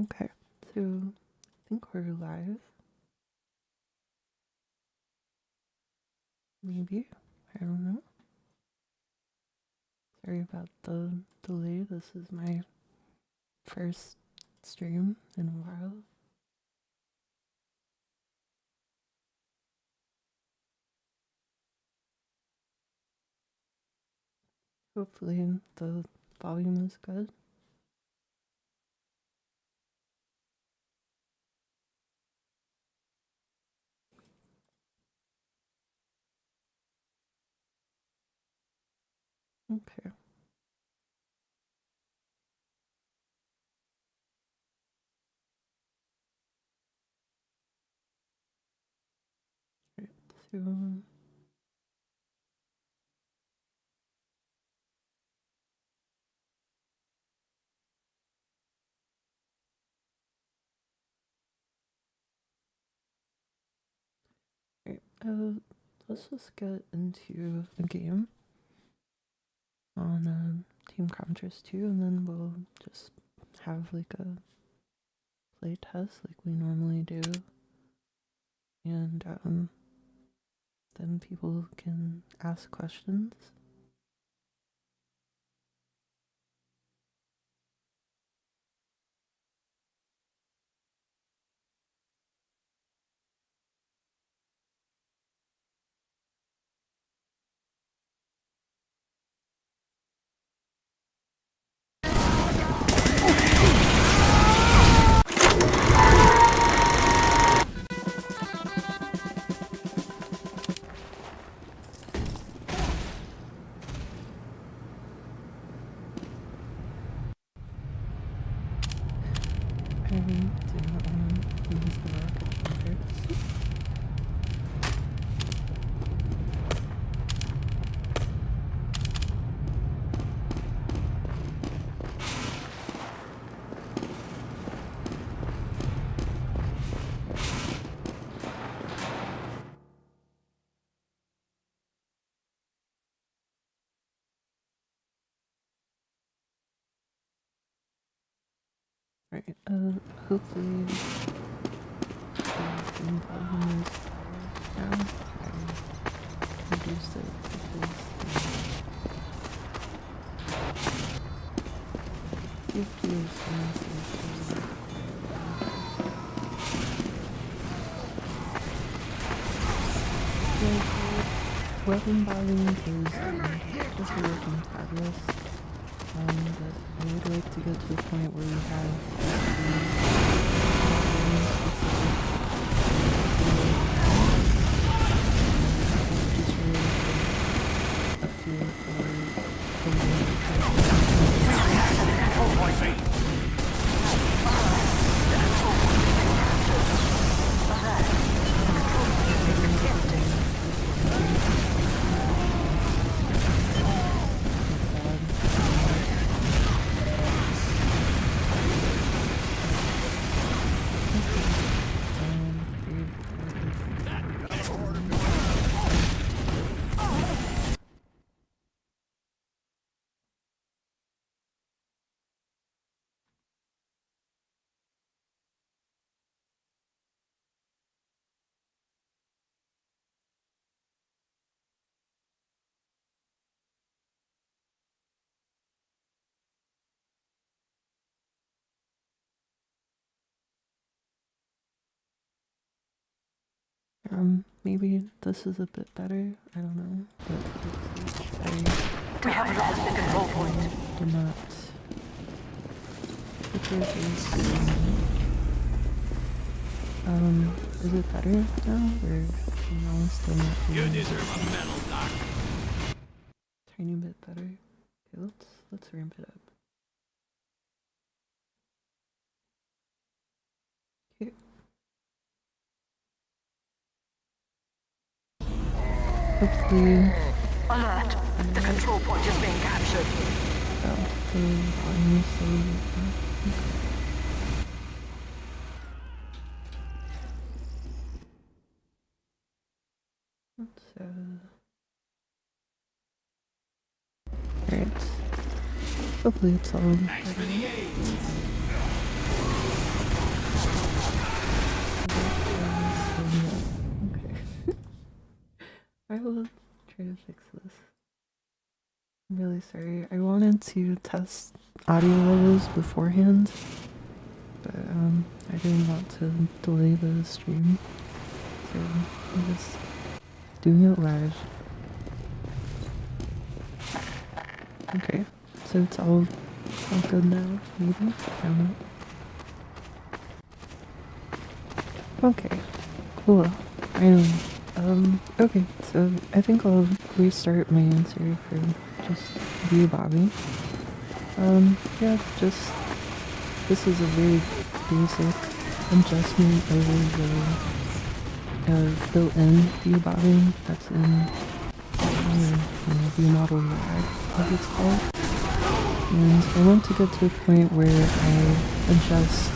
Okay, so I think we're live. Maybe. I don't know. Sorry about the delay. This is my first stream in a while. Hopefully the volume is good. Okay. Right. So right. Let's just get into a game on Team Comtress 2, and then we'll just have like a play test like we normally do. And then people can ask questions. I do not want to use the rocket launcher. Right, hopefully the stream volume is better now. I reduced it because the FPS is weapon volume is just a work in progress. But I would like to get to a point where we have just really a feel for maybe this is a bit better. I don't know, but we have lost the control point. Do not put your face is it better now, or no, still not? You deserve a medal, Doc. Tiny bit better. Okay, let's ramp it up. Okay. Hopefully. Alert! The control point is being captured. Oh, the volume is so Alright. Hopefully it's all better. I will try to fix this. I'm really sorry. I wanted to test audio levels beforehand, but I didn't want to delay the stream, so I'm just doing it live. Okay, so it's all good now, maybe? I don't know. Okay, cool. Finally. Okay, so I think I'll restart my answer for just view Bobby. Yeah, just this is a very basic adjustment over the built-in view bobbing that's in view model lag, as it's called. And I want to get to a point where I adjust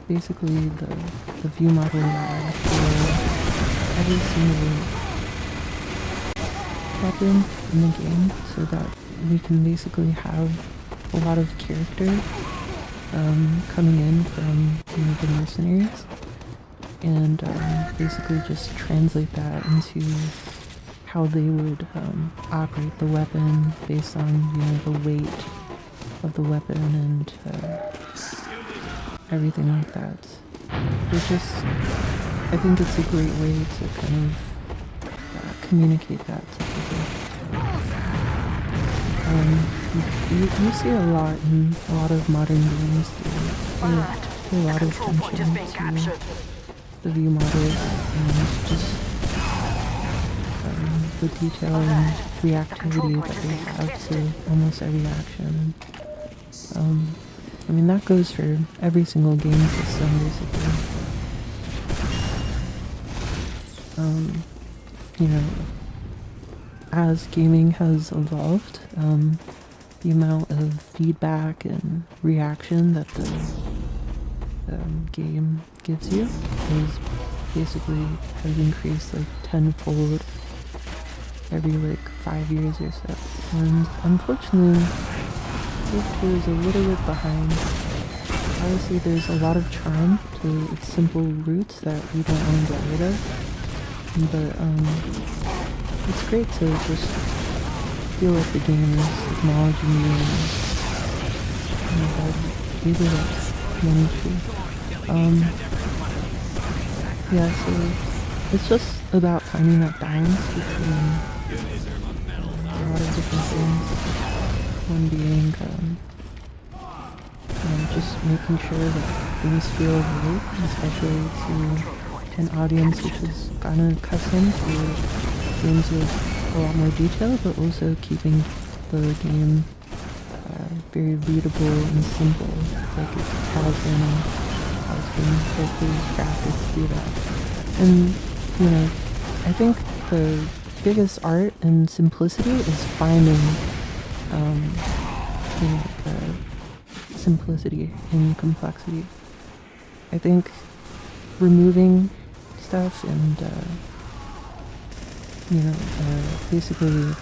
basically the view model lag for every single weapon in the game, so that we can basically have a lot of character coming in from the mercenaries, and basically just translate that into how they would operate the weapon based on the weight of the weapon and everything like that. It's just, I think it's a great way to kind of communicate that to people. You see a lot in a lot of modern games. They pay a lot of attention to the view model and just the detail and reactivity that they have to almost every action. I mean, that goes for every single game system, basically. As gaming has evolved, the amount of feedback and reaction that the game gives you is basically has increased like tenfold every like 5 years or so. And unfortunately, Playtest is a little bit behind. Obviously, there's a lot of charm to its simple roots that we don't want to get rid of, but it's great to just feel like the game is acknowledging you and that these are money too. Yeah, so it's just about finding that balance between a lot of different things. One being just making sure that things feel right, especially to an audience which is kind of accustomed to games with a lot more detail, but also keeping the game very readable and simple, like it has been hopefully crafted to do that. And I think the biggest art in simplicity is finding simplicity in complexity. I think removing stuff and basically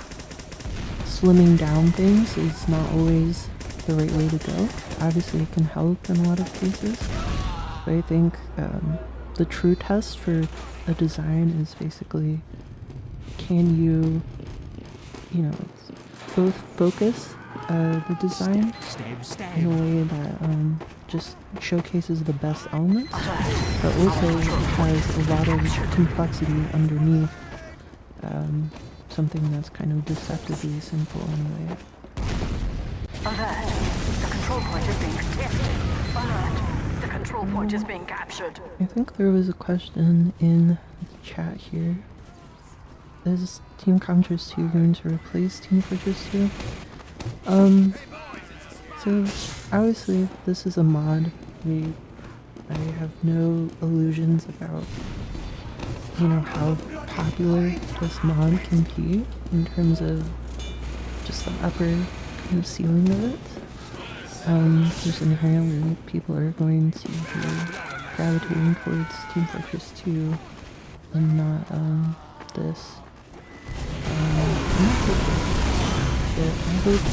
slimming down things is not always the right way to go. Obviously it can help in a lot of cases, but I think the true test for a design is basically, can you both focus the design in a way that just showcases the best elements, but also has a lot of complexity underneath, something that's kind of deceptively simple in a way. Alert! The control point is being contested. Alert! The control point is being captured. I think there was a question in the chat here. Is Team Comtress 2 going to replace Team Fortress 2? So obviously this is a mod. I have no illusions about how popular this mod can be in terms of just the upper kind of ceiling of it. Just inherently people are going to be gravitating towards Team Fortress 2 and not this. But I hope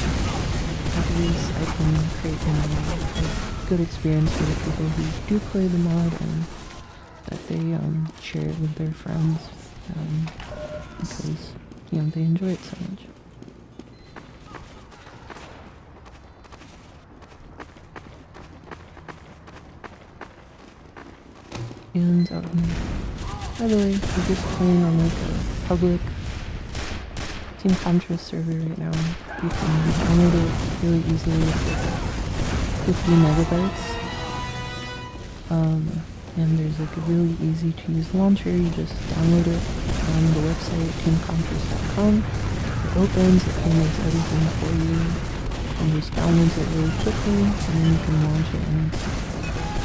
at least I can create a good experience for the people who do play the mod, and that they share it with their friends because they enjoy it so much. And by the way, we're just playing on like a public Team Comtress server right now. You can download it really easily with like 50 megabytes. And there's like a really easy to use launcher. You just download it on the website teamcomtress.com. It opens, it makes everything for you, and just downloads it really quickly, and then you can launch it and it's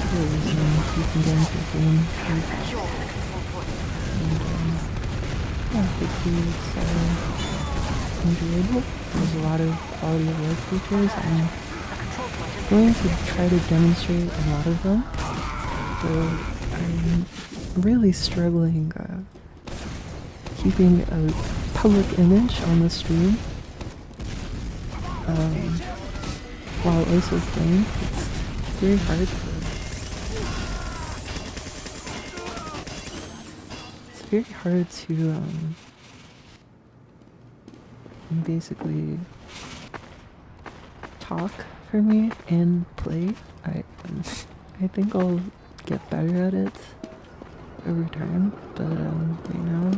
really easy. You can get into the game. And yeah, hopefully it's enjoyable. There's a lot of quality of life features. I'm going to try to demonstrate a lot of them. So I'm really struggling keeping a public image on the stream while also playing. It's very hard. It's very hard to basically talk for me and play. I think I'll get better at it over time, but right now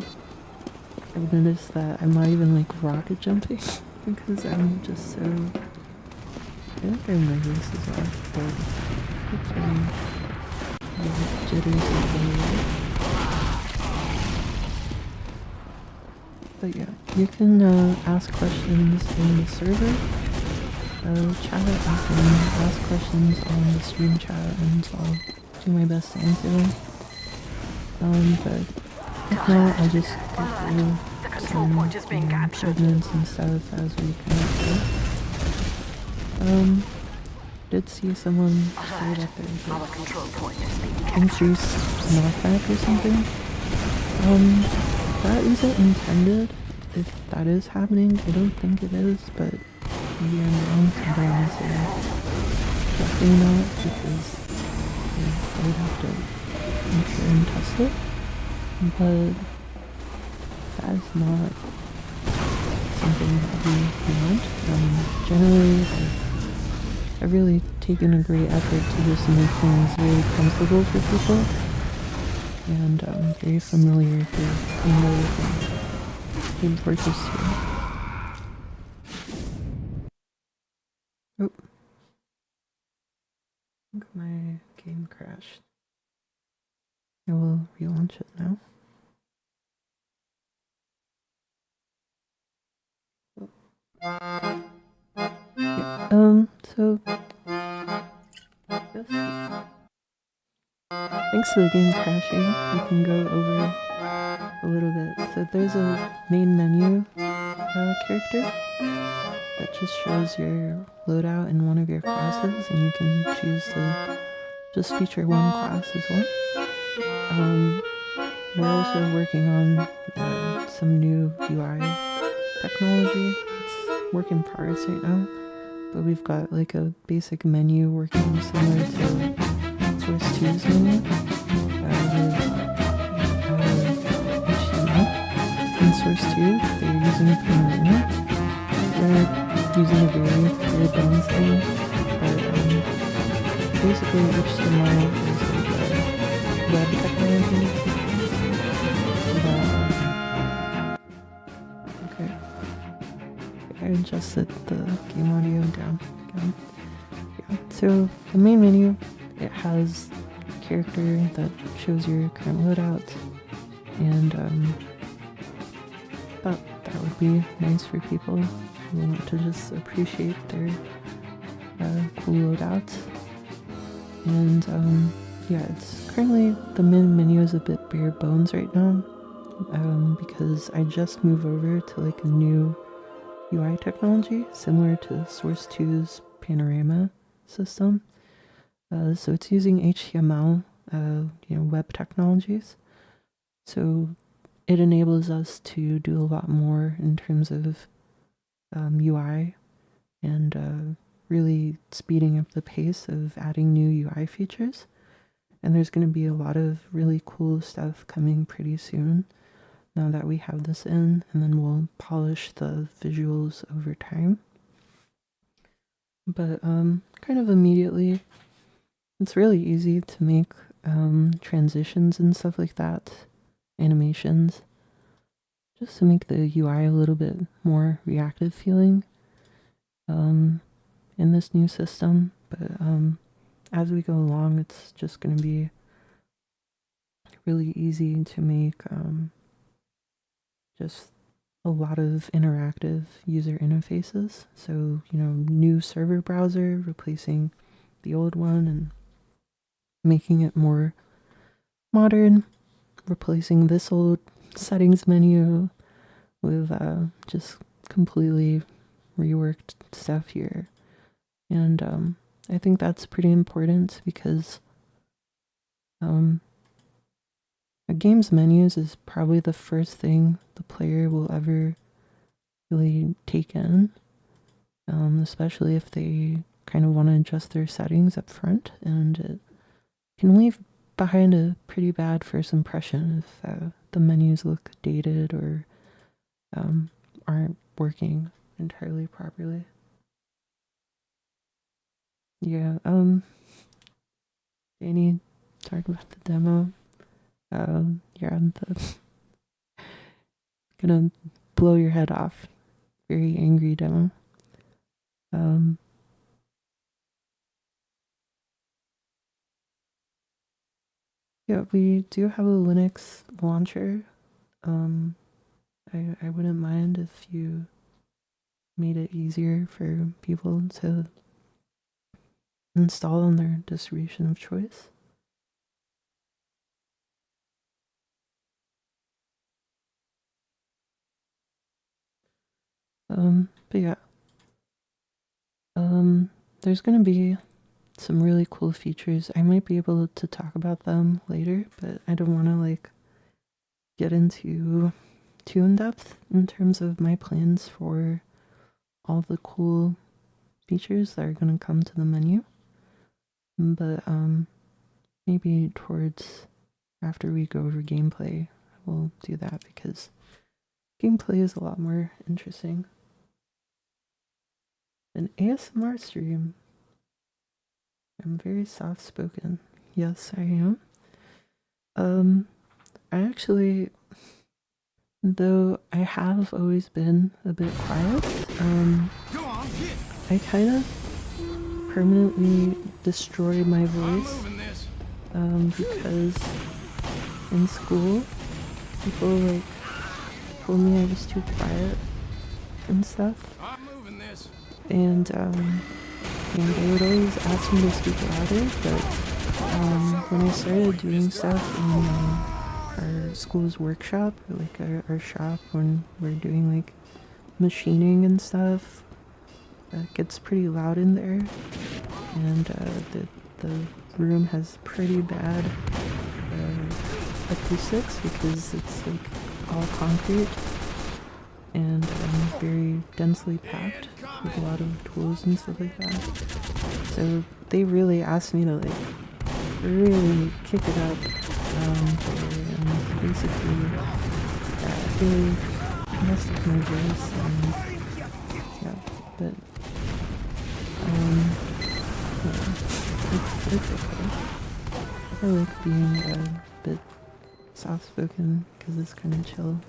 I've noticed that I'm not even like rocket jumping because I'm just so, I think I'm nervous as well, but hopefully the jitters will go away. But yeah, you can ask questions in the server chat. You can ask questions on the stream chat and I'll do my best to answer them. But if not, I'll just go through some segments and stuff as we kind of go. Did see someone say that there's like increased knockback or something. That isn't intended. If that is happening, I don't think it is, but maybe I'm wrong. I don't want to say definitely not because I would have to make sure and test it. But that is not something that we want. Generally, I've really taken a great effort to just make things really comfortable for people. And I'm very familiar with the Comtress too. Oh. I think my game crashed. I will relaunch it now. Yeah, so thanks to the game crashing, we can go over a little bit. So there's a main menu character that just shows your loadout in one of your classes, and you can choose to just feature one class as well. We're also working on some new UI technology. It's work in progress right now, but we've got like a basic menu working similar to Source 2's menu with HTML. In Source 2, they're using Panorama. We're using a very bare bones thing, but basically HTML is like a web technology. Okay. I adjusted the game audio down again. Yeah. So the main menu, it has a character that shows your current loadout, and thought that would be nice for people who want to just appreciate their cool loadouts. And yeah, it's currently the main menu is a bit bare bones right now. Because I just moved over to like a new UI technology similar to Source 2's Panorama system. So it's using HTML, web technologies. So it enables us to do a lot more in terms of UI and really speeding up the pace of adding new UI features. And there's going to be a lot of really cool stuff coming pretty soon now that we have this in, and then we'll polish the visuals over time. But kind of immediately, it's really easy to make transitions and stuff like that, animations, just to make the UI a little bit more reactive feeling in this new system. But as we go along, it's just going to be really easy to make just a lot of interactive user interfaces. So, you know, new server browser replacing the old one and making it more modern, replacing this old settings menu with just completely reworked stuff here. And I think that's pretty important because a game's menus is probably the first thing the player will ever really take in, especially if they kind of want to adjust their settings up front, and it can leave behind a pretty bad first impression if the menus look dated or aren't working entirely properly. Yeah, Danny, talk about the demo. Yeah, I'm gonna blow your head off. Very angry demo. Yeah, we do have a Linux launcher. I wouldn't mind if you made it easier for people to install on their distribution of choice. But yeah, there's gonna be some really cool features. I might be able to talk about them later, but I don't want to like get into too in depth in terms of my plans for all the cool features that are gonna come to the menu. But maybe towards after we go over gameplay, we'll do that because gameplay is a lot more interesting. An ASMR stream. I'm very soft spoken. Yes, I am. I actually, though I have always been a bit quiet, I kind of permanently destroyed my voice because in school people like told me I was too quiet and stuff, and they would always ask me to speak louder, but when I started doing stuff in our school's workshop, or like our shop, when we're doing like machining and stuff, it gets pretty loud in there, and the room has pretty bad acoustics because it's like all concrete and very densely packed with a lot of tools and stuff like that. So they really asked me to like really kick it up and basically really messed up my voice, and yeah, but yeah, it's okay. I like being a bit soft-spoken because it's kind of chill.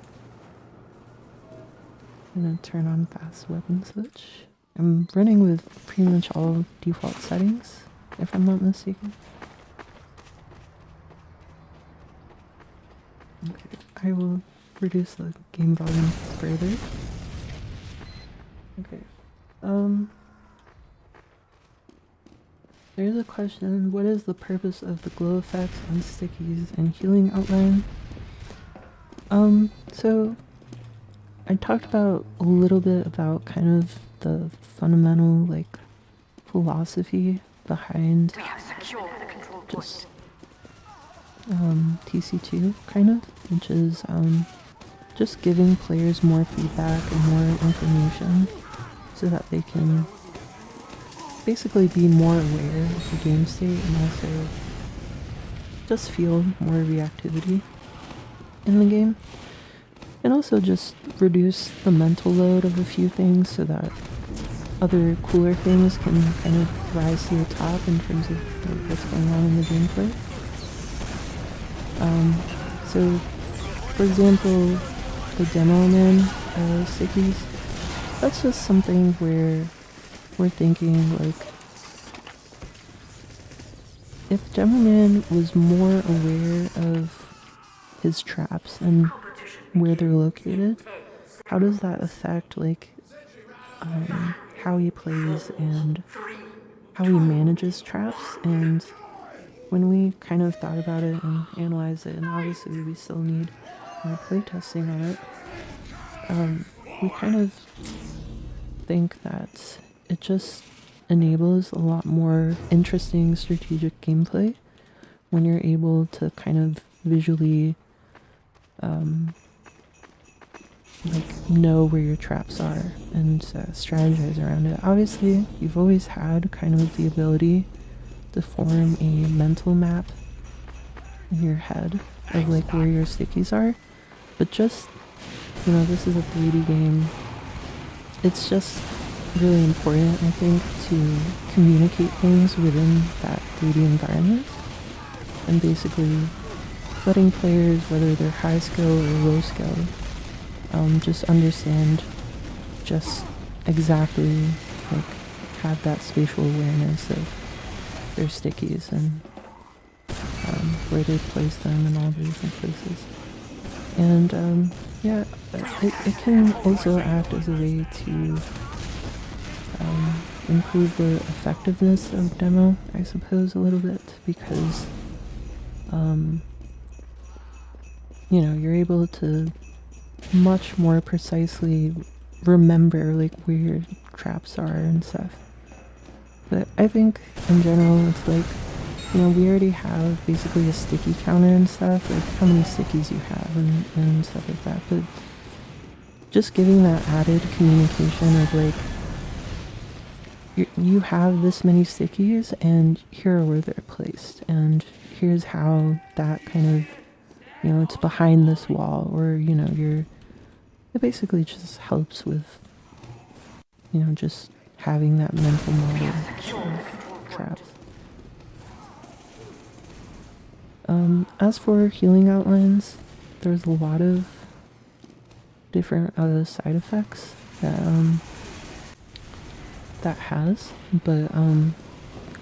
I'm gonna turn on fast weapon switch. I'm running with pretty much all default settings, if I'm not mistaken. Okay, I will reduce the game volume further. Okay, there's a question: what is the purpose of the glow effects on stickies and healing outline? So I talked about a little bit about kind of the fundamental like philosophy behind just TC2 kind of, which is just giving players more feedback and more information so that they can basically be more aware of the game state and also just feel more reactivity in the game. And also just reduce the mental load of a few things so that other cooler things can kind of rise to the top in terms of what's going on in the gameplay. So, for example, the demo man stickies, that's just something where we're thinking, like, if Demo Man was more aware of his traps and where they're located, how does that affect, like, how he plays and how he manages traps? And when we kind of thought about it and analyzed it, and obviously we still need more playtesting on it, we kind of think that it just enables a lot more interesting strategic gameplay when you're able to kind of visually like know where your traps are and strategize around it. Obviously, you've always had kind of the ability to form a mental map in your head of like where your stickies are, but just, you know, this is a 3D game. It's just really important, I think, to communicate things within that 3D environment and basically letting players, whether they're high skill or low skill, just understand just exactly, like, have that spatial awareness of their stickies and where they place them in all the different places. And yeah, it can also act as a way to improve the effectiveness of demo, I suppose, a little bit, because you know, you're able to much more precisely remember like where your traps are and stuff. But I think in general it's like, you know, we already have basically a sticky counter and stuff, like how many stickies you have and stuff like that, but just giving that added communication of like, you have this many stickies and here are where they're placed and here's how that kind of, you know, it's behind this wall, or, you know, it basically just helps with, you know, just having that mental model of traps. As for healing outlines, there's a lot of different side effects that that has, but kind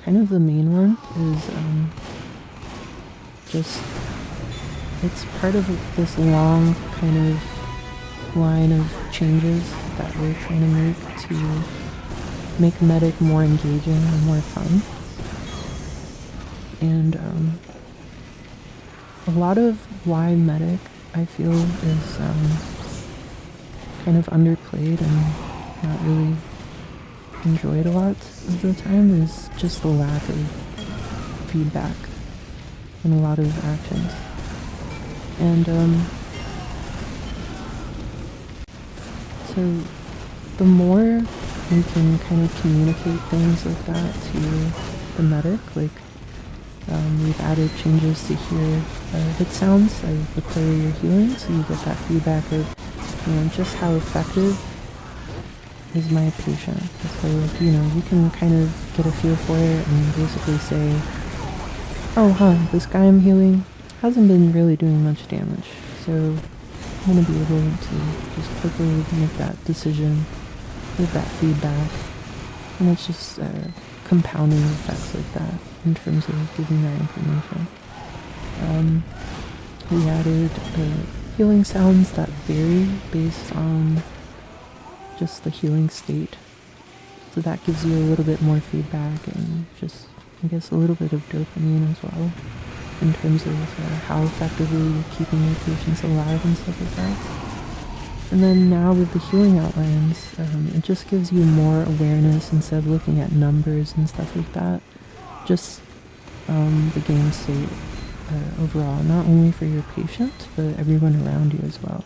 of the main one is just, it's part of this long kind of line of changes that we're trying to make Medic more engaging and more fun. And a lot of why Medic, I feel, is kind of underplayed and not really enjoyed a lot of the time is just the lack of feedback in a lot of actions. And so the more we can kind of communicate things like that to the medic, like we've added changes to hear hit sounds of the player you're healing, so you get that feedback of, you know, just how effective is my patient. So, you know, you can kind of get a feel for it and basically say, oh, this guy I'm healing hasn't been really doing much damage, so I'm going to be able to just quickly make that decision with that feedback. And it's just compounding effects like that in terms of giving that information. We added healing sounds that vary based on just the healing state, so that gives you a little bit more feedback and just, I guess, a little bit of dopamine as well in terms of how effectively you're keeping your patients alive and stuff like that. And then now with the healing outlines, it just gives you more awareness instead of looking at numbers and stuff like that. Just the game state overall, not only for your patient, but everyone around you as well.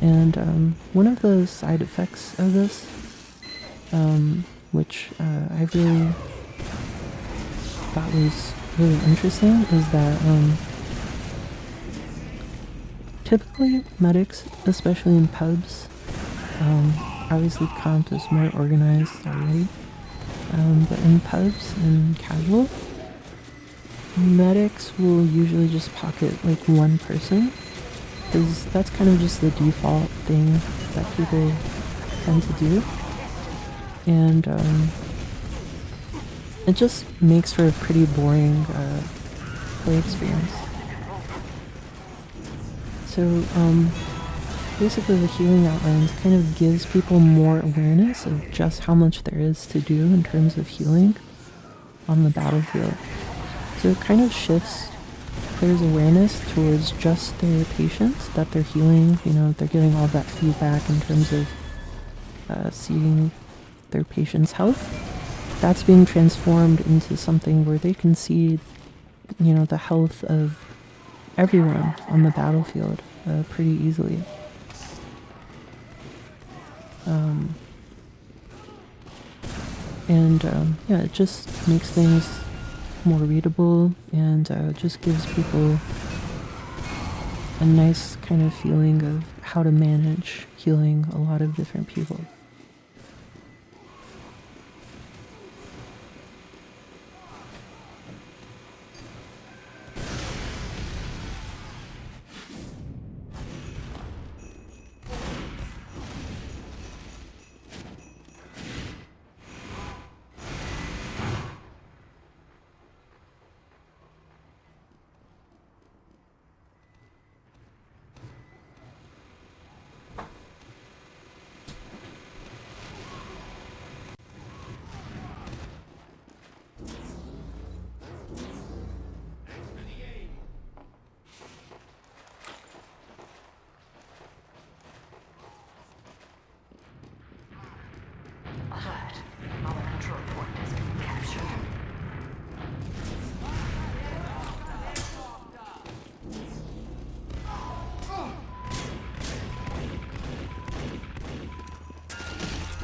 And one of the side effects of this, which I really thought was really interesting is that typically medics, especially in pubs, obviously comp is more organized already. But in pubs and casual, medics will usually just pocket like one person, because that's kind of just the default thing that people tend to do. And it just makes for a pretty boring play experience. So basically the healing outlines kind of gives people more awareness of just how much there is to do in terms of healing on the battlefield. So it kind of shifts players' awareness towards just their patients that they're healing. You know, they're getting all that feedback in terms of seeing their patient's health. That's being transformed into something where they can see, you know, the health of everyone on the battlefield pretty easily. Yeah, it just makes things more readable and just gives people a nice kind of feeling of how to manage healing a lot of different people. Alert. Our control point has been captured.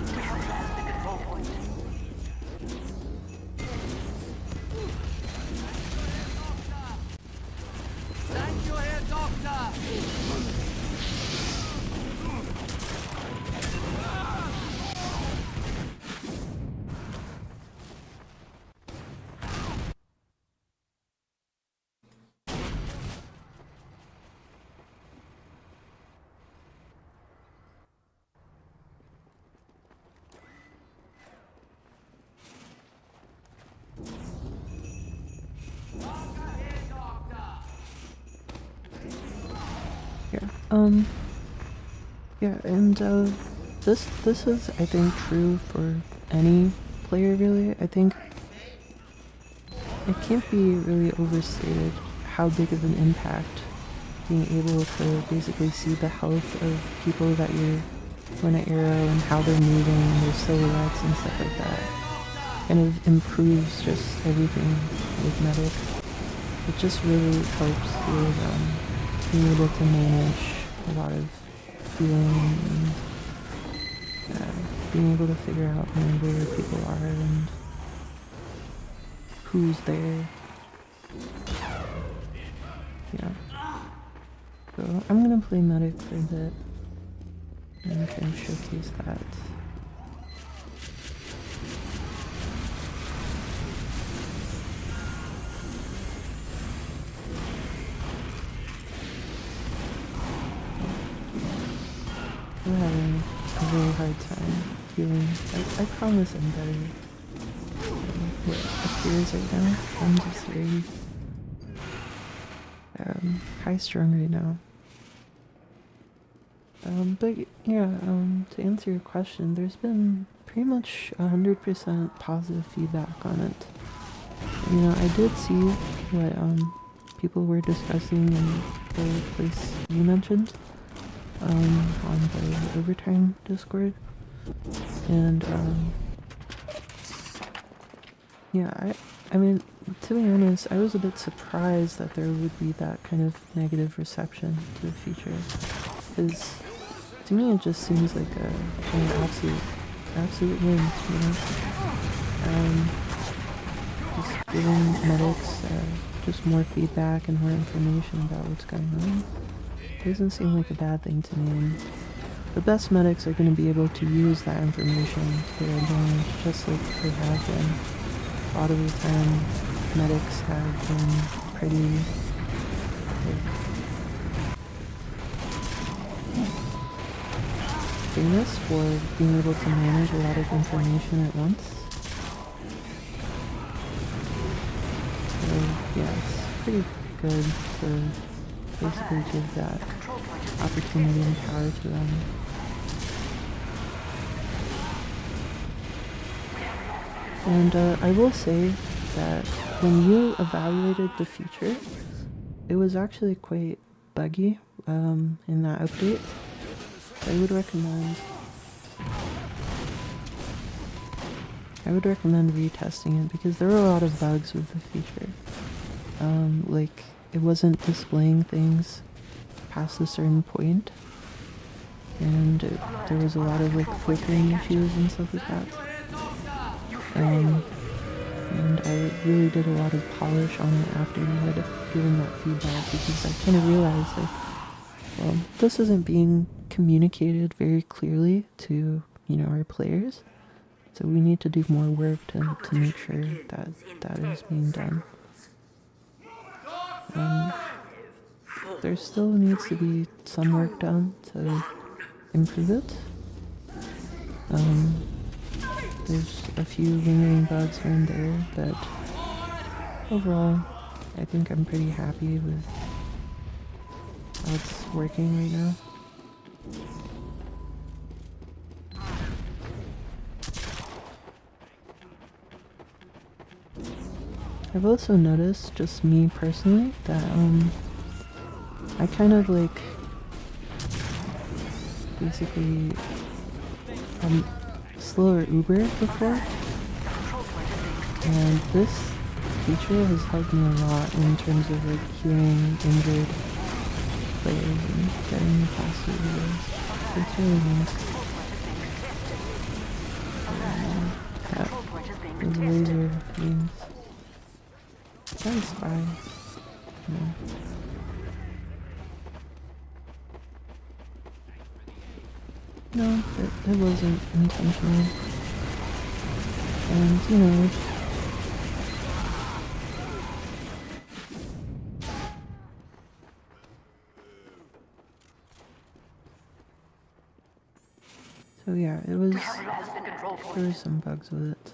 We have left the control point. Thank you, Herr Doctor! Yeah, and this is, I think, true for any player, really. I think it can't be really overstated how big of an impact being able to basically see the health of people that you're going to arrow and how they're moving and their silhouettes and stuff like that kind of improves just everything with medic. It just really helps with being able to manage a lot of healing and being able to figure out where people are and who's there. Yeah. So I'm gonna play medic for a bit and kind of showcase that. I'm having a really hard time healing. I promise I'm better than what appears right now. I'm just very high strung right now. But yeah, to answer your question, there's been pretty much 100% positive feedback on it. You know, I did see what people were discussing in the place you mentioned on the Overtime Discord, and yeah, I mean, to be honest, I was a bit surprised that there would be that kind of negative reception to the feature, because to me it just seems like a kind of absolute win, you know. just giving medics just more feedback and more information about what's going on doesn't seem like a bad thing to me. And the best medics are going to be able to use that information to their advantage, just like they have been. A lot of the time, medics have been pretty famous for being able to manage a lot of information at once. So yeah, it's pretty good to basically give that opportunity and power to them. And I will say that when you evaluated the feature, it was actually quite buggy in that update. I would recommend retesting it because there were a lot of bugs with the feature. Like it wasn't displaying things past a certain point, and there was a lot of like flickering issues and stuff like that. And I really did a lot of polish on it after you had given that feedback because I kind of realized like, well, this isn't being communicated very clearly to, you know, our players. So we need to do more work to make sure that that is being done. There still needs to be some work done to improve it. There's a few lingering bugs here and there, but overall, I think I'm pretty happy with how it's working right now. I've also noticed, just me personally, that I kind of like basically slower Uber before, and this feature has helped me a lot in terms of like healing injured players and getting them past the Ubers. It's really nice. Those laser beams. That was fine. No. No, it wasn't intentional. And, you know, so yeah, there were some bugs with it.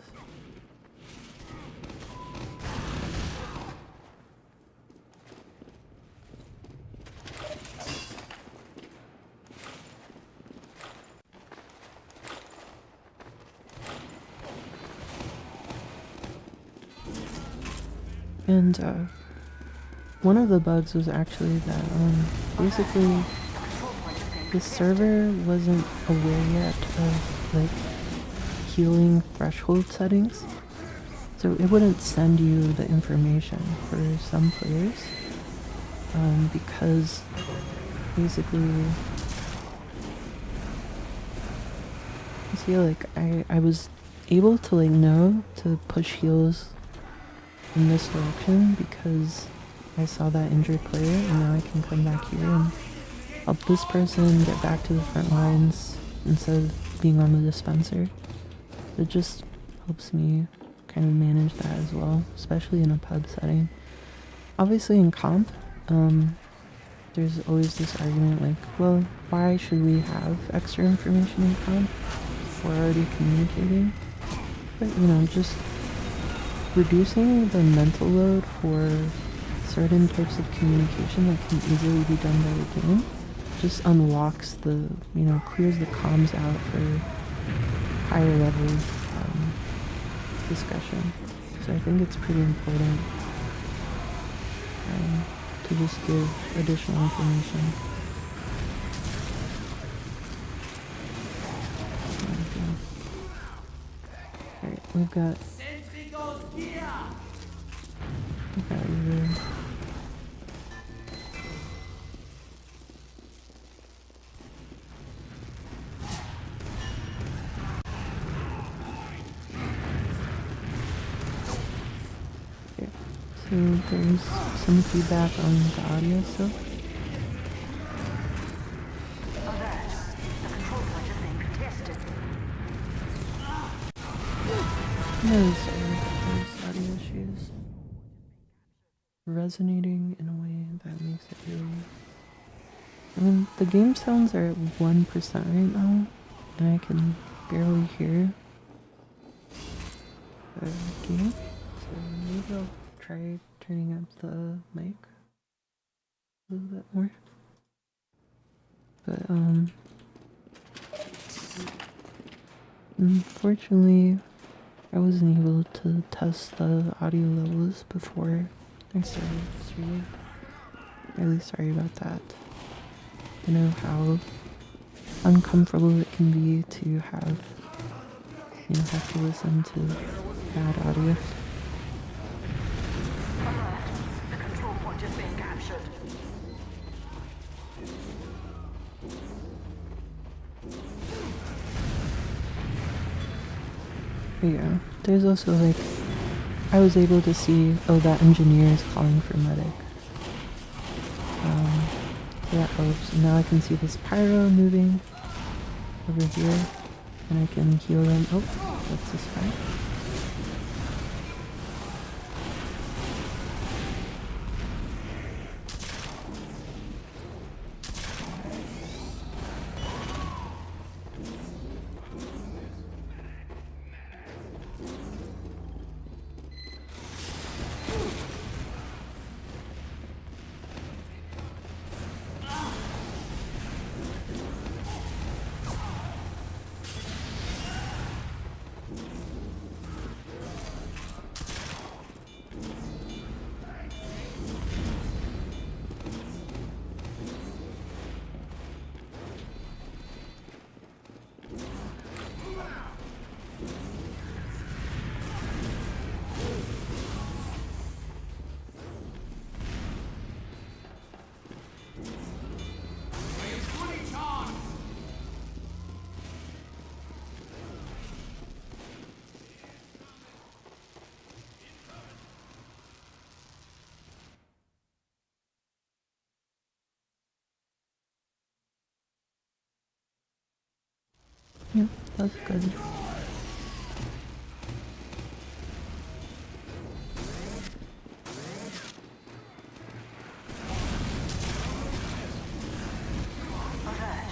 And one of the bugs was actually that basically the server wasn't aware yet of like healing threshold settings, so it wouldn't send you the information for some players because basically I feel like I was able to like know to push heals in this direction because I saw that injured player, and now I can come back here and help this person get back to the front lines instead of being on the dispenser. It just helps me kind of manage that as well, especially in a pub setting. Obviously in comp, there's always this argument like, well, why should we have extra information in comp? We're already communicating. But you know, just reducing the mental load for certain types of communication that can easily be done by the game just unlocks the, you know, clears the comms out for higher level discussion. So I think it's pretty important to just give additional information. Alright, we've got either So there's some feedback on the audio still. Alert. The control point is being contested. No, sorry, there's audio issues. Resonating in a way that makes it really... I mean, the game sounds are at 1% right now, and I can barely hear the game. So maybe I'll try turning up the mic a little bit more. But unfortunately, I wasn't able to test the audio levels before I started streaming. Really sorry about that. I know how uncomfortable it can be to have to listen to bad audio. Alert. The control point is being captured. Yeah, there's also like, I was able to see, oh, that engineer is calling for medic. So that helps. And now I can see this pyro moving over here, and I can heal them. Oh, what's this guy? Yeah, that's good. Alert.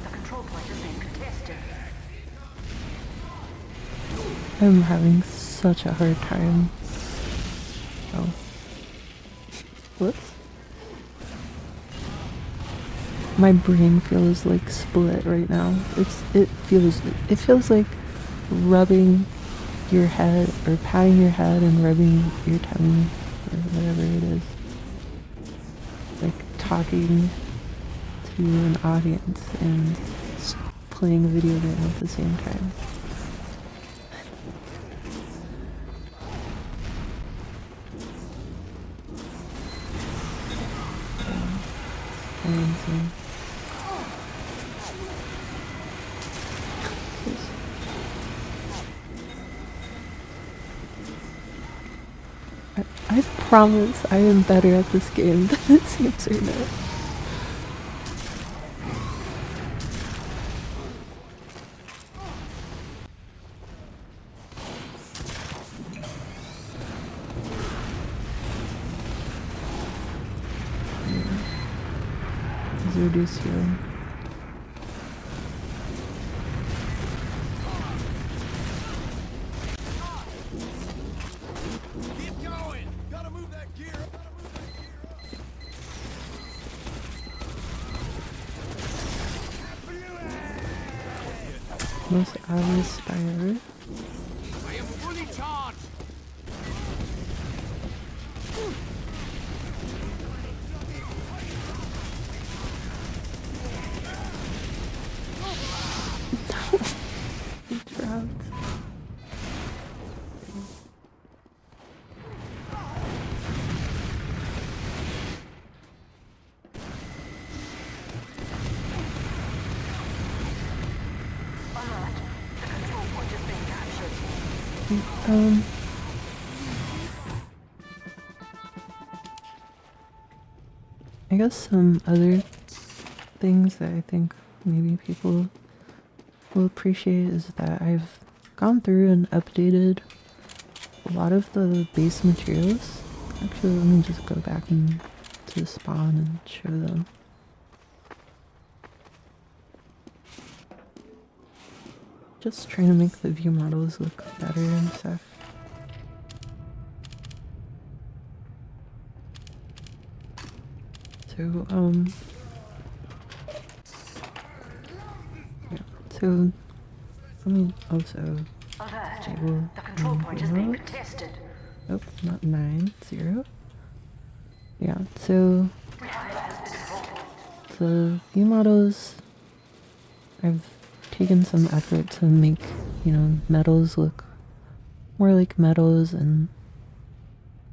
The control point is being contested. I'm having such a hard time. Oh. Whoops. My brain feels like split right now. It feels like rubbing your head or patting your head and rubbing your tummy or whatever it is. Like talking to an audience and playing a video game at the same time. Amazing. I promise I am better at this game than it seems right now. Reduce healing. Keep going! Gotta move that gear up! Most obvious spire. I am fully charged! He dropped. Alert. The control point is being captured. I guess some other things that I think maybe people will appreciate is that I've gone through and updated a lot of the base materials. Actually, let me just go back and to spawn and show them. Just trying to make the view models look better and stuff. So, yeah, so let me also disable The control point is being contested. oh, not 9, 0. Yeah, so the view models, I've taken some effort to make, metals look more like metals and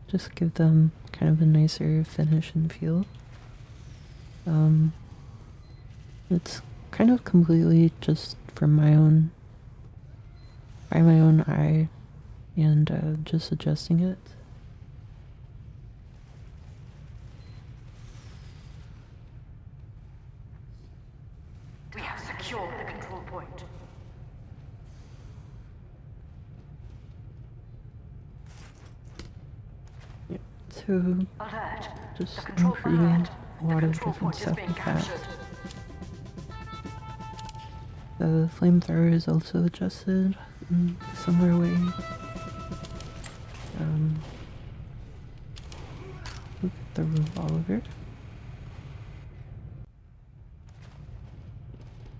just give them kind of a nicer finish and feel. It's kind of completely just from by my own eye and just adjusting it. We have secured the control point. Yeah, so Alert. just The control improving alert. a lot The of control different point is stuff being like that. captured. The flamethrower is also adjusted in a similar way. Look at the revolver.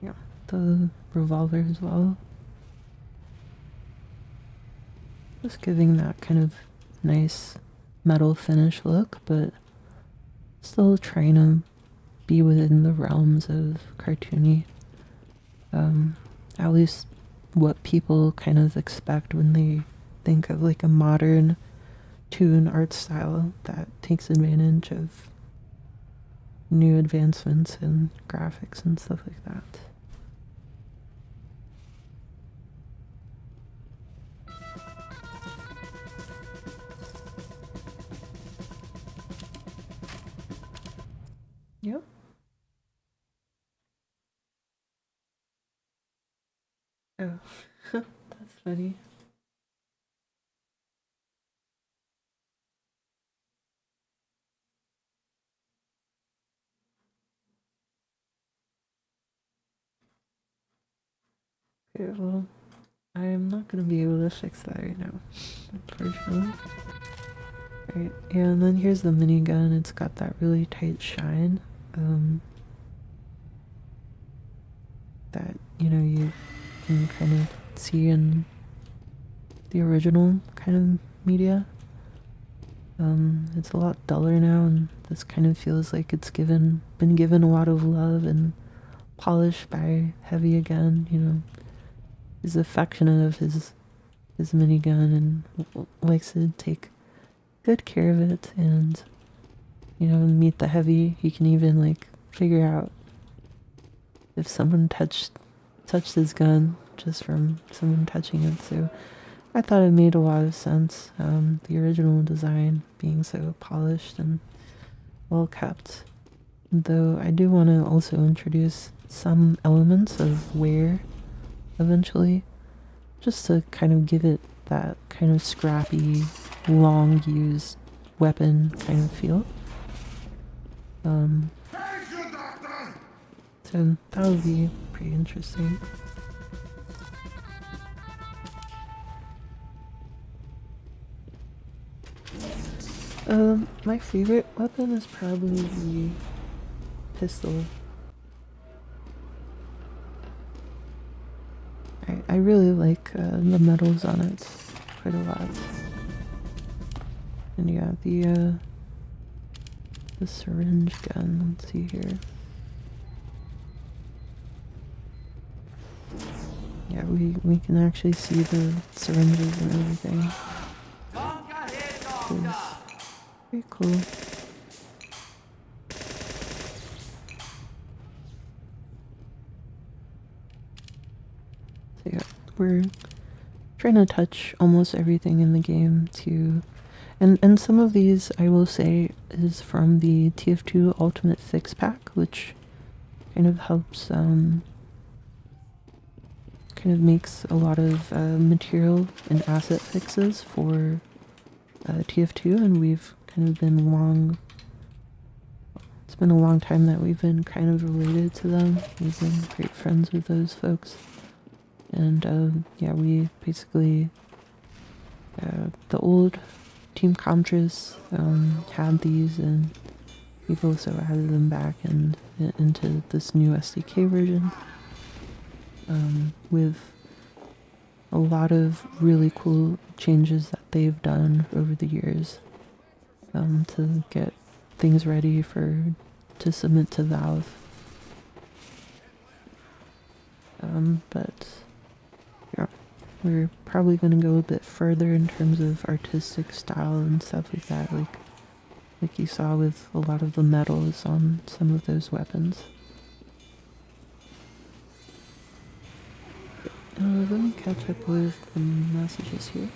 Yeah, the revolver as well. Just giving that kind of nice metal finish look, but still trying to be within the realms of cartoony. At least what people kind of expect when they think of like a modern toon art style that takes advantage of new advancements in graphics and stuff like that. Yep. Oh, that's funny. Okay, well, I'm not gonna be able to fix that right now, unfortunately. Right, and then here's the minigun. It's got that really tight shine. That, you can kind of see in the original kind of media. It's a lot duller now, and this kind of feels like it's been given a lot of love and polished by Heavy again. He's affectionate of his minigun and likes to take good care of it, and meet the Heavy. He can even like figure out if someone touched his gun just from someone touching it. So I thought it made a lot of sense. The original design being so polished and well kept. Though I do want to also introduce some elements of wear eventually, just to kind of give it that kind of scrappy, long used weapon kind of feel. So that would be pretty interesting. My favorite weapon is probably the pistol. I really like the metals on it quite a lot. And yeah, the syringe gun. Let's see here. Yeah, we can actually see the syringes and everything. Very cool. So yeah, we're trying to touch almost everything in the game too. And some of these, I will say, is from the TF2 Ultimate Fix Pack, which kind of helps, kind of makes a lot of material and asset fixes for TF2, and we've kind of been it's been a long time that we've been kind of related to them. We've been great friends with those folks. And yeah, we basically, the old Team Comtress had these, and we've also added them back and into this new SDK version, with a lot of really cool changes that they've done over the years, to get things ready to submit to Valve. But yeah, we're probably going to go a bit further in terms of artistic style and stuff like that, like you saw with a lot of the medals on some of those weapons. Let me catch up with the messages here.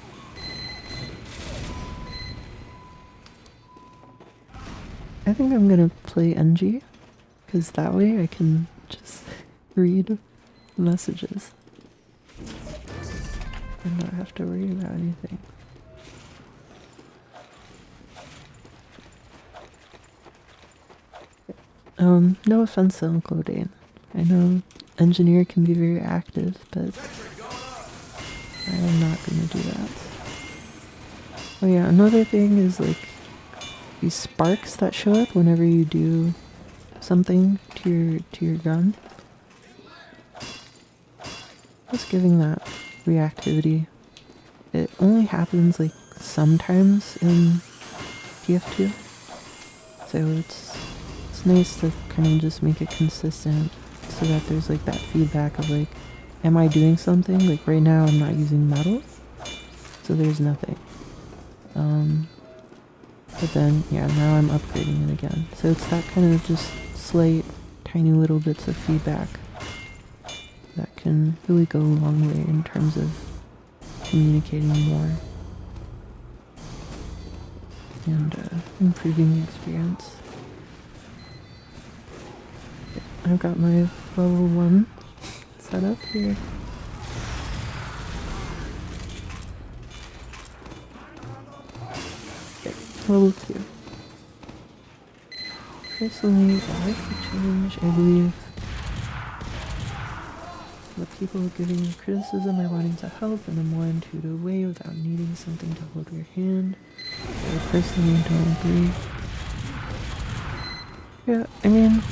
I think I'm gonna play NG, because that way I can just read messages and not have to worry about anything. No offense to Uncle Dane. I know engineer can be very active, but I am not gonna do that. Oh yeah, another thing is like these sparks that show up whenever you do something to your gun. Just giving that reactivity. It only happens like sometimes in TF2, so it's nice to kind of just make it consistent, so that there's like that feedback of like, am I doing something? Like right now I'm not using metal, so there's nothing. But then yeah, now I'm upgrading it again. So it's that kind of just slight, tiny little bits of feedback that can really go a long way in terms of communicating more and improving the experience. I've got my level 1 set up here. Okay, level 2. Personally, I like the change. I believe the people giving you criticism are wanting to help in a more intuitive way without needing something to hold your hand. I personally don't agree. Yeah, I mean,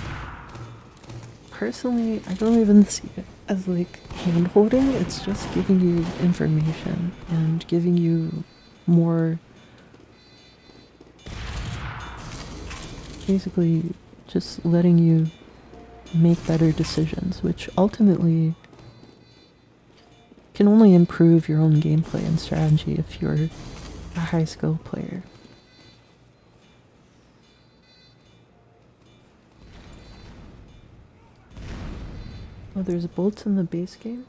personally, I don't even see it as like hand holding. It's just giving you information and giving you more, basically just letting you make better decisions, which ultimately can only improve your own gameplay and strategy if you're a high skill player. Oh, there's bolts in the base game?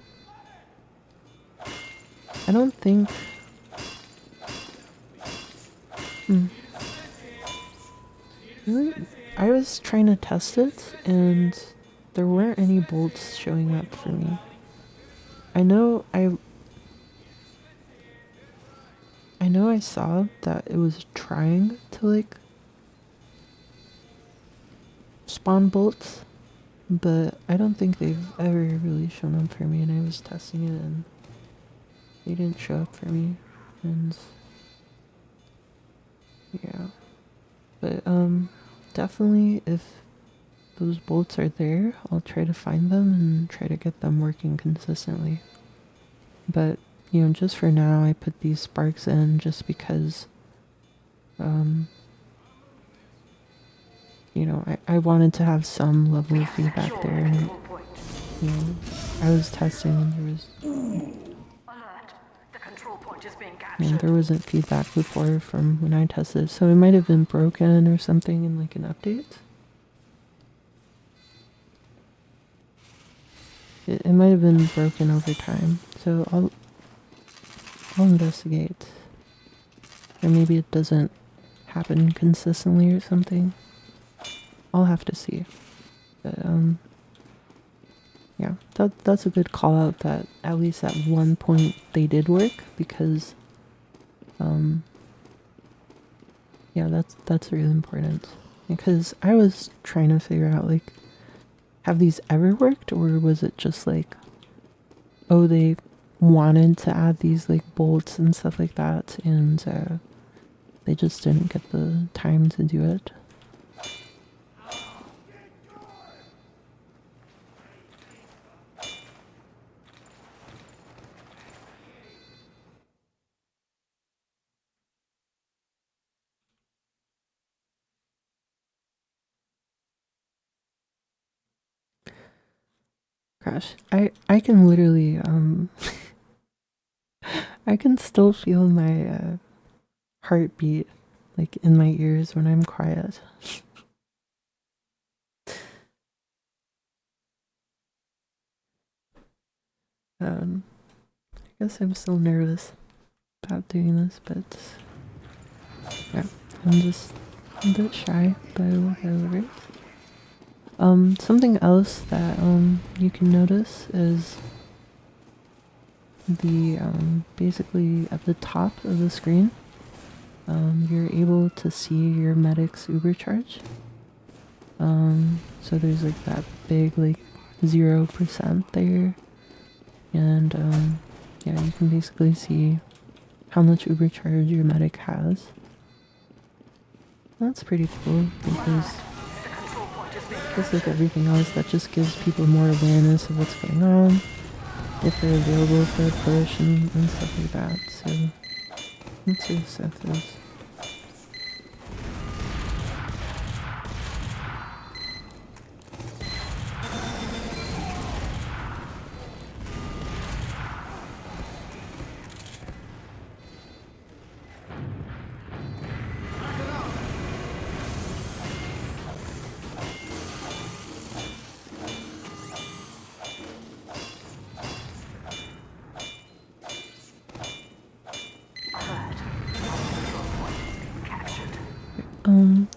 I don't think... Really? I was trying to test it, and there weren't any bolts showing up for me. I know I saw that it was trying to like spawn bolts, but I don't think they've ever really shown up for me, and I was testing it and they didn't show up for me, and yeah. But definitely if those bolts are there, I'll try to find them and try to get them working consistently. But you know, just for now I put these sparks in just because you know, I wanted to have some level of feedback there, and you know, I was testing and there was there wasn't feedback before from when I tested, so it might have been broken or something in like an update. It might have been broken over time, so I'll investigate. Or maybe it doesn't happen consistently or something. I'll have to see. But yeah, that's a good call out that at least at one point they did work, because yeah, that's really important. Because I was trying to figure out, like, have these ever worked, or was it just like, oh, they wanted to add these like bolts and stuff like that, and they just didn't get the time to do it. Gosh, I can literally I can still feel my heartbeat like in my ears when I'm quiet. I guess I'm still nervous about doing this, but yeah, I'm just a bit shy, but whatever. Something else that you can notice is the basically at the top of the screen, you're able to see your medic's uber charge. So there's like that big like 0% there, and yeah, you can basically see how much uber charge your medic has. That's pretty cool, because just like everything else, that just gives people more awareness of what's going on, if they're available for a push and stuff like that. So let's see what Seth is.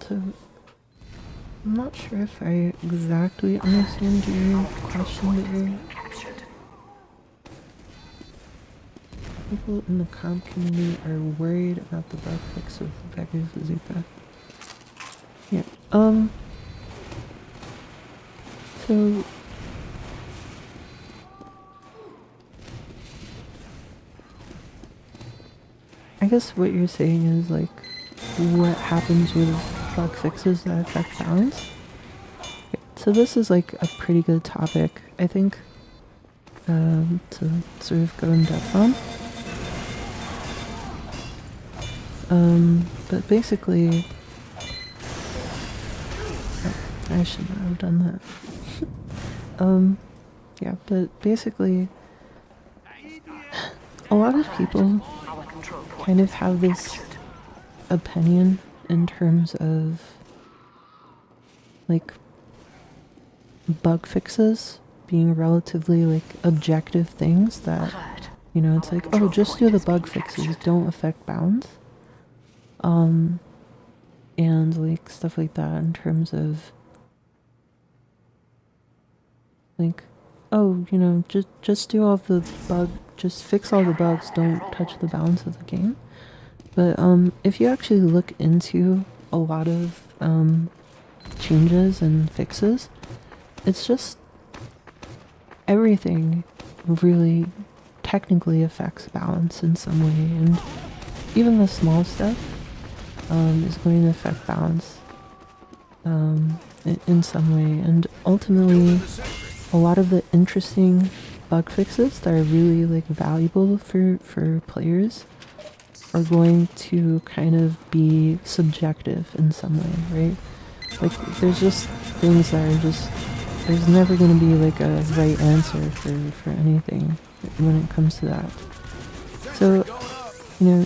So I'm not sure if I exactly understand your question there. People in the comp community are worried about the bug fix of Beggars Bazooka. Yeah. So I guess what you're saying is like, what happens with bug fixes that affect balance? Okay, so this is like a pretty good topic, I think, to sort of go in depth on. But basically, I should not have done that. Yeah, but basically, a lot of people kind of have this opinion in terms of like bug fixes being relatively like objective things that, you know, it's like, oh, just do the bug fixes, don't affect bounds. And like stuff like that, in terms of like, oh, you know, just do all of the just fix all the bugs, don't touch the balance of the game. But if you actually look into a lot of changes and fixes, it's just everything really technically affects balance in some way, and even the small stuff is going to affect balance in some way. And ultimately, a lot of the interesting bug fixes that are really like valuable for players are going to kind of be subjective in some way, right? Like there's just things that are just, there's never going to be like a right answer for anything when it comes to that. So, you know,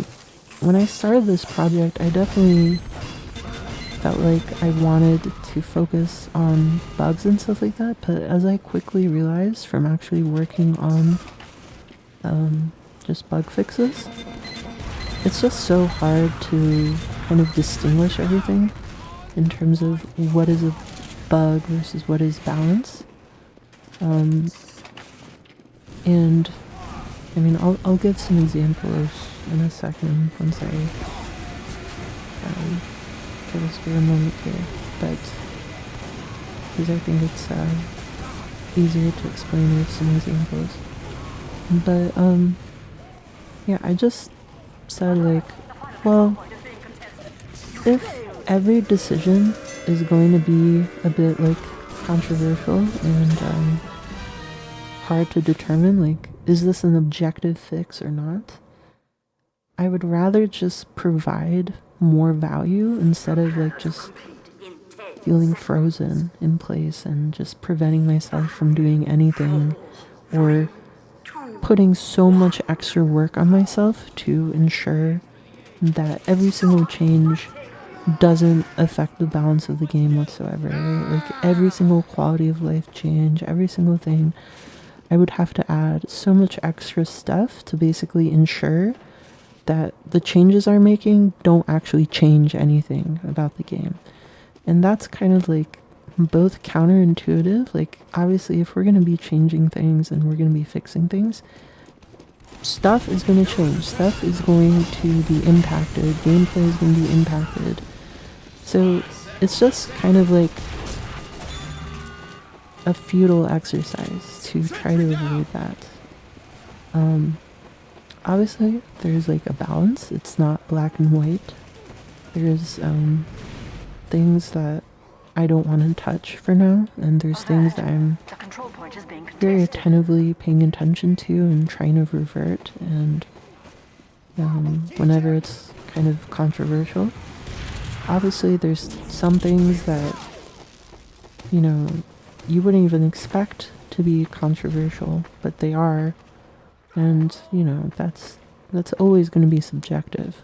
when I started this project, I definitely felt like I wanted to focus on bugs and stuff like that, but as I quickly realized from actually working on just bug fixes, it's just so hard to kind of distinguish everything in terms of what is a bug versus what is balance. And I mean, I'll give some examples in a second once I get a spare moment here, but because I think it's easier to explain with some examples. But yeah, I just said like, well, if every decision is going to be a bit like controversial and hard to determine, like, is this an objective fix or not? I would rather just provide more value instead of like just feeling frozen in place and just preventing myself from doing anything or putting so much extra work on myself to ensure that every single change doesn't affect the balance of the game whatsoever, right? Like every single quality of life change, every single thing, I would have to add so much extra stuff to basically ensure that the changes I'm making don't actually change anything about the game. And that's kind of like both counterintuitive. Like, obviously, if we're going to be changing things and we're going to be fixing things, stuff is going to change. Stuff is going to be impacted. Gameplay is going to be impacted. So it's just kind of like a futile exercise to try to avoid that. Obviously, there's like a balance. It's not black and white. There's things that I don't want to touch for now, and there's things that I'm very attentively paying attention to and trying to revert, and whenever it's kind of controversial. Obviously, there's some things that, you know, you wouldn't even expect to be controversial, but they are, and, you know, that's always going to be subjective.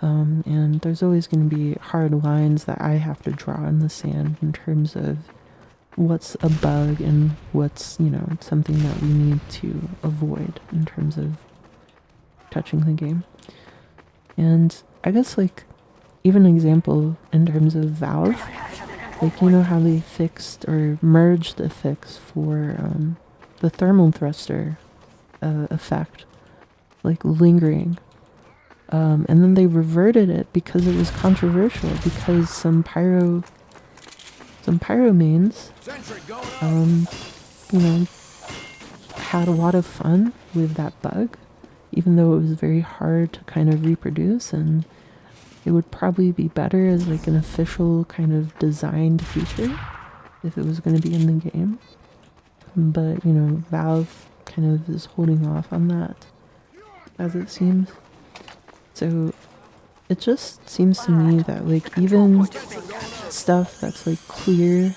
And there's always going to be hard lines that I have to draw in the sand in terms of what's a bug and what's, you know, something that we need to avoid in terms of touching the game. And I guess, like, even an example in terms of Valve, like, you know how they fixed or merged a fix for the thermal thruster effect, like lingering. And then they reverted it because it was controversial, because some pyro mains, you know, had a lot of fun with that bug, even though it was very hard to kind of reproduce, and it would probably be better as like an official kind of designed feature if it was going to be in the game. But, you know, Valve kind of is holding off on that, as it seems. So it just seems to me that, like, even stuff that's like clear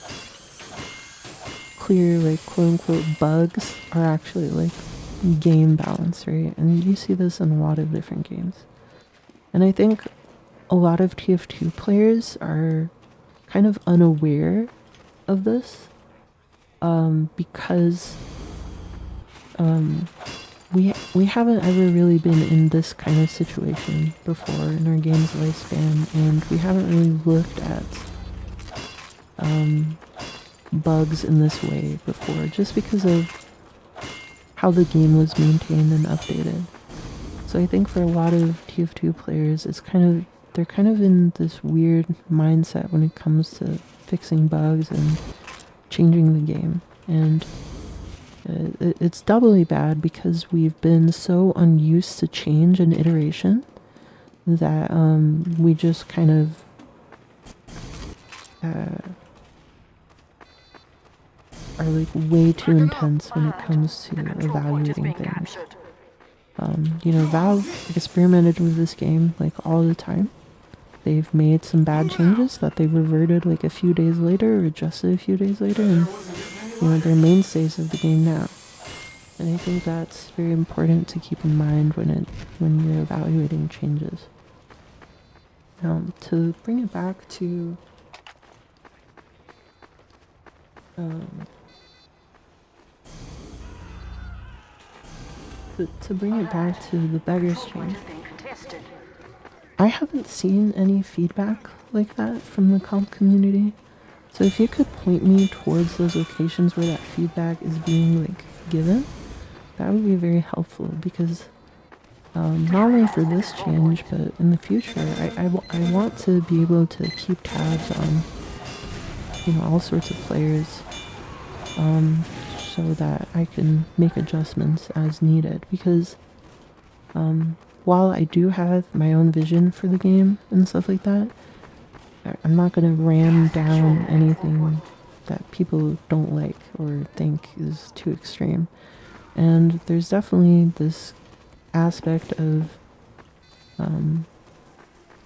like quote unquote bugs are actually like game balance, right? And you see this in a lot of different games. And I think a lot of TF2 players are kind of unaware of this, because we haven't ever really been in this kind of situation before in our game's lifespan, and we haven't really looked at bugs in this way before, just because of how the game was maintained and updated. So I think for a lot of TF2 players, they're kind of in this weird mindset when it comes to fixing bugs and changing the game. And it's doubly bad because we've been so unused to change and iteration that we just kind of are like way too intense when it comes to evaluating things. You know, Valve experimented with this game like all the time. They've made some bad changes that they reverted like a few days later or adjusted a few days later, and, you know, they're mainstays of the game now. And I think that's very important to keep in mind when you're evaluating changes. To bring it back to to bring it back to the beggar's chain. I haven't seen any feedback like that from the comp community. So if you could point me towards those locations where that feedback is being like given, that would be very helpful because not only for this change, but in the future, I want to be able to keep tabs on, you know, all sorts of players, so that I can make adjustments as needed. Because while I do have my own vision for the game and stuff like that, I'm not going to ram down anything that people don't like or think is too extreme. And there's definitely this aspect of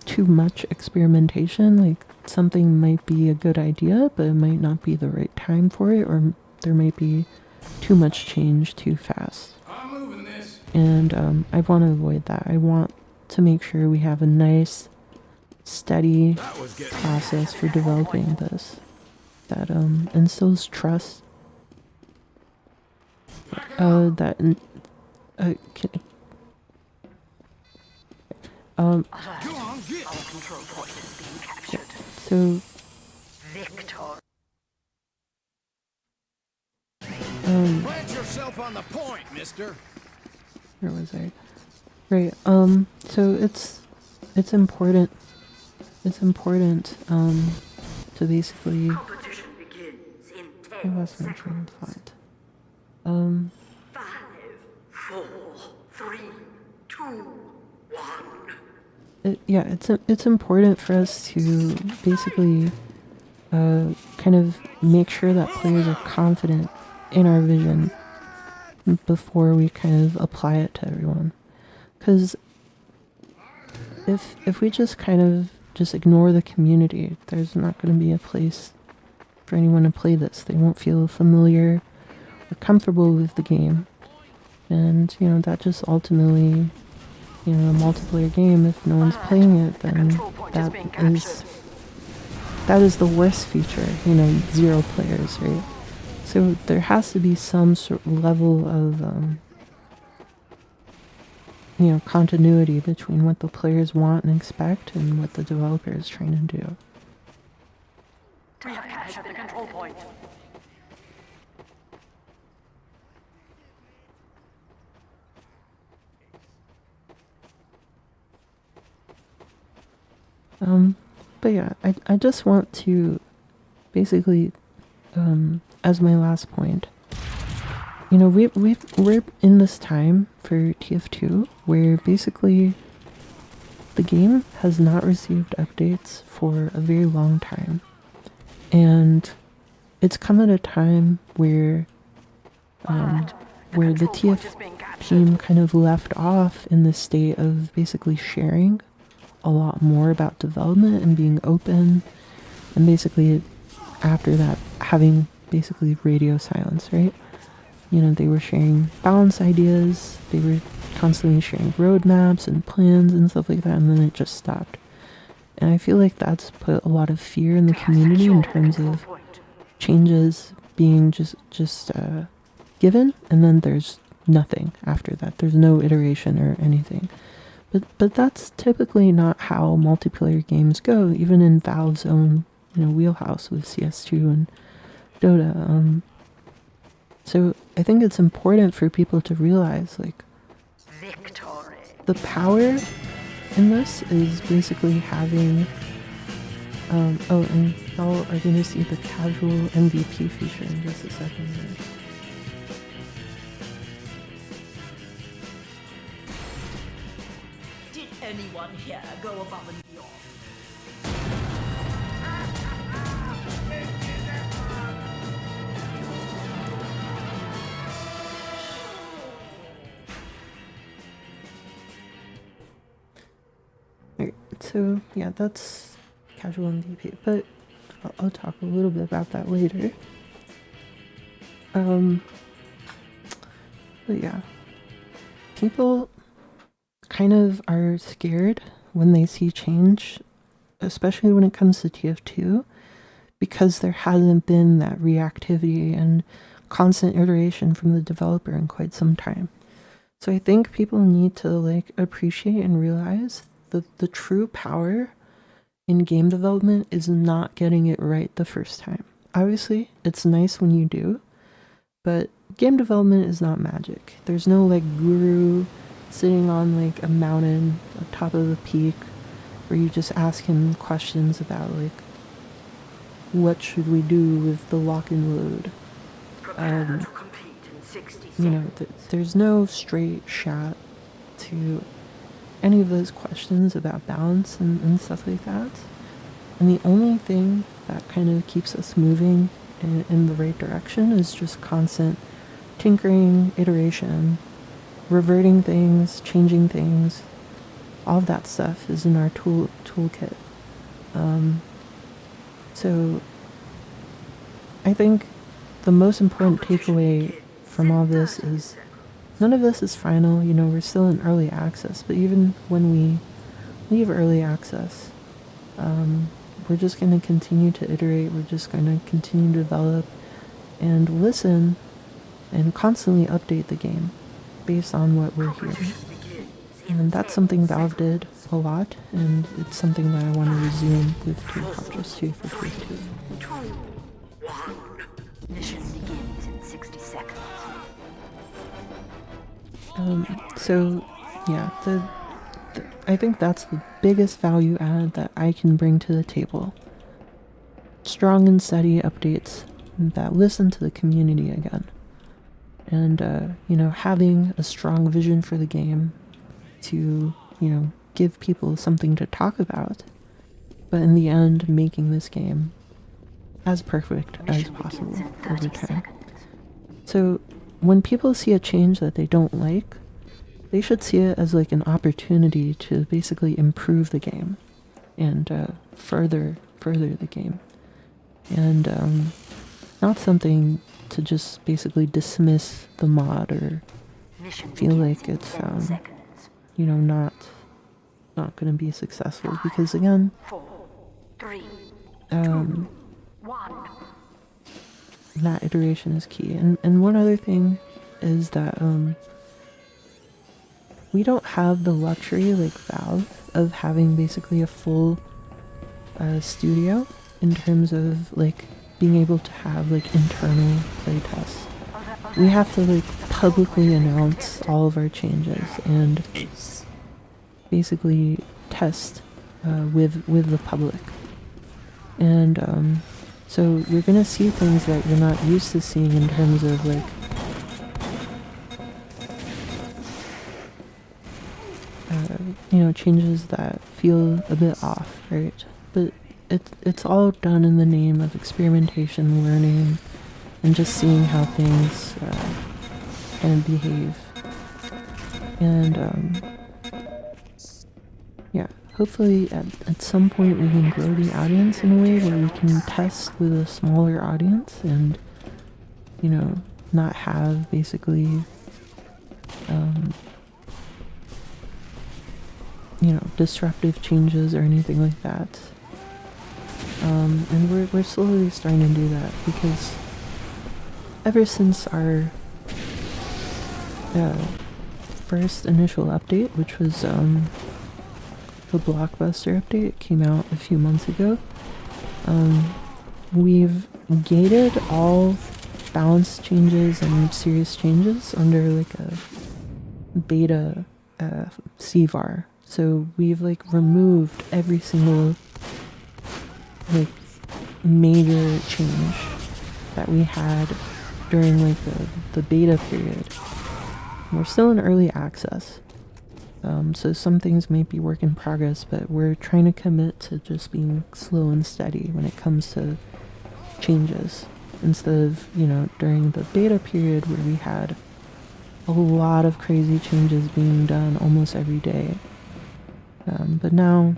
too much experimentation. Like something might be a good idea, but it might not be the right time for it, or there might be too much change too fast. I'm moving this. And I want to avoid that. I want to make sure we have a nice, steady process for developing this that instills trust. That Go on, get. Our control point is being captured. so Victor. Plant yourself on the point, mister. where was I? Right. So it's important. It's important to basically. Competition begins in I 10 lost my seconds. train of thought. 5, 4, 3, 2, 1. Yeah, it's important for us to basically kind of make sure that players are confident in our vision before we kind of apply it to everyone. Because if we just kind of just ignore the community, there's not going to be a place for anyone to play this. They won't feel familiar or comfortable with the game. And, you know, that just ultimately, you know, a multiplayer game, if no one's playing it, then that is the worst feature, you know, 0 players, right? So there has to be some sort of level of, you know, continuity between what the players want and expect and what the developer is trying to do. We have captured the control point. But yeah, I just want to basically, as my last point, you know, we're in this time for TF2 where basically the game has not received updates for a very long time. And it's come at a time where the TF team kind of left off in the state of basically sharing a lot more about development and being open, and basically after that having basically radio silence, right? You know, they were sharing balance ideas, they were constantly sharing roadmaps and plans and stuff like that, and then it just stopped. And I feel like that's put a lot of fear in the community in terms of changes being just given, and then there's nothing after that. There's no iteration or anything. But that's typically not how multiplayer games go, even in Valve's own, you know, wheelhouse with CS2 and Dota. So I think it's important for people to realize, like, Victory. the power in this is basically having, oh, and y'all are going to see the casual MVP feature in just a second. Right? Did anyone here go above and beyond? Right, so yeah, that's casual MVP, but I'll talk a little bit about that later. But yeah, people kind of are scared when they see change, especially when it comes to TF2, because there hasn't been that reactivity and constant iteration from the developer in quite some time. So I think people need to like appreciate and realize the true power in game development is not getting it right the first time. Obviously, it's nice when you do, but game development is not magic. There's no like guru sitting on like a mountain on top of the peak where you just ask him questions about like what should we do with the lock and load. Prepare to compete in 60 seconds. You know, there's no straight shot to any of those questions about balance and stuff like that. And the only thing that kind of keeps us moving in the right direction is just constant tinkering, iteration, reverting things, changing things. All of that stuff is in our toolkit. So I think the most important takeaway from all this is none of this is final. You know, we're still in early access, but even when we leave early access, we're just going to continue to iterate. We're just going to continue to develop and listen and constantly update the game based on what we're hearing. And that's something Valve did a lot, and it's something that I want to resume with Comtress 2 for Tier 2. Mission begins in 60 seconds. So yeah, I think that's the biggest value add that I can bring to the table. Strong and steady updates that listen to the community again. And, you know, having a strong vision for the game to, you know, give people something to talk about, but in the end, making this game as perfect as possible over time. So when people see a change that they don't like, they should see it as like an opportunity to basically improve the game and further the game, and not something to just basically dismiss the mod or feel like it's you know, not going to be successful, because again, 4, 3, 2, 1. that iteration is key. And one other thing is that we don't have the luxury like Valve of having basically a full studio in terms of like being able to have like internal playtests. We have to like publicly announce all of our changes and basically test with the public. And so you're gonna see things that you're not used to seeing in terms of like you know, changes that feel a bit off, right? But it's all done in the name of experimentation, learning, and just seeing how things kind of behave. And yeah, hopefully at some point we can grow the audience in a way where we can test with a smaller audience and, you know, not have basically you know, disruptive changes or anything like that. And we're slowly starting to do that, because ever since our first initial update, which was the Blockbuster update, came out a few months ago, we've gated all balance changes and serious changes under like a beta CVAR. So we've like removed every single like major change that we had during like the beta period. We're still in early access, so some things may be work in progress, but we're trying to commit to just being slow and steady when it comes to changes, instead of, you know, during the beta period where we had a lot of crazy changes being done almost every day. But now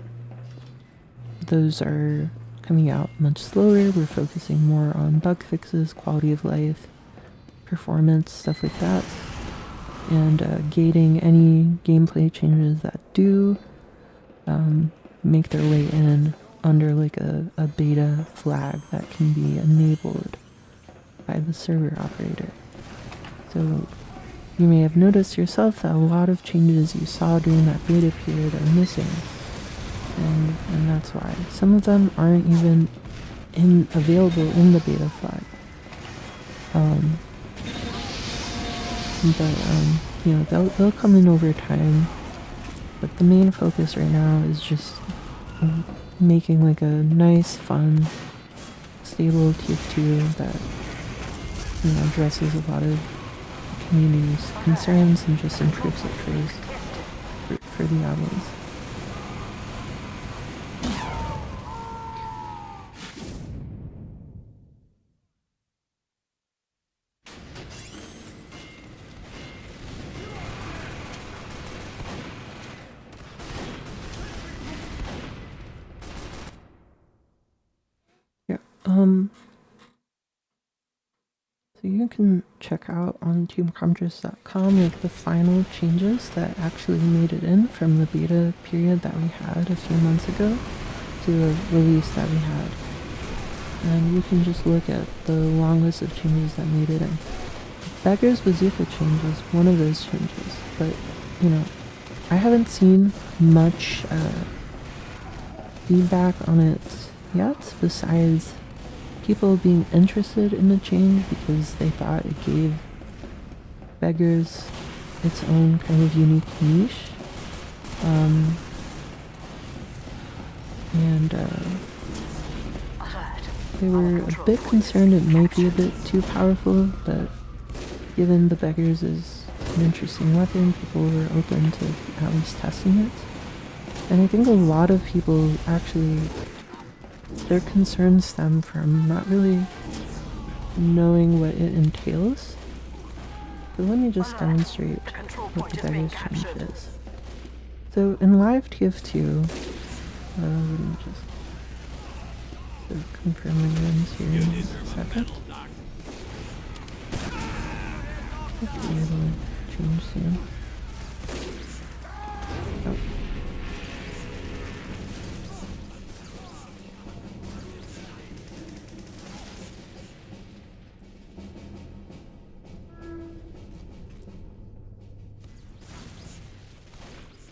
those are coming out much slower. We're focusing more on bug fixes, quality of life, performance, stuff like that, and gating any gameplay changes that do make their way in under like a beta flag that can be enabled by the server operator. So you may have noticed yourself that a lot of changes you saw during that beta period are missing, and that's why some of them aren't even available in the beta flag. But you know, they'll come in over time. But the main focus right now is just making like a nice, fun, stable TF2 that, you know, addresses a lot of community's concerns and just improves it for the audience. Yeah. So you can check out on teamcomtress.com like the final changes that actually made it in from the beta period that we had a few months ago to the release that we had. And you can just look at the long list of changes that made it in. Beggar's Bazooka change is one of those changes, but you know, I haven't seen much feedback on it yet, besides people being interested in the change because they thought it gave Beggars its own kind of unique niche. And they were a bit concerned it might be a bit too powerful, but given the Beggars is an interesting weapon, people were open to at least testing it. And I think a lot of people actually, their concerns stem from not really knowing what it entails. But let me just demonstrate what the Beggars change is. So in live TF2, let me just confirm my names here in a second. Hopefully it'll change soon. Oh.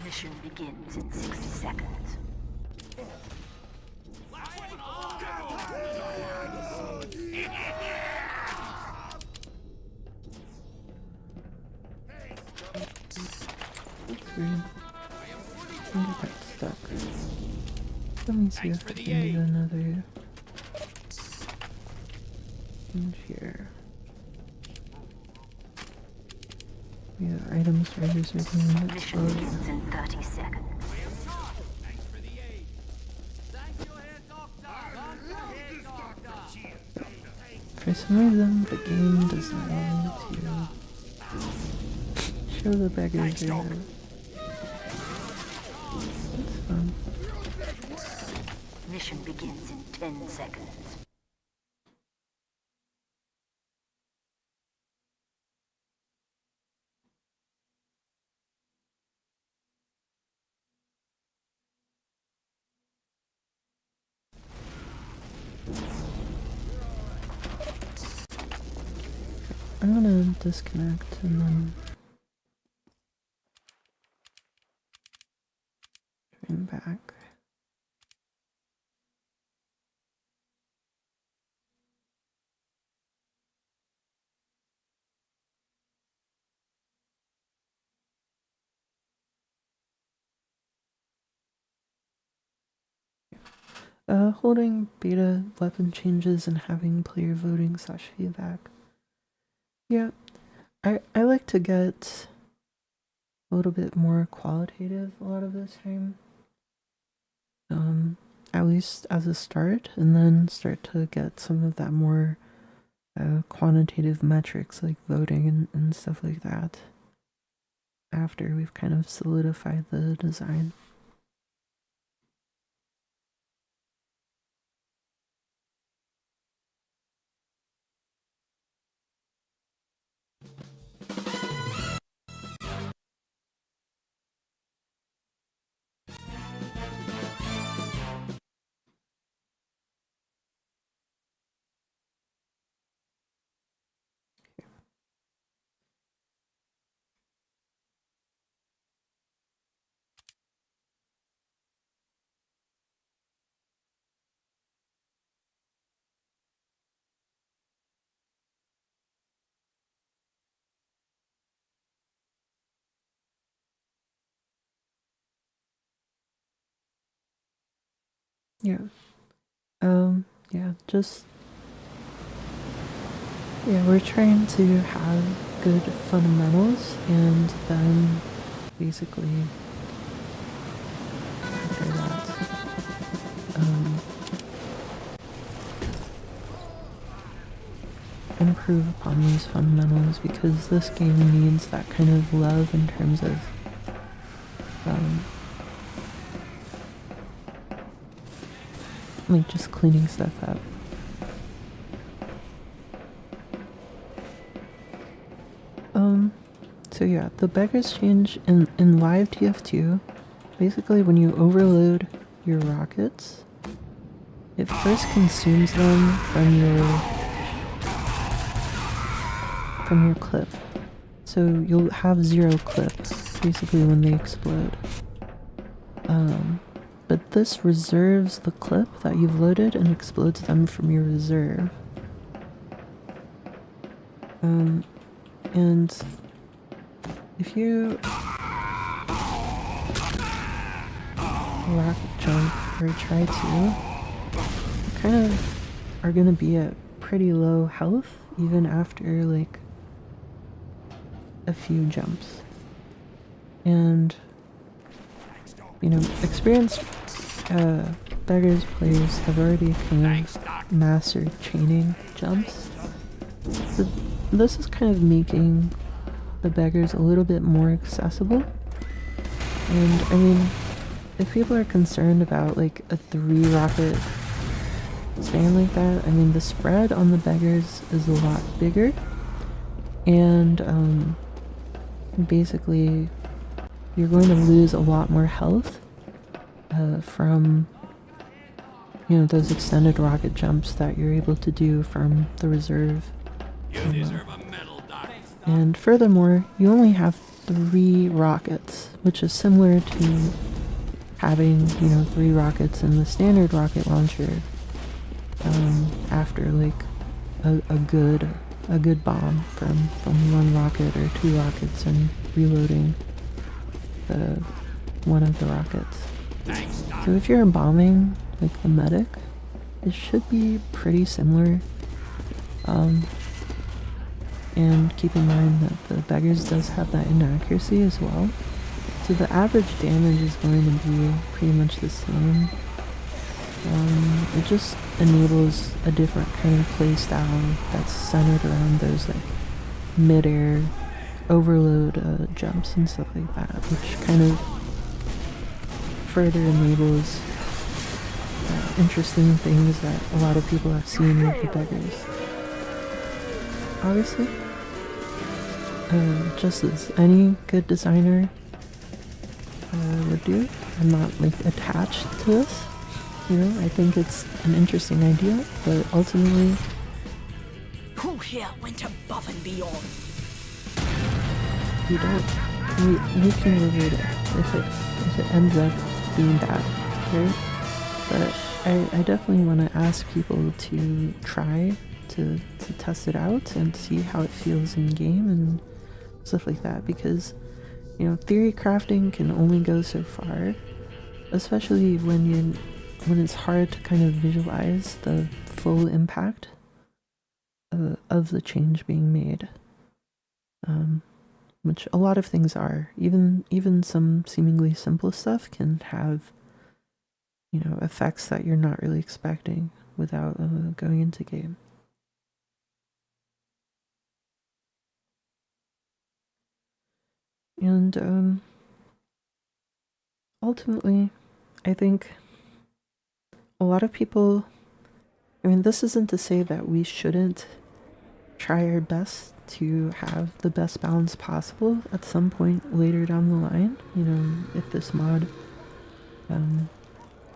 Mission begins in 60 seconds. That's weird. I think it got stuck. Let me see if I can do another change here. Yeah, items writers are doing that Mission slowly. begins in 30 seconds. For some reason, the game does not want me to show the Beggars here. That's fun. Mission begins in 10 seconds. I'm gonna disconnect and then join back. Holding beta weapon changes and having player voting / feedback. Yeah, I like to get a little bit more qualitative a lot of the time. At least as a start, and then start to get some of that more quantitative metrics like voting and stuff like that after we've kind of solidified the design. Yeah. Yeah, just yeah, we're trying to have good fundamentals and then basically after that improve upon those fundamentals because this game needs that kind of love in terms of like just cleaning stuff up. So yeah, the beggars change in live TF2. Basically, when you overload your rockets, it first consumes them from your clip. So you'll have 0 clips basically when they explode. But this reserves the clip that you've loaded and explodes them from your reserve. And if you rocket jump or try to, you kind of are gonna be at pretty low health even after like a few jumps. And you know, experienced beggars players have already kind of mastered chaining jumps. So this is kind of making the beggars a little bit more accessible. And I mean, if people are concerned about like a 3 rocket span like that, I mean the spread on the beggars is a lot bigger. And basically you're going to lose a lot more health from, you know, those extended rocket jumps that you're able to do from the reserve. You deserve a medal, Doc. And furthermore, you only have 3 rockets, which is similar to having, you know, 3 rockets in the standard rocket launcher after like a good bomb from 1 rocket or 2 rockets and reloading one of the rockets. Thanks, Doc. So if you're bombing like the medic, it should be pretty similar. And keep in mind that the beggars does have that inaccuracy as well. So the average damage is going to be pretty much the same. It just enables a different kind of play style that's centered around those like mid-air overload jumps and stuff like that, which kind of further enables interesting things that a lot of people have seen with the beggars. Obviously, just as any good designer would do, I'm not like attached to this. You know, I think it's an interesting idea, but ultimately, Who here went above and beyond? you don't. We can revert it if it ends up being bad, right? But I definitely want to ask people to try to test it out and see how it feels in game and stuff like that, because you know, theory crafting can only go so far, especially when it's hard to kind of visualize the full impact of the change being made, which a lot of things are. Even some seemingly simple stuff can have, you know, effects that you're not really expecting without going into game. And ultimately, I think a lot of people, I mean, this isn't to say that we shouldn't try our best to have the best balance possible at some point later down the line. You know, if this mod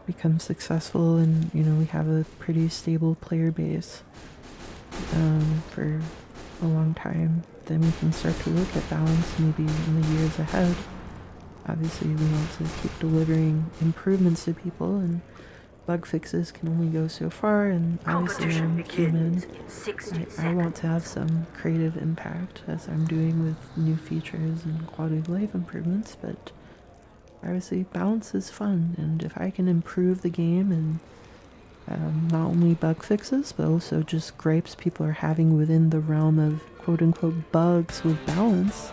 becomes successful and, you know, we have a pretty stable player base for a long time, then we can start to look at balance maybe in the years ahead. Obviously, we want to keep delivering improvements to people, and bug fixes can only go so far, and obviously I'm human. I want to have some creative impact, as I'm doing with new features and quality of life improvements, but obviously balance is fun, and if I can improve the game and not only bug fixes, but also just gripes people are having within the realm of quote-unquote bugs with balance.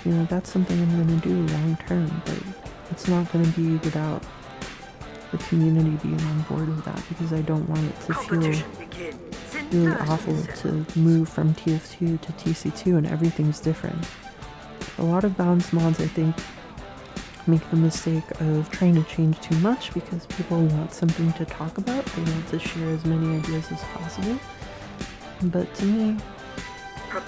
You know, that's something I'm going to do long term, but it's not going to be without the community being on board with that, because I don't want it to feel really awful to move from TF2 to TC2 and everything's different. A lot of balance mods, I think, make the mistake of trying to change too much because people want something to talk about. They want to share as many ideas as possible. But to me,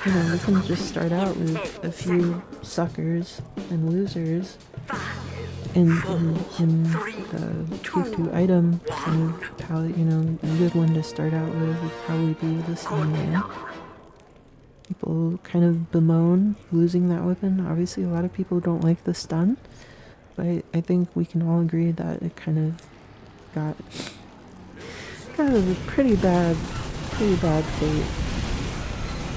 you know, we can just start out with a few suckers and losers in the TF2 item, kind of how, you know, a good one to start out with would probably be the Sandman. People kind of bemoan losing that weapon. Obviously, a lot of people don't like the stun, but I think we can all agree that it kind of got a pretty bad fate,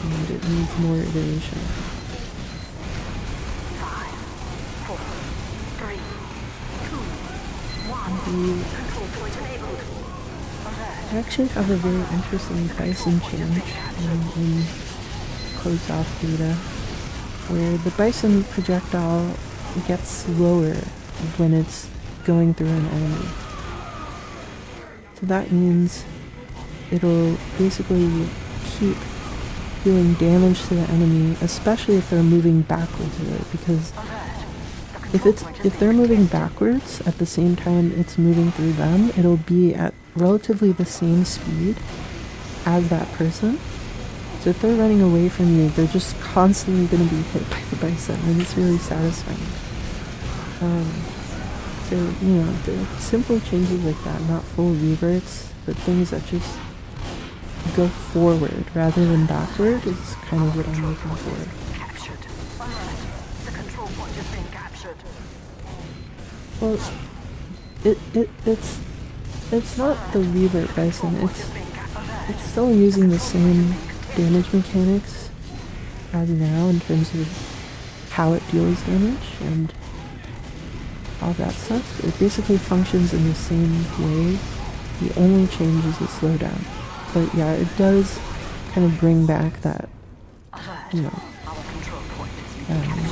and it needs more iteration. 5, 4, 3, 2, 1. Control point enabled. I actually have a very interesting Bison change in closed off beta, where the Bison projectile gets slower when it's going through an enemy. So that means it'll basically keep dealing damage to the enemy, especially if they're moving backwards with it, because if they're moving backwards at the same time it's moving through them, it'll be at relatively the same speed as that person. So if they're running away from you, they're just constantly going to be hit by the Bison, and it's really satisfying. So, you know, the simple changes like that, not full reverts, but things that just go forward rather than backward is kind of what I'm looking for. Captured. Alert. The control point is being captured. Well, it's not the revert Bison, it's still using the same damage mechanics as now in terms of how it deals damage and all that stuff. It basically functions in the same way. The only change is the slowdown. But yeah, it does kind of bring back that, you know,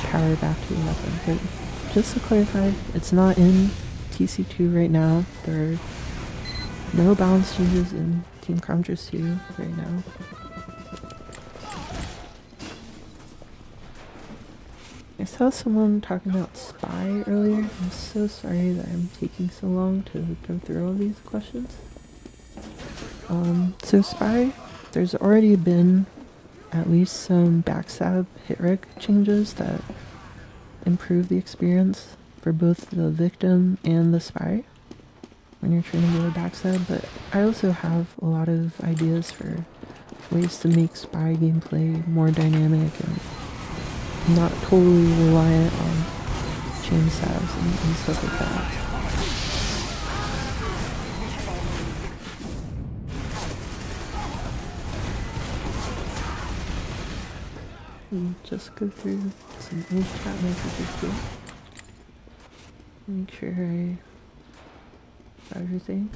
power back to the weapon. But just to clarify, it's not in TC2 right now. There are no balance changes in Team Comtress 2 right now. I saw someone talking about Spy earlier. I'm so sorry that I'm taking so long to go through all these questions. So Spy, there's already been at least some backstab hit reg changes that improve the experience for both the victim and the Spy when you're trying to go backstab, but I also have a lot of ideas for ways to make Spy gameplay more dynamic and not totally reliant on chain stabs and stuff like that. And just go through some old chat messages too. Make sure I got everything.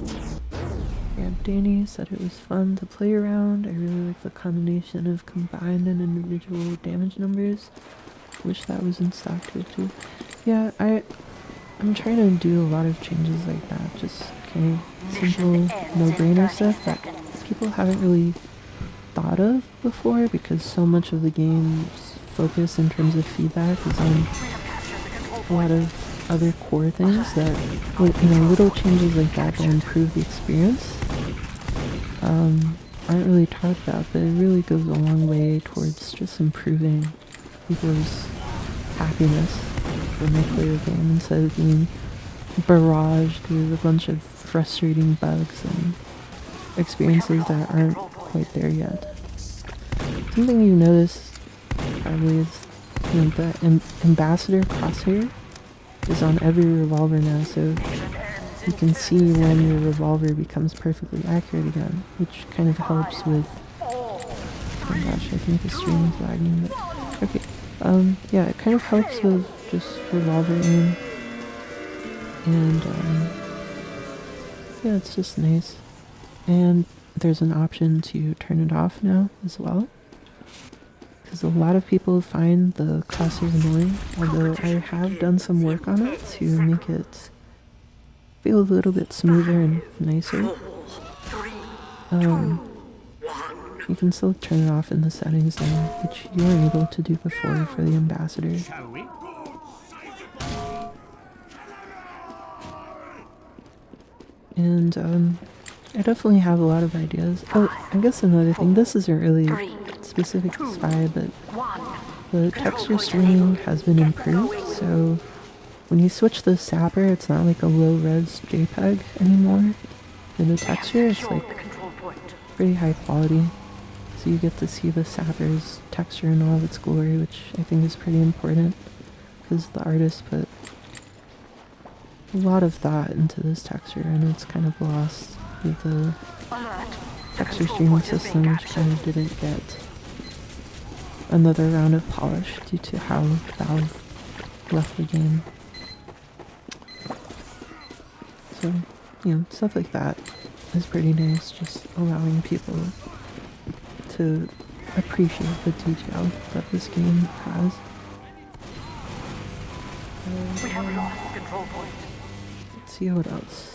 Yeah, Danny said it was fun to play around. I really like the combination of combined and individual damage numbers. Wish that was in stock too. Yeah, I'm trying to do a lot of changes like that. Just kind of simple, no-brainer stuff that people haven't really thought of before, because so much of the game's focus in terms of feedback is on a lot of other core things that, you know, little changes like that that improve the experience aren't really talked about, but it really goes a long way towards just improving people's happiness when they play the game instead of being barraged with a bunch of frustrating bugs and experiences that aren't quite there yet. Something you notice probably is, you know, the ambassador crosshair is on every revolver now, so you can see when your revolver becomes perfectly accurate again, which kind of helps with, oh gosh, I think the stream is lagging, but okay. Yeah, it kind of helps with just revolver aim, and yeah, it's just nice. And there's an option to turn it off now as well. Because a lot of people find the crosshair annoying, although I have done some work on it to make it feel a little bit smoother and nicer. You can still turn it off in the settings now, which you weren't able to do before for the ambassador. Shall we? And I definitely have a lot of ideas. Oh, I guess another thing, this isn't really specific to Spy, but the texture streaming has been improved, so when you switch the Sapper, it's not like a low-res JPEG anymore. In the texture, it's like pretty high quality. So you get to see the Sapper's texture in all of its glory, which I think is pretty important, because the artist put a lot of thought into this texture, and it's kind of lost with the texture streaming system, which kind of didn't get another round of polish due to how Valve left the game. So, you know, stuff like that is pretty nice, just allowing people to appreciate the detail that this game has. We have lost the control point. Let's see what else.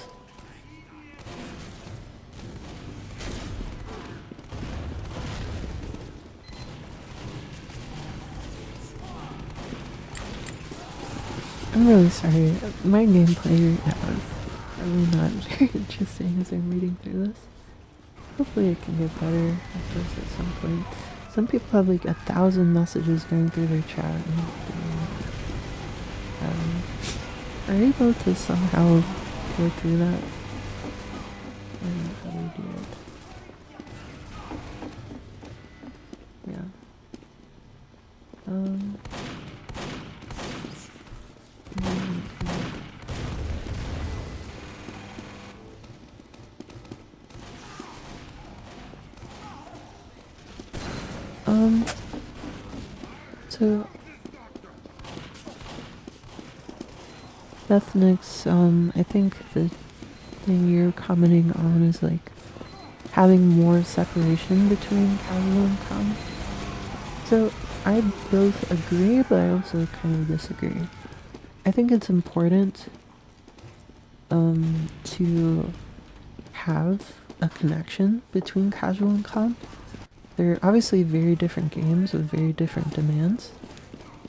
I'm really sorry. My gameplay is probably not very interesting as I'm reading through this. Hopefully it can get better after this at some point. Some people have like 1,000 messages going through their chat and are able to somehow go through that. I don't know how they do it. Yeah. So Bethnix, I think the thing you're commenting on is like having more separation between casual and comp. So I both agree, but I also kind of disagree. I think it's important to have a connection between casual and comp. They're obviously very different games with very different demands.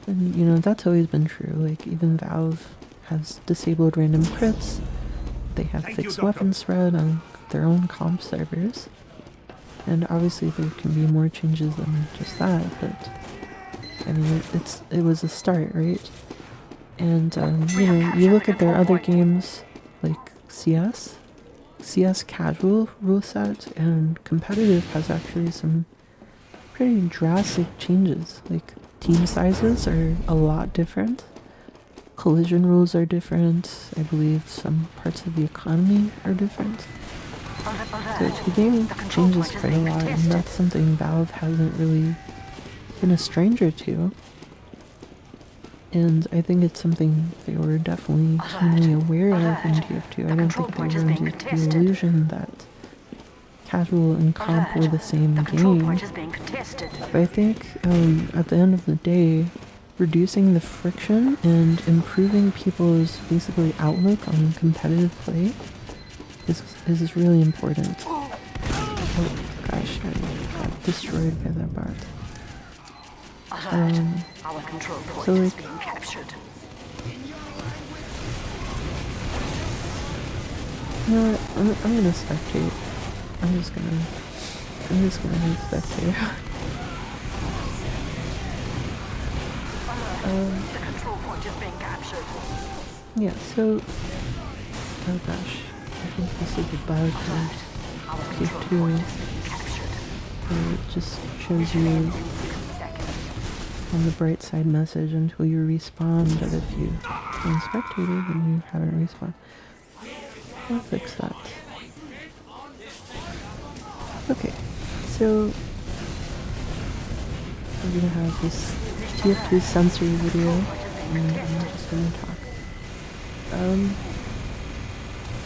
And, you know, that's always been true. Like, even Valve has disabled random crits. They have fixed weapon spread on their own comp servers. And obviously there can be more changes than just that, but I mean, it was a start, right? And, you know, you look at their other games, like CS casual rule set and competitive has actually some pretty drastic changes. Like, team sizes are a lot different. Collision rules are different. I believe some parts of the economy are different. So the game changes quite a lot, and that's something Valve hasn't really been a stranger to. And I think it's something they were definitely keenly aware of in TF2. I don't think they were under the illusion that casual and comp were the same game. But I think at the end of the day, reducing the friction and improving people's basically outlook on competitive play is really important. Oh gosh, I got destroyed by that bot. So like, you know what, I'm gonna spectate. I'm just gonna spectate. Yeah, so, oh gosh, I think this is a bug code TF2, where it just shows you on the bright side message until you respawn, but if you are spectated then you haven't respawned. I'll fix that. Okay, so we're gonna have this TF2 sensory video, and I'm just gonna talk.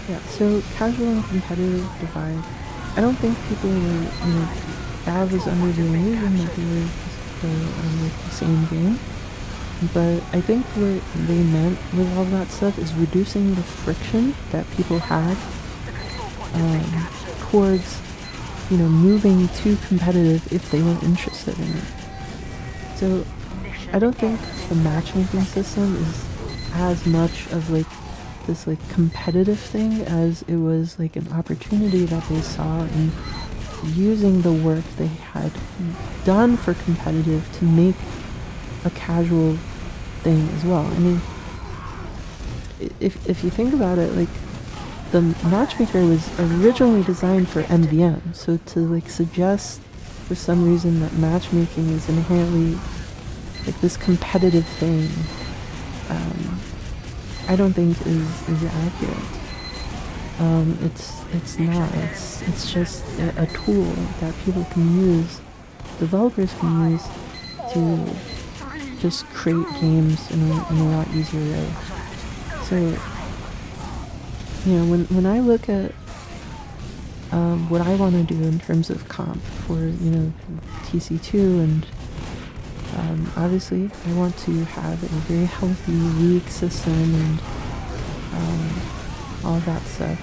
Yeah, so casual and competitive divide. I don't think people were, Valve was under the illusion that they were like the same game. But I think what they meant with all that stuff is reducing the friction that people had towards, moving to competitive if they were interested in it. So I don't think the matchmaking system is as much of like this like competitive thing as it was like an opportunity that they saw in using the work they had done for competitive to make a casual thing as well. I mean, if you think about it, like the matchmaker was originally designed for MVM, so to like suggest for some reason that matchmaking is inherently like this competitive thing, I don't think is accurate. It's not. It's just a tool that people can use, developers can use to just create games in a lot easier way. So, when I look at what I want to do in terms of comp for TC2, and obviously I want to have a very healthy league system and all that stuff.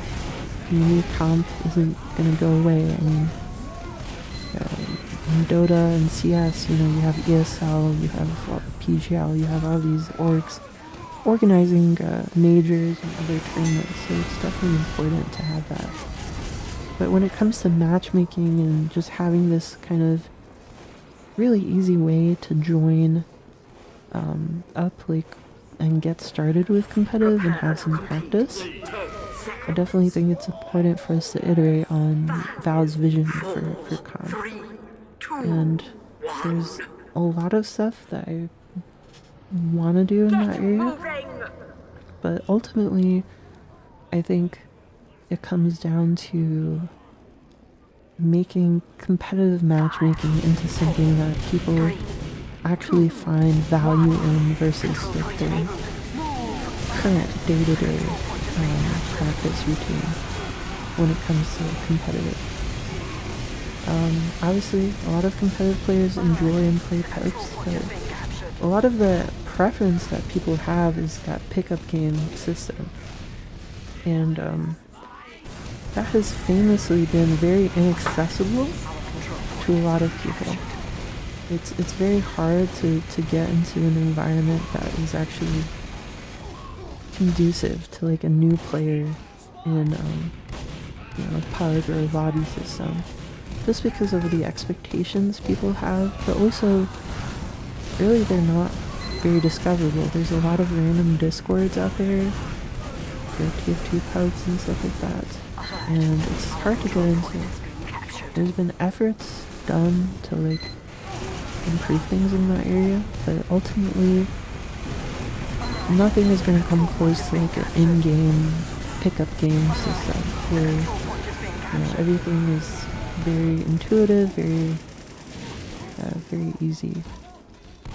New comp isn't gonna go away. I mean, in Dota and CS, you have ESL, you have PGL, you have all these orgs organizing majors and other tournaments, so it's definitely important to have that. But when it comes to matchmaking and just having this kind of really easy way to join up and get started with competitive and have some practice, I definitely think it's important for us to iterate on Valve's vision for comp. And there's a lot of stuff that I want to do in that area, but ultimately I think it comes down to making competitive matchmaking into something that people actually find value in versus like their current day-to-day practice routine when it comes to competitive. Obviously, a lot of competitive players enjoy and play pipes, but a lot of the preference that people have is that pickup game system. And that has famously been very inaccessible to a lot of people. It's very hard to get into an environment that is actually conducive to like a new player in a pub or a lobby system, just because of the expectations people have, but also really they're not very discoverable. There's a lot of random discords out there for TF2 pubs and stuff like that, and it's hard to get into. There's been efforts done to like improve things in that area, but ultimately nothing is going to come close to like an in-game pickup game system where everything is very intuitive, very easy.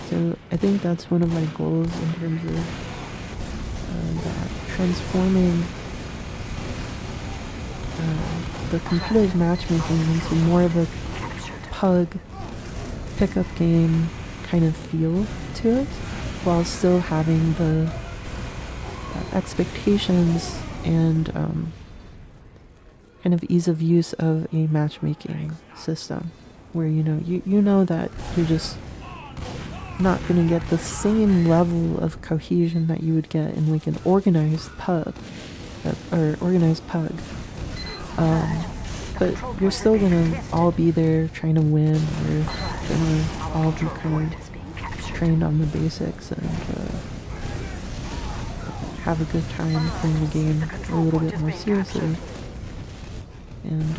So I think that's one of my goals in terms of that, transforming the competitive matchmaking into more of a pug pickup game kind of feel to it, while still having the expectations and kind of ease of use of a matchmaking system, where you know that you're just not going to get the same level of cohesion that you would get in like an organized pub or organized pug, but you're still gonna all be there trying to win, or gonna all be kind of trained on the basics and have a good time playing the game a little bit more seriously. And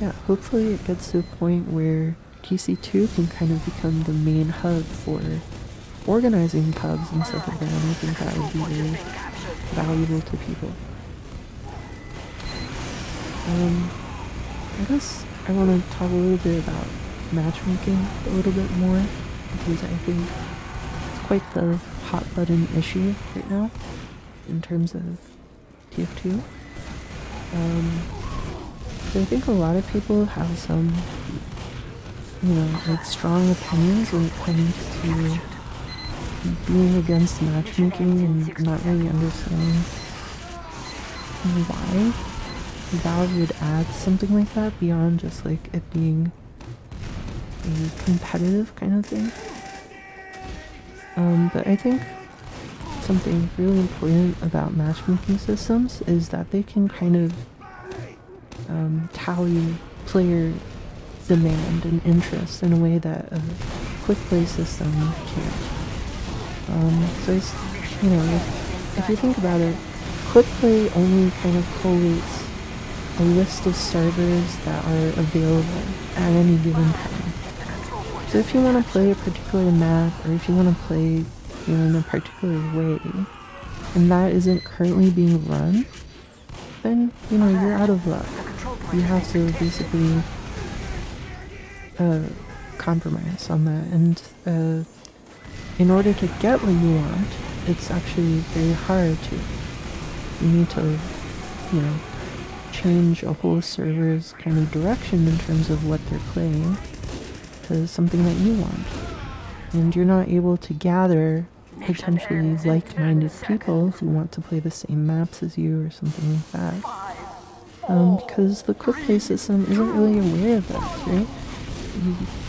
yeah, hopefully it gets to a point where TC2 can kind of become the main hub for organizing pubs and stuff like that, and I think that would be very valuable to people. I guess I want to talk a little bit about matchmaking a little bit more, because I think it's quite the hot button issue right now in terms of TF2. I think a lot of people have some, you know, like strong opinions when it comes to being against matchmaking and not really understanding why Valve would add something like that beyond just like it being a competitive kind of thing. But I think something really important about matchmaking systems is that they can kind of tally player demand and interest in a way that a quick play system can't. So it's, you know, if you think about it, quick play only kind of collates a list of servers that are available at any given time. So if you want to play a particular map, or if you want to play, you know, in a particular way, and that isn't currently being run, then, you know, you're out of luck. You have to basically compromise on that, and in order to get what you want, it's actually very hard to. You need to, you know, change a whole server's kind of direction in terms of what they're playing to something that you want. And you're not able to gather potentially like-minded people who want to play the same maps as you or something like that. Because the quick play system isn't really aware of that, right?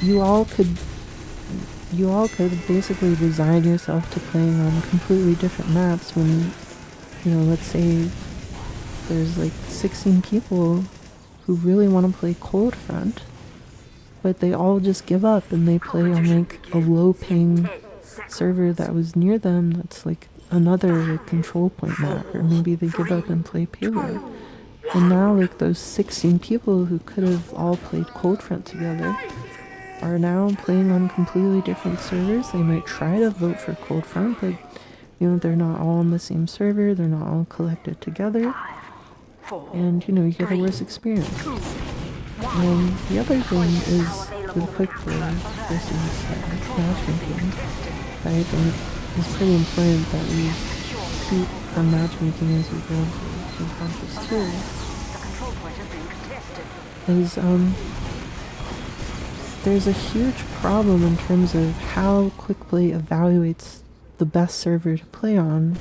You all could basically resign yourself to playing on completely different maps when, you know, let's say there's like 16 people who really want to play Cold Front, but they all just give up and they play on like a low ping server that was near them that's like another like control point map, or maybe they give up and play Payload. And now like those 16 people who could have all played Cold Front together are now playing on completely different servers. They might try to vote for Cold Front, but you know, they're not all on the same server, they're not all collected together, and you know, you get a worse experience. And the other thing is with quick play versus matchmaking, that I think is pretty important that we keep on matchmaking as we go to Comtress 2, is there's a huge problem in terms of how quick play evaluates the best server to play on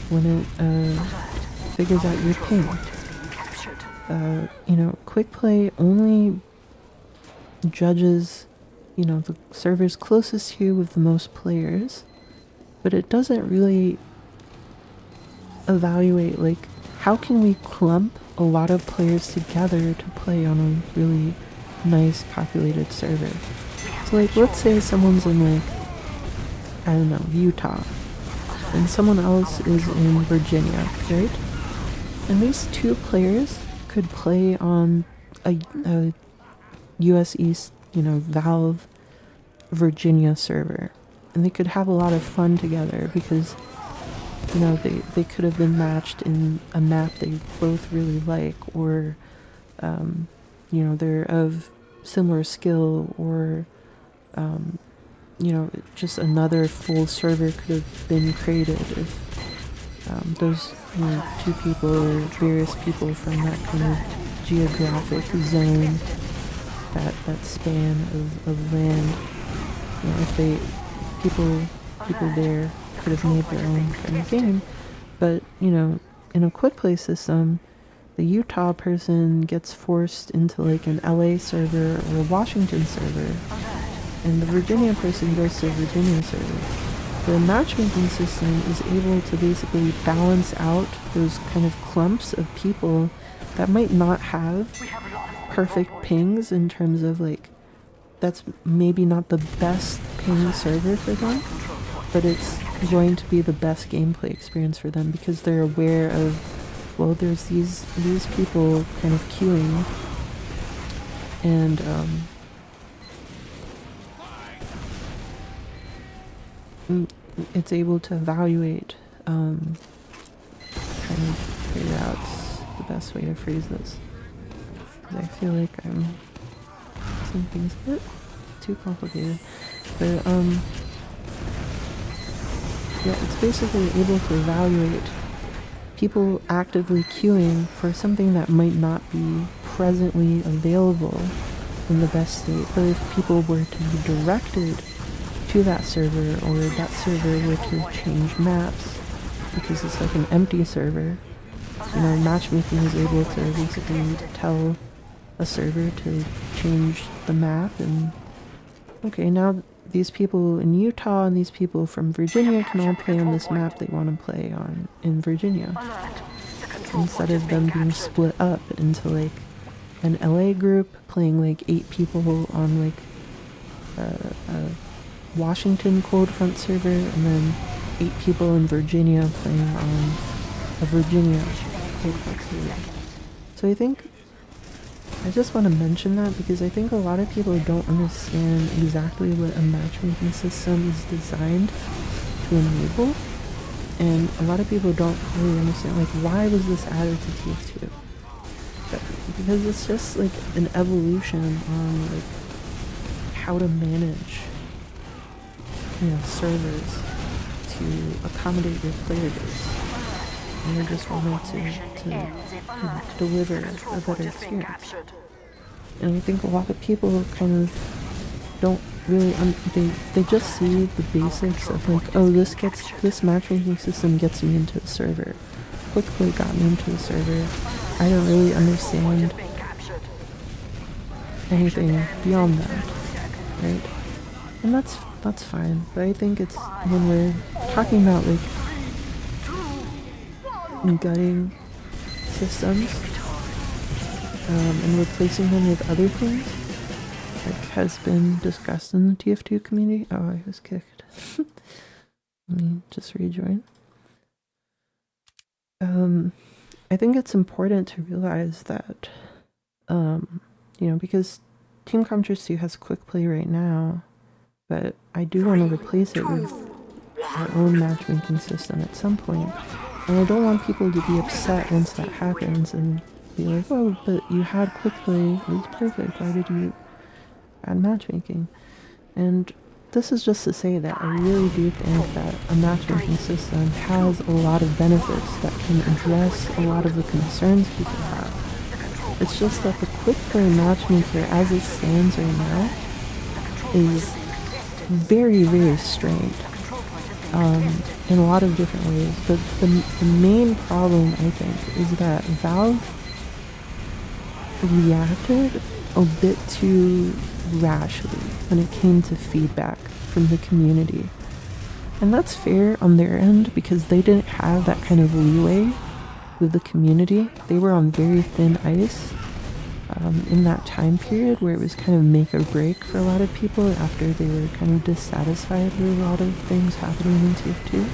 when it figures out your ping. You know, quick play only judges, you know, the servers closest to you with the most players, but it doesn't really evaluate like how can we clump a lot of players together to play on a really nice populated server. So like, let's say someone's in like, I don't know, Utah, and someone else is in Virginia, right? And these two players could play on a US East, you know, Valve Virginia server, and they could have a lot of fun together because, you know, they could have been matched in a map they both really like, or you know, they're of similar skill, or you know, just another full server could have been created if those, you know, two people or various people from that kind of geographic zone, that span of land, you know, if they people there could have made their own kind of game. But you know, in a quick play system, the Utah person gets forced into like an LA server or a Washington server, and the Virginia person goes to a Virginia server. The matchmaking system is able to basically balance out those kind of clumps of people that might not have perfect pings in terms of like, that's maybe not the best ping server for them, but it's going to be the best gameplay experience for them because they're aware of, well, there's these people kind of queuing, and it's able to evaluate, kind of figure out the best way to phrase this. I feel like I'm saying things a bit too complicated, but yeah, it's basically able to evaluate people actively queuing for something that might not be presently available in the best state. But if people were to be directed to that server, or that server were to change maps, because it's like an empty server, you know, matchmaking is able to basically tell a server to change the map, and okay, now these people in Utah and these people from Virginia can all play on this map they want to play on in Virginia, instead of them being split up into like an LA group playing like 8 people on like a Washington cold front server, and then 8 people in Virginia playing on a Virginia cold front server. So I just want to mention that because I think a lot of people don't understand exactly what a matchmaking system is designed to enable, and a lot of people don't really understand like why was this added to TF2. Because it's just like an evolution on like how to manage, you know, servers to accommodate your player base, and they just wanted to deliver a better experience. And I think a lot of people kind of don't really they just see the basics of like, oh, this matchmaking system gets me into a server, quick play got me into a server. I don't really understand anything beyond that, right? And that's fine, but I think it's when we're talking about like gutting systems and replacing them with other things, like has been discussed in the TF2 community. Oh, I was kicked. Let me just rejoin. I think it's important to realize that, you know, because Team Comtress 2 has quick play right now, but I do want to replace it with our own matchmaking system at some point. And I don't want people to be upset once that happens and be like, oh, but you had quick play, it was perfect, why did you add matchmaking? And this is just to say that I really do think that a matchmaking system has a lot of benefits that can address a lot of the concerns people have. It's just that the quick play matchmaker as it stands right now is very, very strained in a lot of different ways. But the main problem, I think, is that Valve reacted a bit too rashly when it came to feedback from the community. And that's fair on their end because they didn't have that kind of leeway with the community. They were on very thin ice in that time period where it was kind of make or break for a lot of people after they were kind of dissatisfied with a lot of things happening in TF2.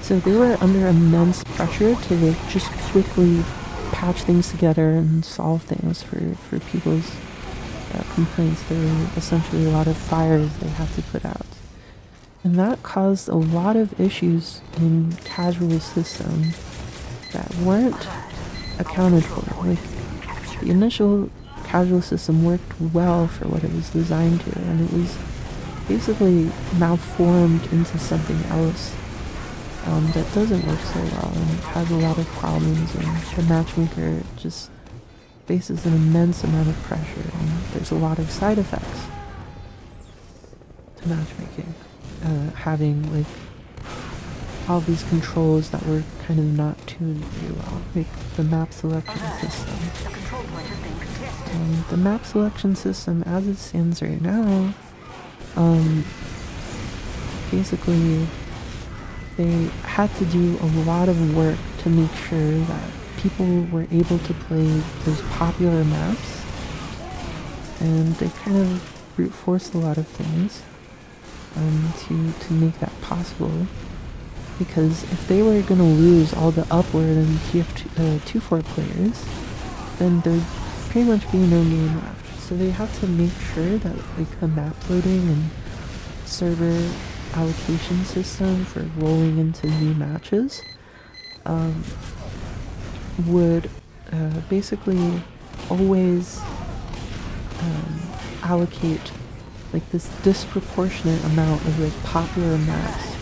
So they were under immense pressure to like just quickly patch things together and solve things for people's complaints. There were essentially a lot of fires they had to put out. And that caused a lot of issues in casual systems that weren't accounted for. Like, the initial casual system worked well for what it was designed to, and it was basically malformed into something else that doesn't work so well and has a lot of problems, and the matchmaker just faces an immense amount of pressure, and there's a lot of side effects to matchmaking. Having like all these controls that were kind of not tuned very well, like the map selection system. The map selection system as it stands right now, basically they had to do a lot of work to make sure that people were able to play those popular maps, and they kind of brute forced a lot of things to make that possible, because if they were going to lose all the upward and TF2 players, then there'd pretty much be no game left. So they had to make sure that like the map loading and server allocation system for rolling into new matches would basically always allocate like this disproportionate amount of like popular maps,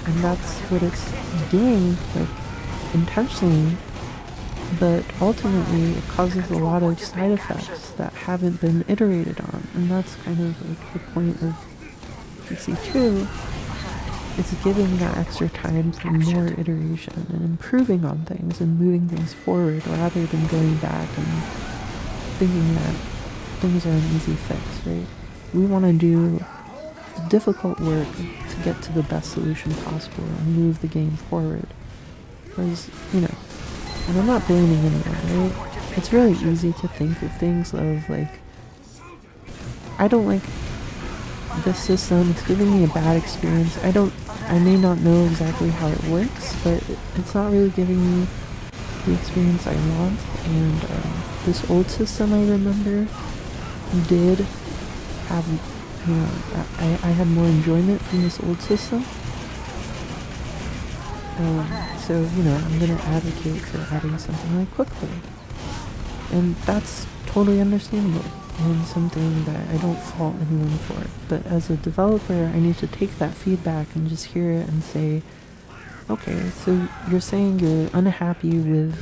and that's what it's doing like intentionally but ultimately it causes a lot of side effects that haven't been iterated on, and that's kind of like the point of PC2. It's giving that extra time for more iteration and improving on things and moving things forward rather than going back and thinking that things are an easy fix, right? We want to do the difficult work to get to the best solution possible and move the game forward. Because, and I'm not blaming anyone, right? It's really easy to think of things of like, I don't like this system, it's giving me a bad experience. I may not know exactly how it works, but it's not really giving me the experience I want. And this old system, I remember, did have, I had more enjoyment from this old system. So, I'm going to advocate for adding something like quick play. And that's totally understandable and something that I don't fault anyone for. But as a developer, I need to take that feedback and just hear it and say, okay, so you're saying you're unhappy with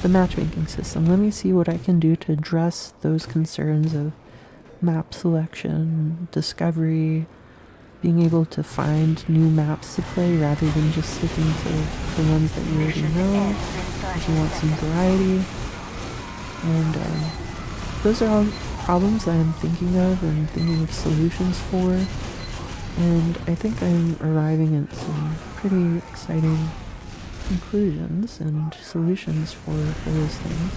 the matchmaking system. Let me see what I can do to address those concerns of map selection, discovery, being able to find new maps to play rather than just sticking to the ones that you already know. If you want some variety. And those are all problems that I'm thinking of and thinking of solutions for. And I think I'm arriving at some pretty exciting conclusions and solutions for those things.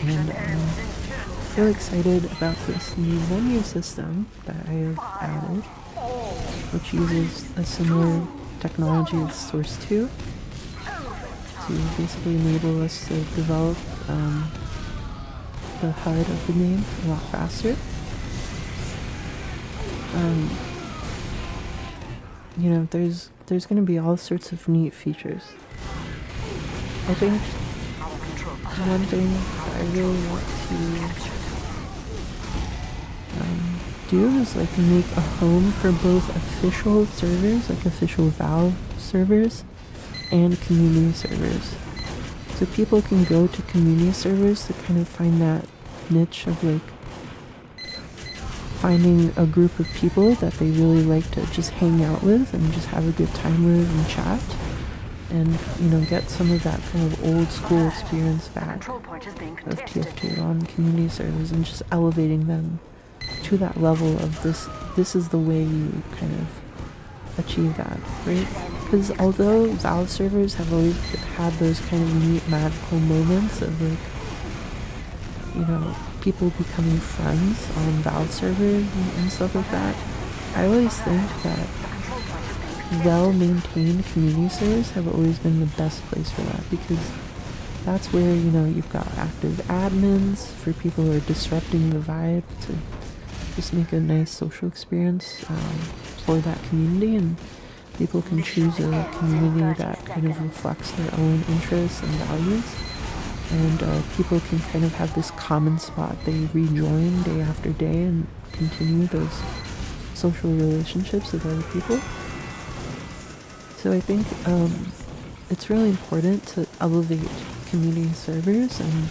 And I'm really excited about this new menu system that I have added, which uses a similar technology as Source 2 to basically enable us to develop the HUD of the game a lot faster. There's going to be all sorts of neat features. I think one thing that I really want to do is like make a home for both official servers, like official Valve servers, and community servers. So people can go to community servers to kind of find that niche of like finding a group of people that they really like to just hang out with and just have a good time with and chat. And, get some of that kind of old school experience back of TF2 on community servers and just elevating them to that level of this is the way you kind of achieve that, right? Because although Valve servers have always had those kind of neat magical moments of like, people becoming friends on Valve servers and stuff like that, I always think that well-maintained community servers have always been the best place for that, because that's where, you've got active admins for people who are disrupting the vibe to just make a nice social experience for that community, and people can choose a community that kind of reflects their own interests and values, and people can kind of have this common spot they rejoin day after day and continue those social relationships with other people. So I think it's really important to elevate community servers and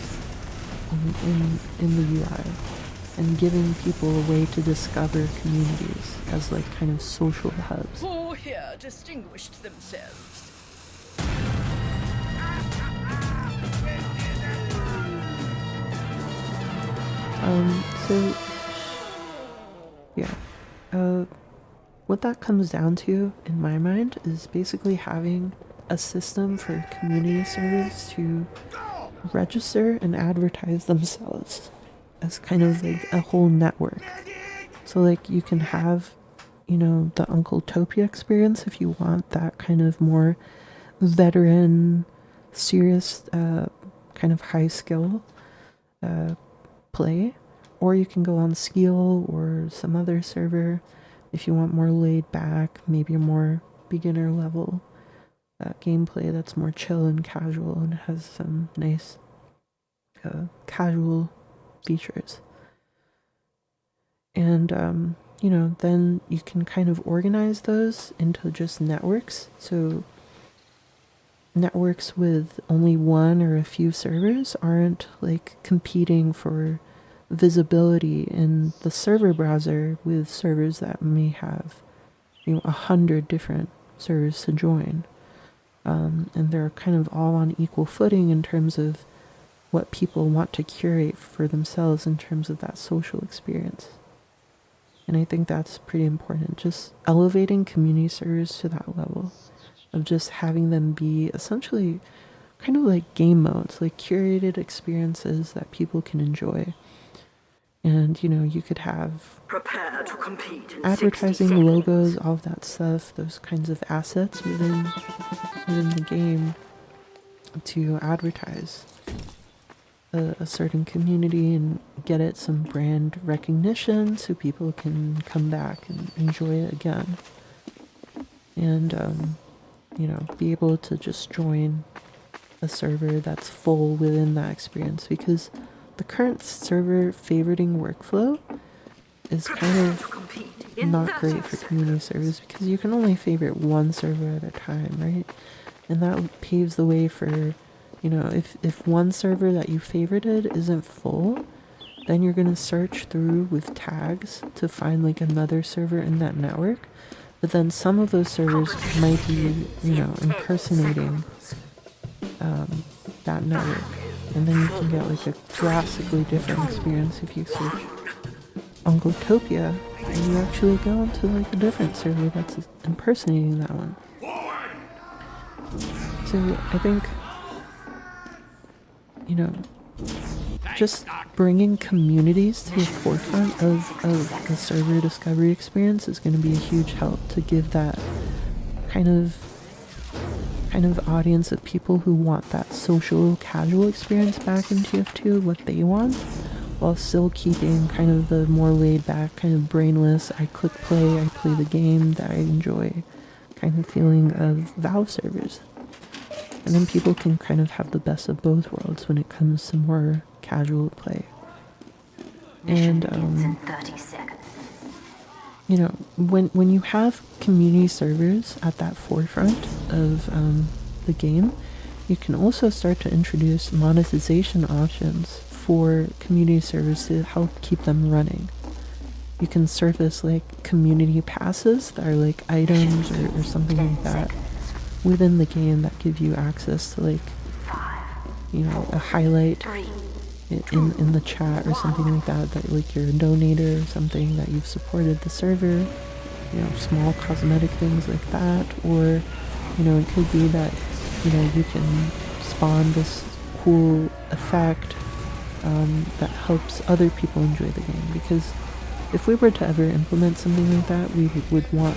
in the UI, and giving people a way to discover communities as like kind of social hubs. Who here distinguished themselves? So yeah, what that comes down to in my mind is basically having a system for community servers to register and advertise themselves as kind of like a whole network. So like you can have, the Uncle Topia experience if you want that kind of more veteran, serious, kind of high skill play, or you can go on Skill or some other server if you want more laid back, maybe a more beginner level gameplay that's more chill and casual and has some nice casual features. And then you can kind of organize those into just networks. So networks with only one or a few servers aren't like competing for visibility in the server browser with servers that may have 100 different servers to join, and they're kind of all on equal footing in terms of what people want to curate for themselves in terms of that social experience. And I think that's pretty important, just elevating community servers to that level of just having them be essentially kind of like game modes, like curated experiences that people can enjoy. And you could have Prepare to compete in 60 advertising, seconds. logos, all of that stuff, those kinds of assets within the game to advertise a certain community and get it some brand recognition so people can come back and enjoy it again. And be able to just join a server that's full within that experience, because the current server favoriting workflow is kind of not great for community servers, because you can only favorite one server at a time, right? And that paves the way for, if one server that you favorited isn't full, then you're going to search through with tags to find like another server in that network. But then some of those servers might be, impersonating that network. And then you can get like a drastically different experience if you search Uncletopia and you actually go into like a different server that's impersonating that one. So I think, just bringing communities to the forefront of the server discovery experience is going to be a huge help to give that kind of audience of people who want that social casual experience back in TF2 what they want, while still keeping kind of the more laid back, kind of brainless, I click play, I play the game that I enjoy kind of feeling of Valve servers. And then people can kind of have the best of both worlds when it comes to more casual play. And in 30 seconds. when you have community servers at that forefront of the game, you can also start to introduce monetization options for community servers to help keep them running. You can surface like community passes that are like items or something like that within the game that give you access to like a highlight in the chat or something like that like you're a donator or something, that you've supported the server, small cosmetic things like that. Or it could be that you can spawn this cool effect that helps other people enjoy the game. Because if we were to ever implement something like that, we would want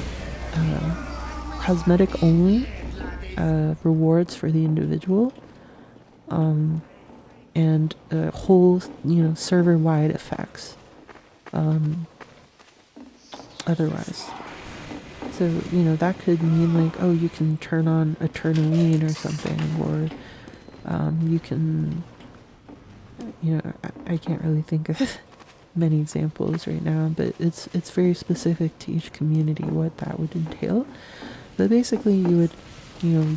cosmetic only rewards for the individual, and whole server-wide effects otherwise. So that could mean like, oh, you can turn on Eternalene or something, or you can I can't really think of many examples right now, but it's very specific to each community what that would entail. But basically you would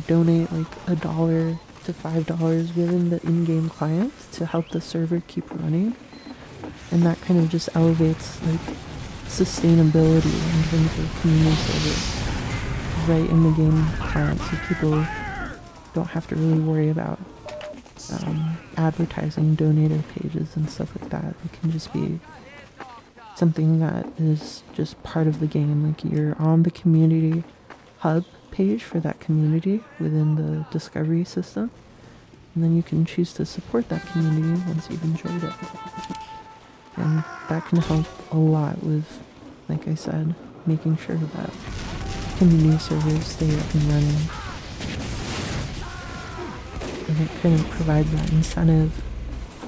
donate like $1 to $5 within the in-game client to help the server keep running, and that kind of just elevates like sustainability in terms of community servers right in the game client, so people don't have to really worry about advertising donator pages and stuff like that. It can just be something that is just part of the game, like you're on the community hub page for that community within the discovery system, and then you can choose to support that community once you've enjoyed it. And that can help a lot with, like I said, making sure that community servers stay up and running. And it kind of provides that incentive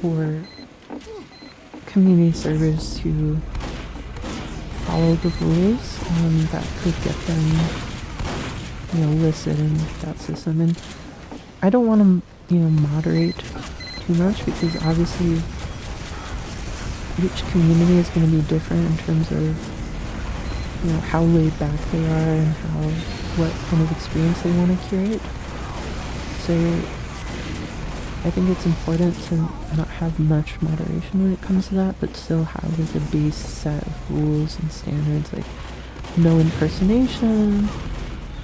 for community servers to follow the rules that could get them listed in that system. And I don't want to moderate too much, because obviously each community is going to be different in terms of how laid back they are and what kind of experience they want to curate. So I think it's important to not have much moderation when it comes to that, but still have like a base set of rules and standards, like no impersonation,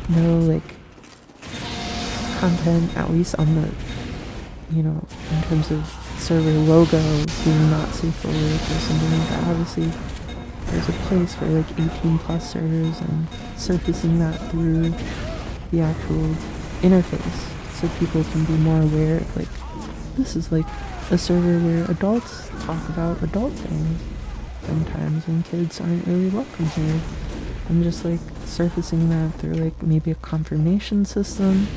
no like content, at least on the, in terms of server logo being not safe for work or something like that. Obviously, there's a place for like 18 plus servers and surfacing that through the actual interface so people can be more aware of like, this is like a server where adults talk about adult things sometimes and kids aren't really welcome here. And just like surfacing that through like maybe a confirmation system.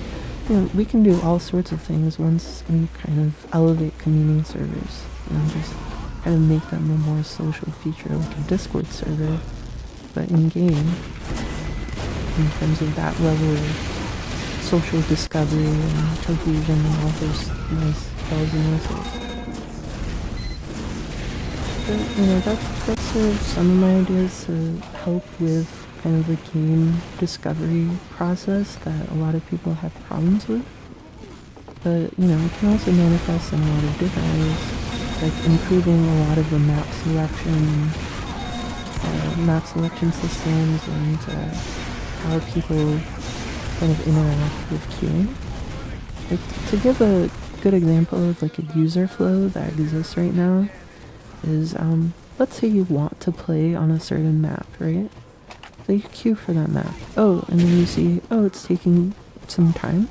We can do all sorts of things once we kind of elevate community servers and just kind of make them a more social feature like a Discord server. But in game, in terms of that level of social discovery and cohesion and all those nice bells and whistles. But, that's sort of some of my ideas to help with kind of the game discovery process that a lot of people have problems with. But, it can also manifest in a lot of different ways, like improving a lot of the map selection systems and how people kind of interact with queuing. Like, to give a good example of like a user flow that exists right now is, let's say you want to play on a certain map, right? So you queue for that map. Oh, and then you see, it's taking some time.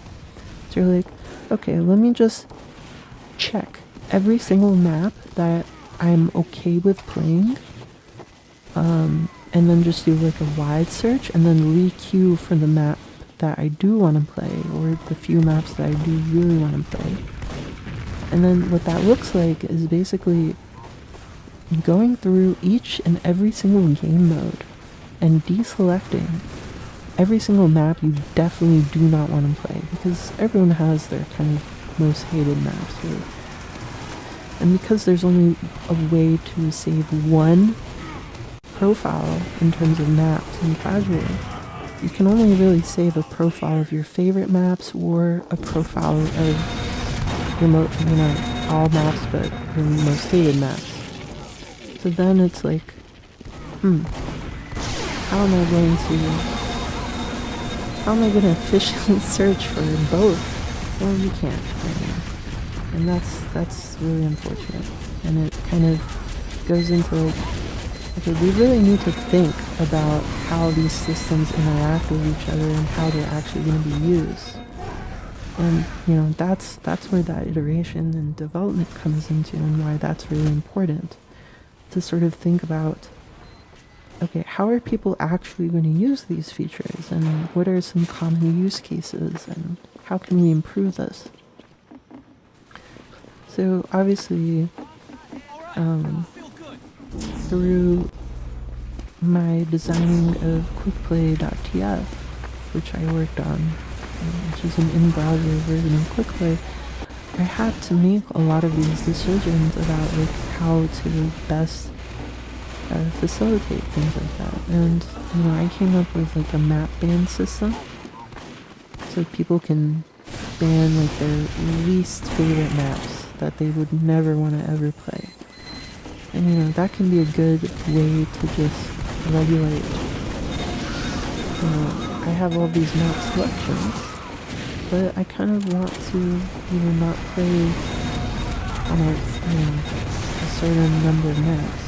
So you're like, okay, let me just check every single map that I'm okay with playing, and then just do like a wide search and then re-queue for the map that I do want to play, or the few maps that I do really want to play. And then what that looks like is basically going through each and every single game mode and deselecting every single map you definitely do not want to play, because everyone has their kind of most hated maps, right? And because there's only a way to save one profile in terms of maps in casual, you can only really save a profile of your favorite maps or a profile of your all maps but your most hated maps. So then it's like, how am I going to efficiently search for both? Well, you can't right now. And that's really unfortunate. And it kind of goes into like, okay, we really need to think about how these systems interact with each other and how they're actually going to be used. And, that's where that iteration and development comes into, and why that's really important. To sort of think about, okay, how are people actually going to use these features, and what are some common use cases, and how can we improve this? So obviously, through my designing of quickplay.tf, which I worked on, which is an in-browser version of quickplay, I had to make a lot of these decisions about like how to best facilitate things like that. And I came up with like a map ban system, so people can ban like their least favorite maps that they would never want to ever play. And that can be a good way to just regulate. I have all these map selections, but I kind of want to not play on a certain number of maps.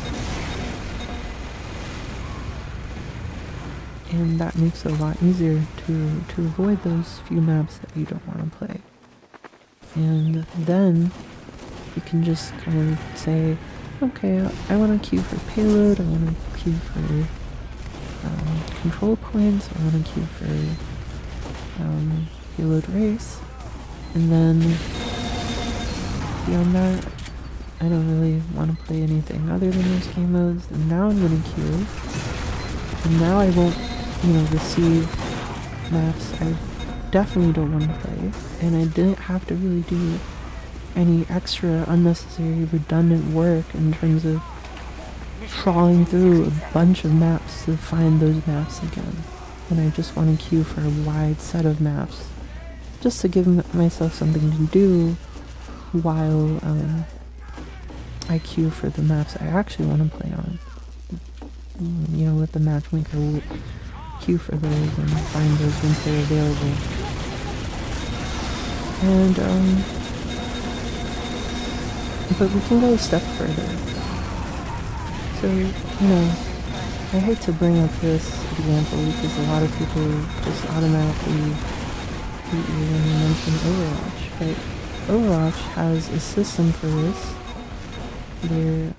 And that makes it a lot easier to avoid those few maps that you don't want to play. And then you can just kind of say, okay, I want to queue for payload, I want to queue for control points, I want to queue for payload race, and then beyond that, I don't really want to play anything other than those game modes. And now I'm going to queue, and now I won't, receive maps I definitely don't want to play, and I didn't have to really do any extra unnecessary redundant work in terms of trawling through a bunch of maps to find those maps again. And I just want to queue for a wide set of maps just to give myself something to do while I queue for the maps I actually want to play on. You know, let the matchmaker will queue for those and find those once they're available. And but we can go a step further. So, you know, I hate to bring up this example because a lot of people just automatically hate you when you mention Overwatch, but Overwatch has a system for this where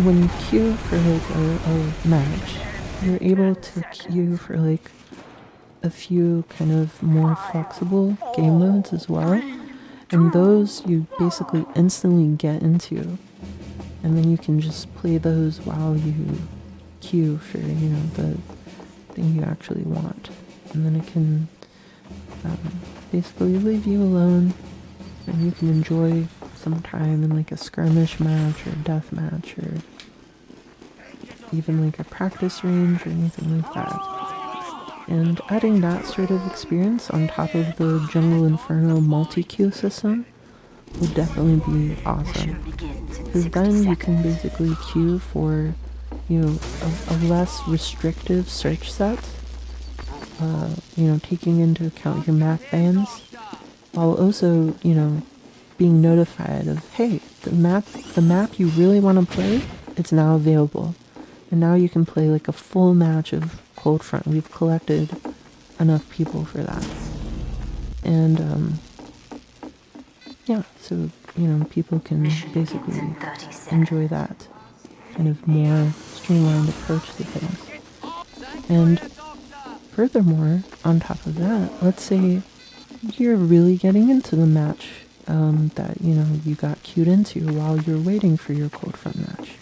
when you queue for like a match, you're able to queue for like a few kind of more flexible game modes as well, and those you basically instantly get into, and then you can just play those while you queue for, you know, the thing you actually want, and then it can basically leave you alone, and you can enjoy some time in like a skirmish match or death match or even like a practice range or anything like that. And adding that sort of experience on top of the Jungle Inferno multi-queue system would definitely be awesome. Because then you can basically queue for, you know, a less restrictive search set, you know, taking into account your map bans, while also, you know, being notified of, hey, the map you really want to play, it's now available. And now you can play like a full match of Cold Front. We've collected enough people for that. And yeah, so, you know, people can basically enjoy that kind of more streamlined approach to things. And furthermore, on top of that, let's say you're really getting into the match that, you know, you got queued into while you're waiting for your Cold Front match.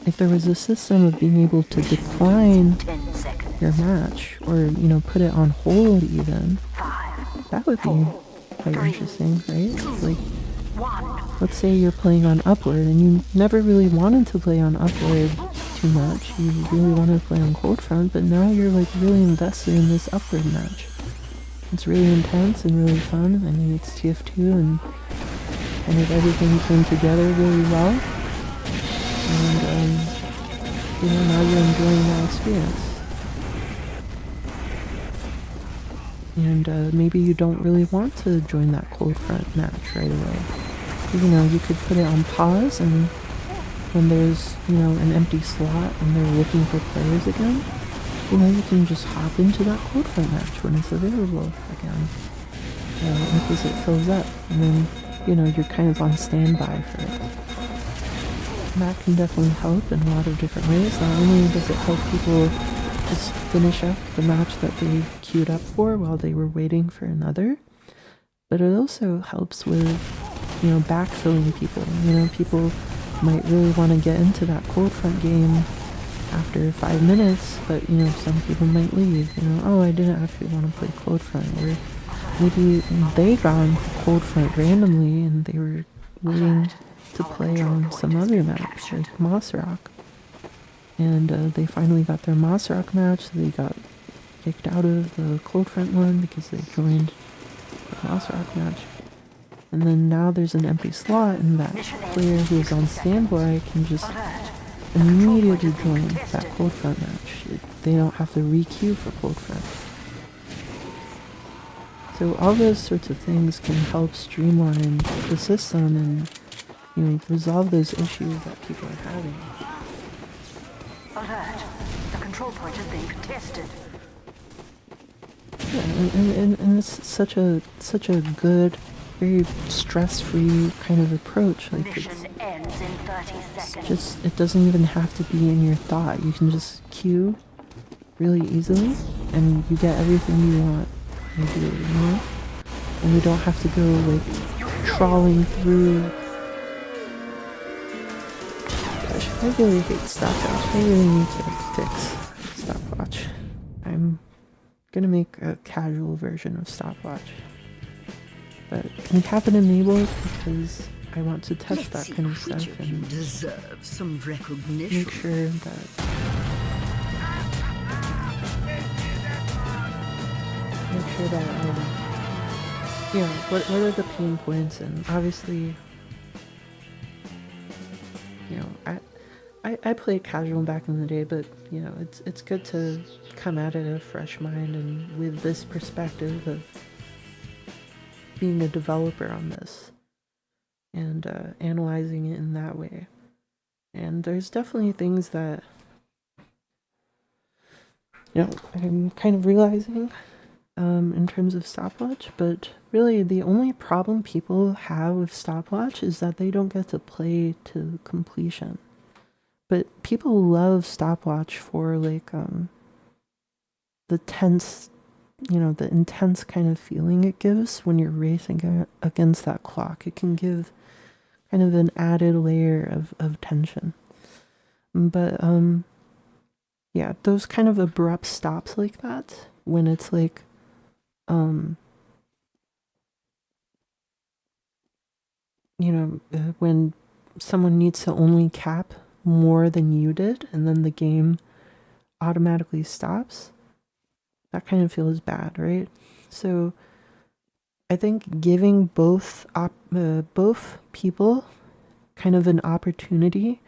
If there was a system of being able to decline your match, or, you know, put it on hold even, that would be quite interesting, right? Like, let's say you're playing on Upward and you never really wanted to play on Upward too much. You really wanted to play on Cold Front, but now you're like really invested in this Upward match. It's really intense and really fun. I mean, it's TF2 and kind of everything came together really well. And, you know, now you're enjoying that experience. And maybe you don't really want to join that Cold Front match right away. You know, you could put it on pause, and when there's, you know, an empty slot and they're looking for players again, you know, you can just hop into that Cold Front match when it's available again. In case it fills up. And then, you know, you're kind of on standby for it. And that can definitely help in a lot of different ways. Not only does it help people just finish up the match that they queued up for while they were waiting for another, but it also helps with, you know, backfilling people. You know, people might really want to get into that Cold Front game after 5 minutes, but, you know, some people might leave, you know, oh, I didn't actually want to play Cold Front, or maybe they got on Cold Front randomly and they were waiting to play on some other match, like Moss Rock. And they finally got their Moss Rock match, so they got kicked out of the Cold Front one because they joined the Moss Rock match. And then now there's an empty slot, and that player who's on standby can just immediately join that Cold Front match. They don't have to re-queue for Cold Front. So all those sorts of things can help streamline the system and, you know, resolve those issues that people are having. Alert. The control point is being contested. Yeah, and it's such a good, very stress-free kind of approach. Like, Mission ends in 30 seconds. just, it doesn't even have to be in your thought. You can just queue really easily, and you get everything you want, ideally, you know? And you don't have to go, like, trawling through. Gosh, I really hate stopwatch. I really need to fix stopwatch. I'm gonna make a casual version of stopwatch. But we have it enabled because I want to test that kind of stuff and deserve some recognition. make sure that make sure that you know, what are the pain points, and obviously, you know, I played casual back in the day, but you know, it's good to come at it a fresh mind and with this perspective of being a developer on this and analyzing it in that way. And there's definitely things that, you know, I'm kind of realizing in terms of stopwatch, but really the only problem people have with stopwatch is that they don't get to play to completion. But people love stopwatch for like the tense, you know, the intense kind of feeling it gives when you're racing against that clock. It can give kind of an added layer of tension. But yeah, those kind of abrupt stops like that, when it's like you know, when someone needs to only cap more than you did and then the game automatically stops, that kind of feels bad, right? So I think giving both people kind of an opportunity,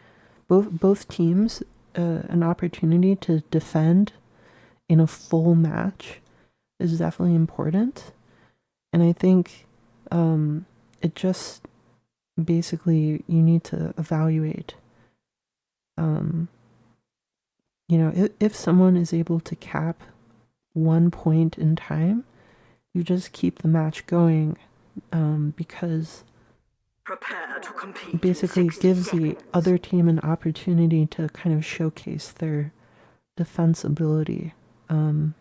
both teams an opportunity to defend in a full match is definitely important. And I think it just basically, you need to evaluate, you know, if someone is able to cap 1 point in time, you just keep the match going, because Prepare to compete. basically it gives the other team an opportunity to kind of showcase their defense ability, and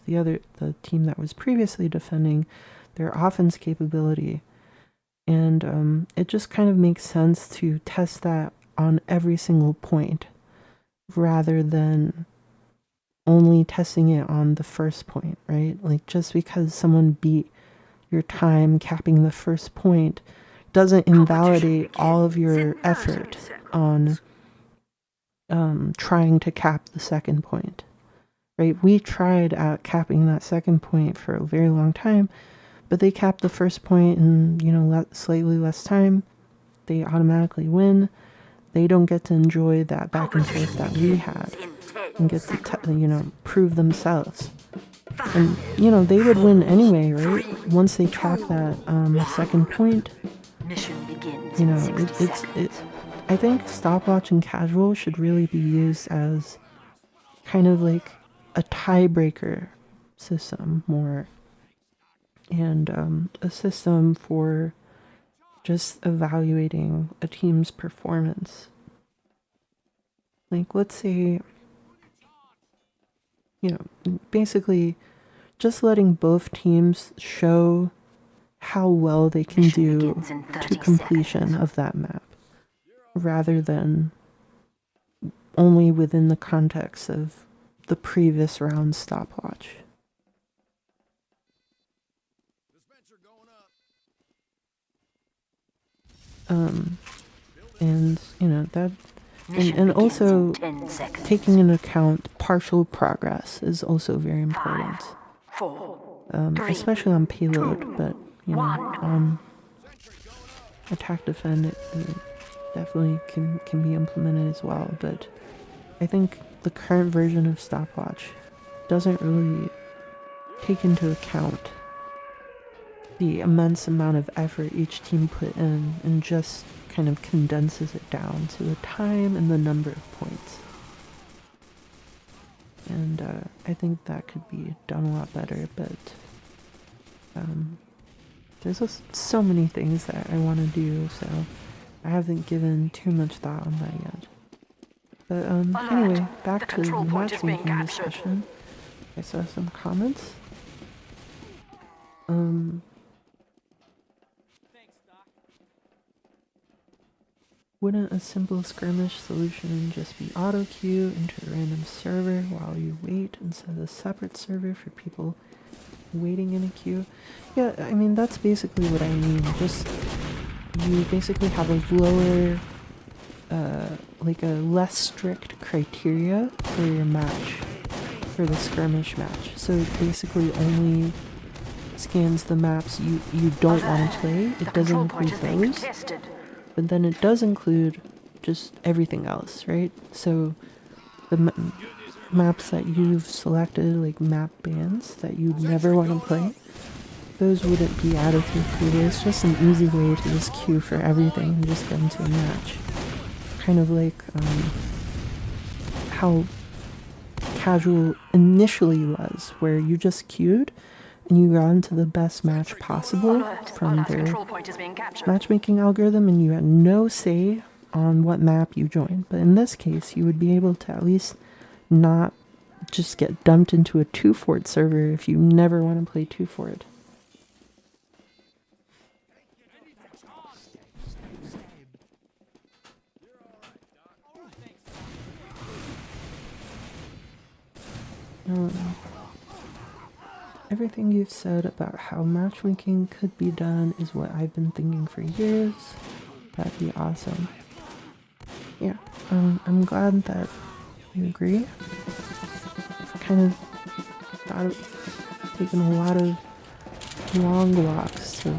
the team that was previously defending their offense capability. And it just kind of makes sense to test that on every single point rather than only testing it on the first point, right? Like, just because someone beat your time capping the first point doesn't invalidate all of your effort on trying to cap the second point, right? We tried at capping that second point for a very long time, but they capped the first point in, you know, slightly less time. They automatically win. They don't get to enjoy that back and forth that we had and get to, you know, prove themselves. And, you know, they would win anyway, right? Once they cap that second point, Mission begins you know, in 60 seconds. I think stopwatch and casual should really be used as kind of like a tiebreaker system more, and a system for just evaluating a team's performance. Like, let's say, you know, basically just letting both teams show how well they can do to completion of that map, rather than only within the context of the previous round's stopwatch. And you know that, and also taking into account partial progress is also very important, especially on payload, but you know, on attack defend it definitely can be implemented as well. But I think the current version of stopwatch doesn't really take into account the immense amount of effort each team put in, and just kind of condenses it down to the time and the number of points. And I think that could be done a lot better, but there's just so many things that I want to do, so I haven't given too much thought on that yet. But anyway, back to the matchmaking discussion. I saw some comments. Wouldn't a simple skirmish solution just be auto queue into a random server while you wait instead of a separate server for people waiting in a queue? Yeah, I mean, that's basically what I mean. Just, you basically have a lower, like a less strict criteria for your match for the skirmish match. So it basically only scans the maps you don't want to play. It doesn't include those. But then it does include just everything else, right? So the maps that you've selected, like map bans that you never want to play, those wouldn't be added to the queue. It's just an easy way to just queue for everything and just get into a match. Kind of like how casual initially was, where you just queued and you got into the best match possible from their matchmaking algorithm, and you had no say on what map you joined. But in this case, you would be able to at least not just get dumped into a 2-fort server if you never want to play 2-fort. Everything you've said about how matchmaking could be done is what I've been thinking for years. That'd be awesome. Yeah, I'm glad that you agree. I've kind of thought of taking a lot of long walks to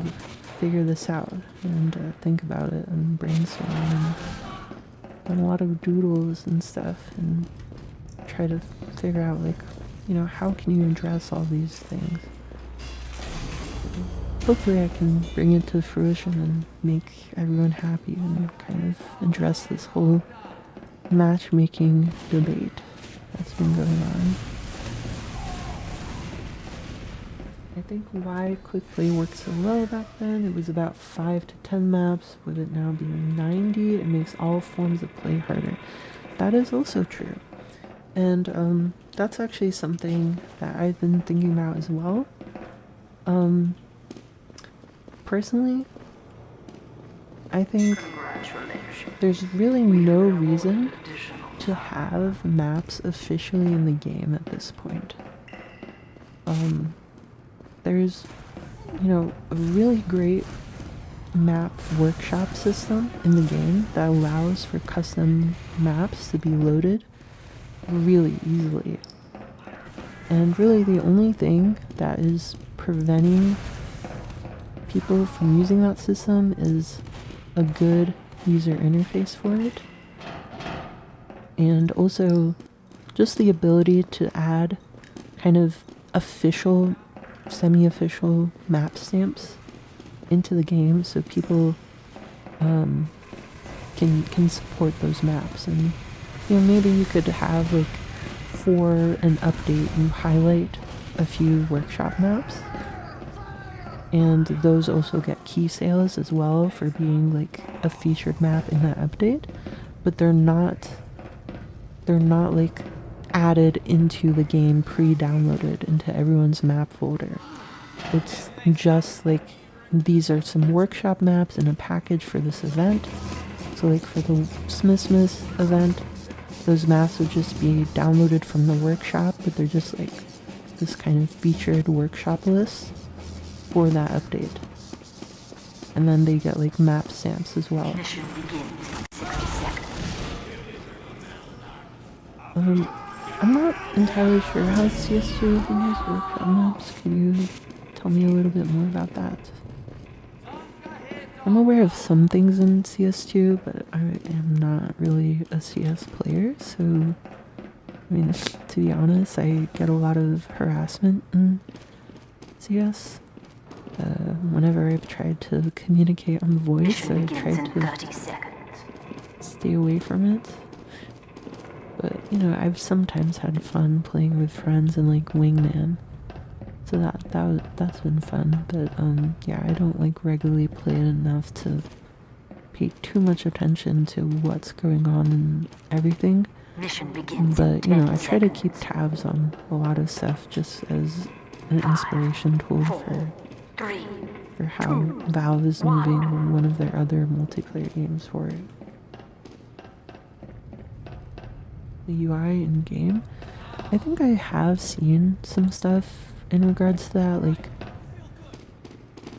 figure this out and think about it and brainstorm and done a lot of doodles and stuff and try to figure out, like, you know, how can you address all these things? Hopefully I can bring it to fruition and make everyone happy and kind of address this whole matchmaking debate that's been going on. I think why Quickplay worked so well back then, it was about 5 to 10 maps. With it now being 90, it makes all forms of play harder. That is also true. And that's actually something that I've been thinking about as well. Personally, I think there's really no reason to have maps officially in the game at this point. There's, you know, a really great map workshop system in the game that allows for custom maps to be loaded really easily. And really the only thing that is preventing people from using that system is a good user interface for it. And also just the ability to add kind of official, semi-official map stamps into the game so people can support those maps. And you know, maybe you could have, like, for an update you highlight a few workshop maps, and those also get key sales as well for being like a featured map in that update, but they're not like added into the game pre-downloaded into everyone's map folder. It's just like, these are some workshop maps in a package for this event. So like for the Smith event, those maps would just be downloaded from the workshop, but they're just like this kind of featured workshop list for that update. And then they get like map stamps as well. I'm not entirely sure how CS2 can use workshop maps. Can you tell me a little bit more about that? I'm aware of some things in CS2, but I am not really a CS player, so, I mean, to be honest, I get a lot of harassment in CS. Whenever I've tried to communicate on the voice, I've tried to stay away from it. But, you know, I've sometimes had fun playing with friends in, like, Wingman. So that's been fun, but yeah, I don't like regularly play it enough to pay too much attention to what's going on and everything. But you know, I try to keep tabs on a lot of stuff just as an inspiration tool for how Valve is moving on one of their other multiplayer games for it. The UI in game, I think I have seen some stuff in regards to that. Like,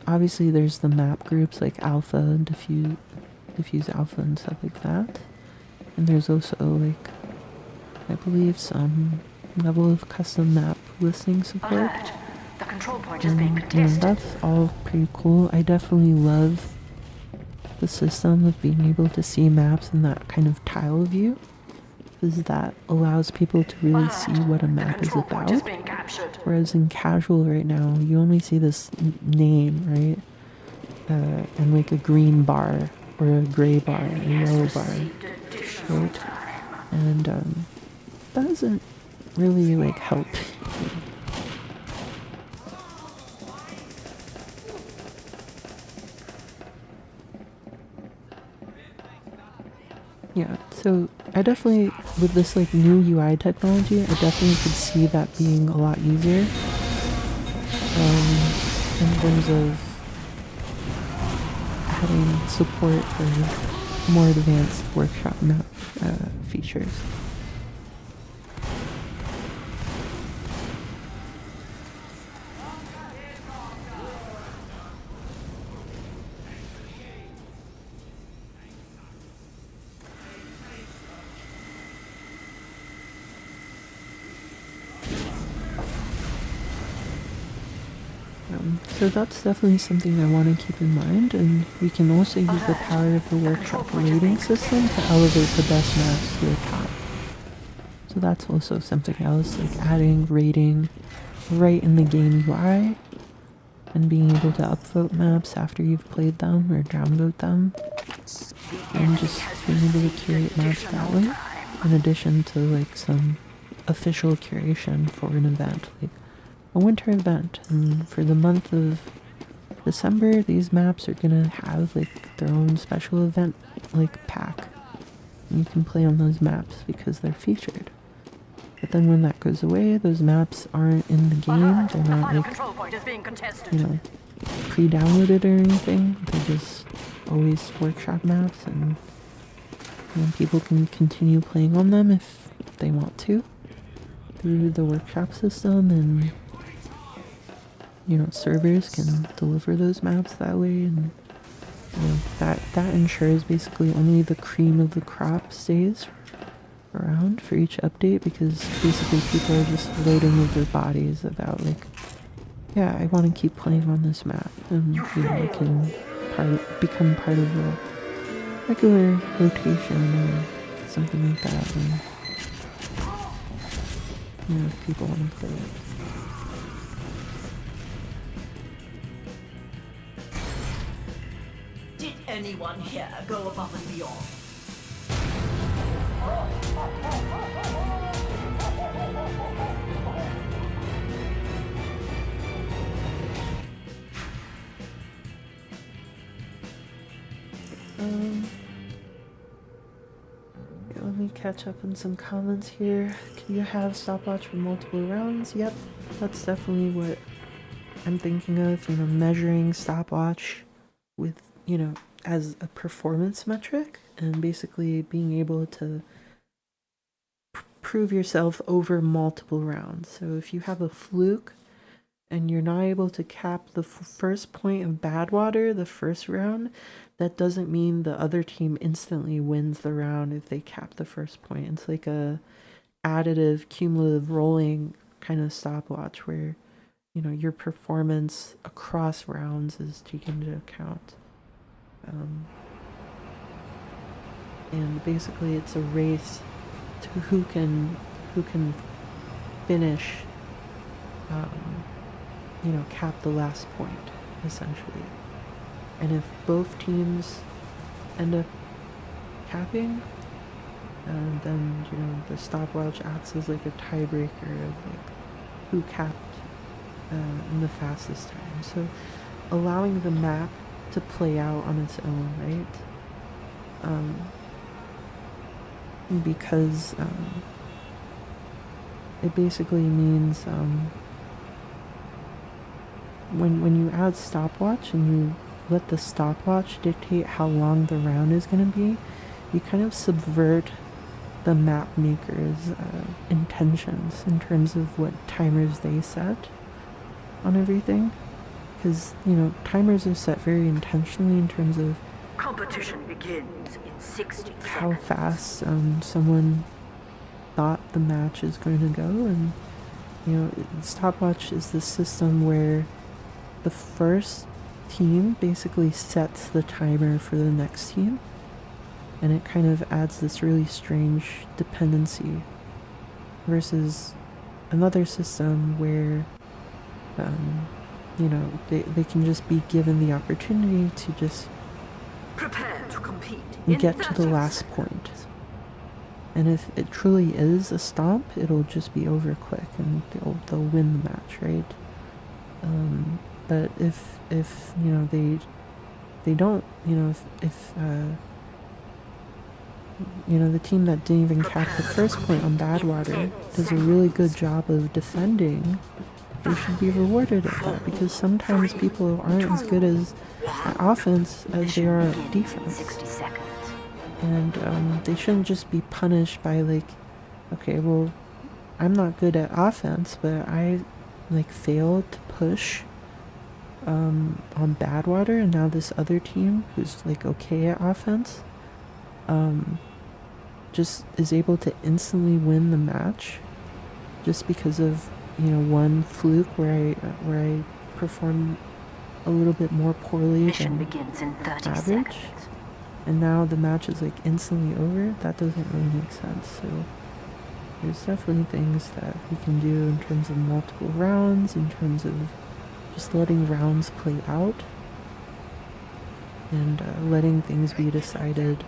obviously there's the map groups like Alpha and Diffuse Alpha and stuff like that, and there's also, like, I believe some level of custom map listing support. Alert. The control point is being You know, contested. that's all pretty cool. I definitely love the system of being able to see maps in that kind of tile view, because that allows people to really see what a The map is control point is about. being captured. Whereas in casual right now, you only see this name, right? And like a green bar, or a gray bar, a yellow bar, right? And that doesn't really like help. Yeah, so I definitely, with this like new UI technology, I definitely could see that being a lot easier in terms of having support for more advanced workshop map features. So that's definitely something I want to keep in mind, and we can also use the power of the workshop rating system to elevate the best maps to the top. So that's also something else, like adding rating right in the game UI, and being able to upvote maps after you've played them or downvote them, and just being able to curate maps that way, in addition to like some official curation for an event, like a winter event. And for the month of December, these maps are gonna have like their own special event like pack, and you can play on those maps because they're featured. But then when that goes away, those maps aren't in the game. They're not like, Control point is being contested. you know, pre-downloaded or anything. They're just always workshop maps, and you know, people can continue playing on them if they want to through the workshop system, and you know, servers can deliver those maps that way, and you know, that ensures basically only the cream of the crop stays around for each update, because basically people are just loading with their bodies about like, yeah, I want to keep playing on this map, and you know, I can become part of a regular rotation or something like that, and you know, if people want to play it. Did anyone here go above and beyond? Let me catch up on some comments here. Can you have stopwatch for multiple rounds? Yep, that's definitely what I'm thinking of, you know, measuring stopwatch with, you know, as a performance metric, and basically being able to prove yourself over multiple rounds. So if you have a fluke and you're not able to cap the first point of bad water the first round, that doesn't mean the other team instantly wins the round if they cap the first point. It's like a additive, cumulative, rolling kind of stopwatch where, you know, your performance across rounds is taken into account. And basically it's a race to who can finish, you know, cap the last point, essentially. And if both teams end up capping, then, you know, the stopwatch acts as like a tiebreaker of like who capped in the fastest time. So allowing the map to play out on its own, right? Because it basically means when you add stopwatch and you let the stopwatch dictate how long the round is going to be, you kind of subvert the map maker's intentions in terms of what timers they set on everything. Because, you know, timers are set very intentionally in terms of Competition begins in 60 how seconds. fast someone thought the match is going to go. And stopwatch is the system where the first team basically sets the timer for the next team, and it kind of adds this really strange dependency versus another system where they can just be given the opportunity to just Prepare to compete. get to the last point. And if it truly is a stomp, it'll just be over quick and they'll win the match, right? But if they don't, if the team that didn't even cap the first point on Badwater does a really good job of defending, they should be rewarded at that, because sometimes people aren't as good at offense as they are at defense. 60 seconds. And they shouldn't just be punished by like, okay, well, I'm not good at offense, but I failed to push on Badwater, and now this other team who's okay at offense just is able to instantly win the match just because of one fluke where I performed a little bit more poorly Mission than begins in 30 average. seconds. And now the match is instantly over. That doesn't really make sense. So there's definitely things that we can do in terms of multiple rounds, in terms of just letting rounds play out, and letting things be decided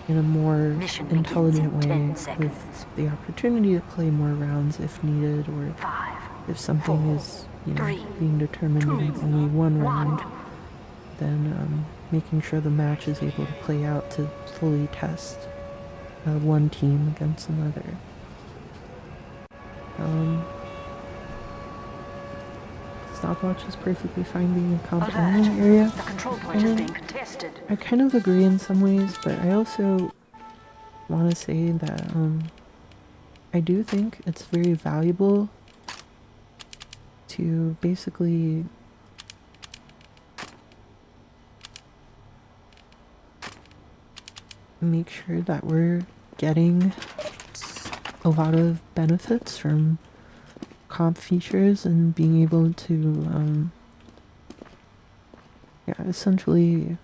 in a more Mission intelligent begins in way, 10 seconds. with the opportunity to play more rounds if needed, or 5, if something 4, is 3, being determined in only one 1. round, then making sure the match is able to play out to fully test one team against another. Stopwatch is perfectly fine being a comp only area. The control point is being contested. I kind of agree in some ways, but I also want to say that I do think it's very valuable to basically make sure that we're getting a lot of benefits from comp features and being able to essentially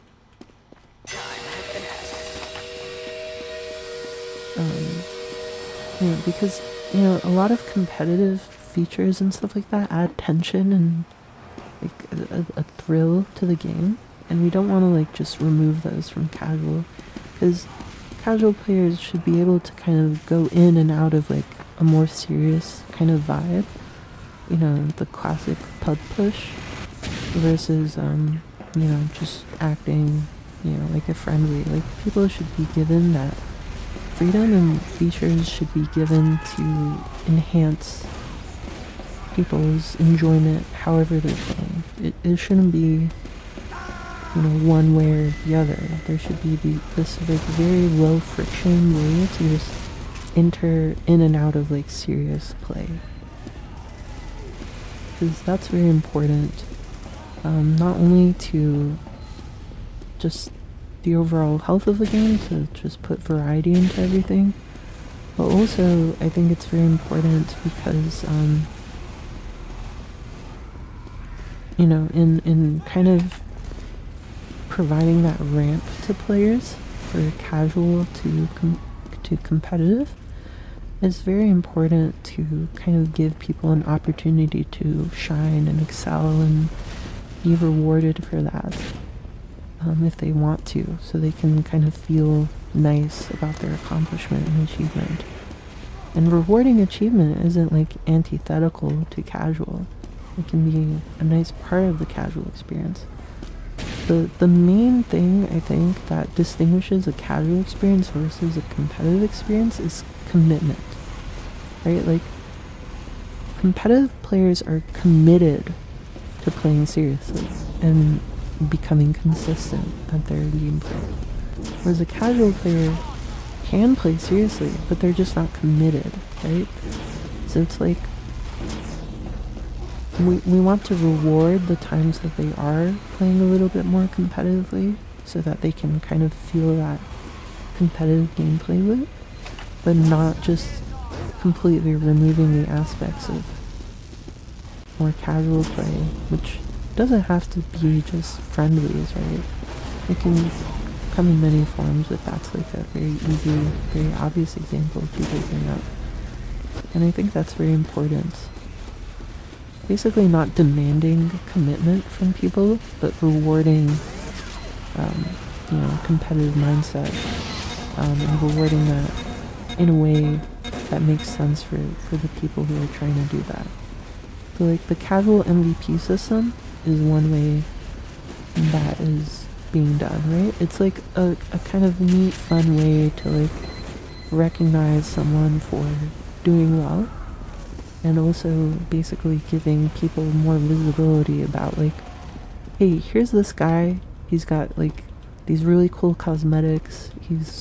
because a lot of competitive features and stuff like that add tension and a thrill to the game, and we don't want to just remove those from casual, because casual players should be able to kind of go in and out of a more serious kind of vibe, the classic pub push versus just acting like a friendly. People should be given that freedom, and features should be given to enhance people's enjoyment however they're playing. It shouldn't be one way or the other. There should be this very low friction way to just enter in and out of serious play, because that's very important, not only to just the overall health of the game, to just put variety into everything, but also I think it's very important because in kind of providing that ramp to players for casual to competitive, it's very important to kind of give people an opportunity to shine and excel and be rewarded for that, if they want to, so they can kind of feel nice about their accomplishment and achievement. And rewarding achievement isn't antithetical to casual. It can be a nice part of the casual experience. The main thing I think that distinguishes a casual experience versus a competitive experience is commitment, right? Competitive players are committed to playing seriously and becoming consistent at their gameplay, whereas a casual player can play seriously, but they're just not committed, right? So it's we want to reward the times that they are playing a little bit more competitively, so that they can kind of feel that competitive gameplay loop. but not just completely removing the aspects of more casual play, which doesn't have to be just friendlies, right? It can come in many forms, but that's like a very easy, very obvious example people bring up. And I think that's very important. Basically not demanding commitment from people, but rewarding, competitive mindset, and rewarding that in a way that makes sense for the people who are trying to do that. So like the casual MVP system is one way that is being done, right? It's like a kind of neat, fun way to like recognize someone for doing well, and also basically giving people more visibility about like, hey, here's this guy, he's got like these really cool cosmetics,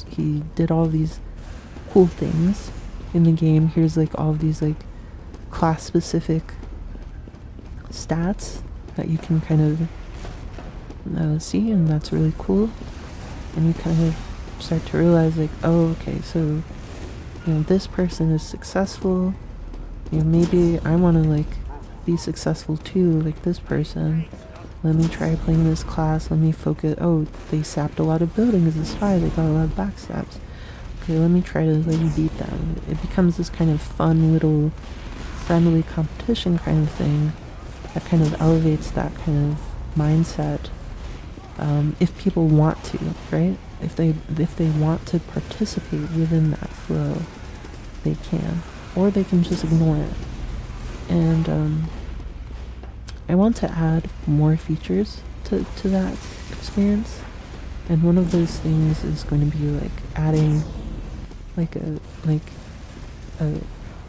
he did all these cool things in the game, here's like all of these like class specific stats that you can kind of see, and that's really cool. And you kind of start to realize like, oh, okay, so this person is successful, maybe I want to like be successful too, like this person. Let me try playing this class, let me focus. Oh, they sapped a lot of buildings, this spy, they got a lot of backstabs. Okay, let me try to like beat them. It becomes this kind of fun little friendly competition kind of thing that kind of elevates that kind of mindset. If people want to, right? If they want to participate within that flow, they can, or they can just ignore it. And I want to add more features to that experience, and one of those things is going to be like adding like a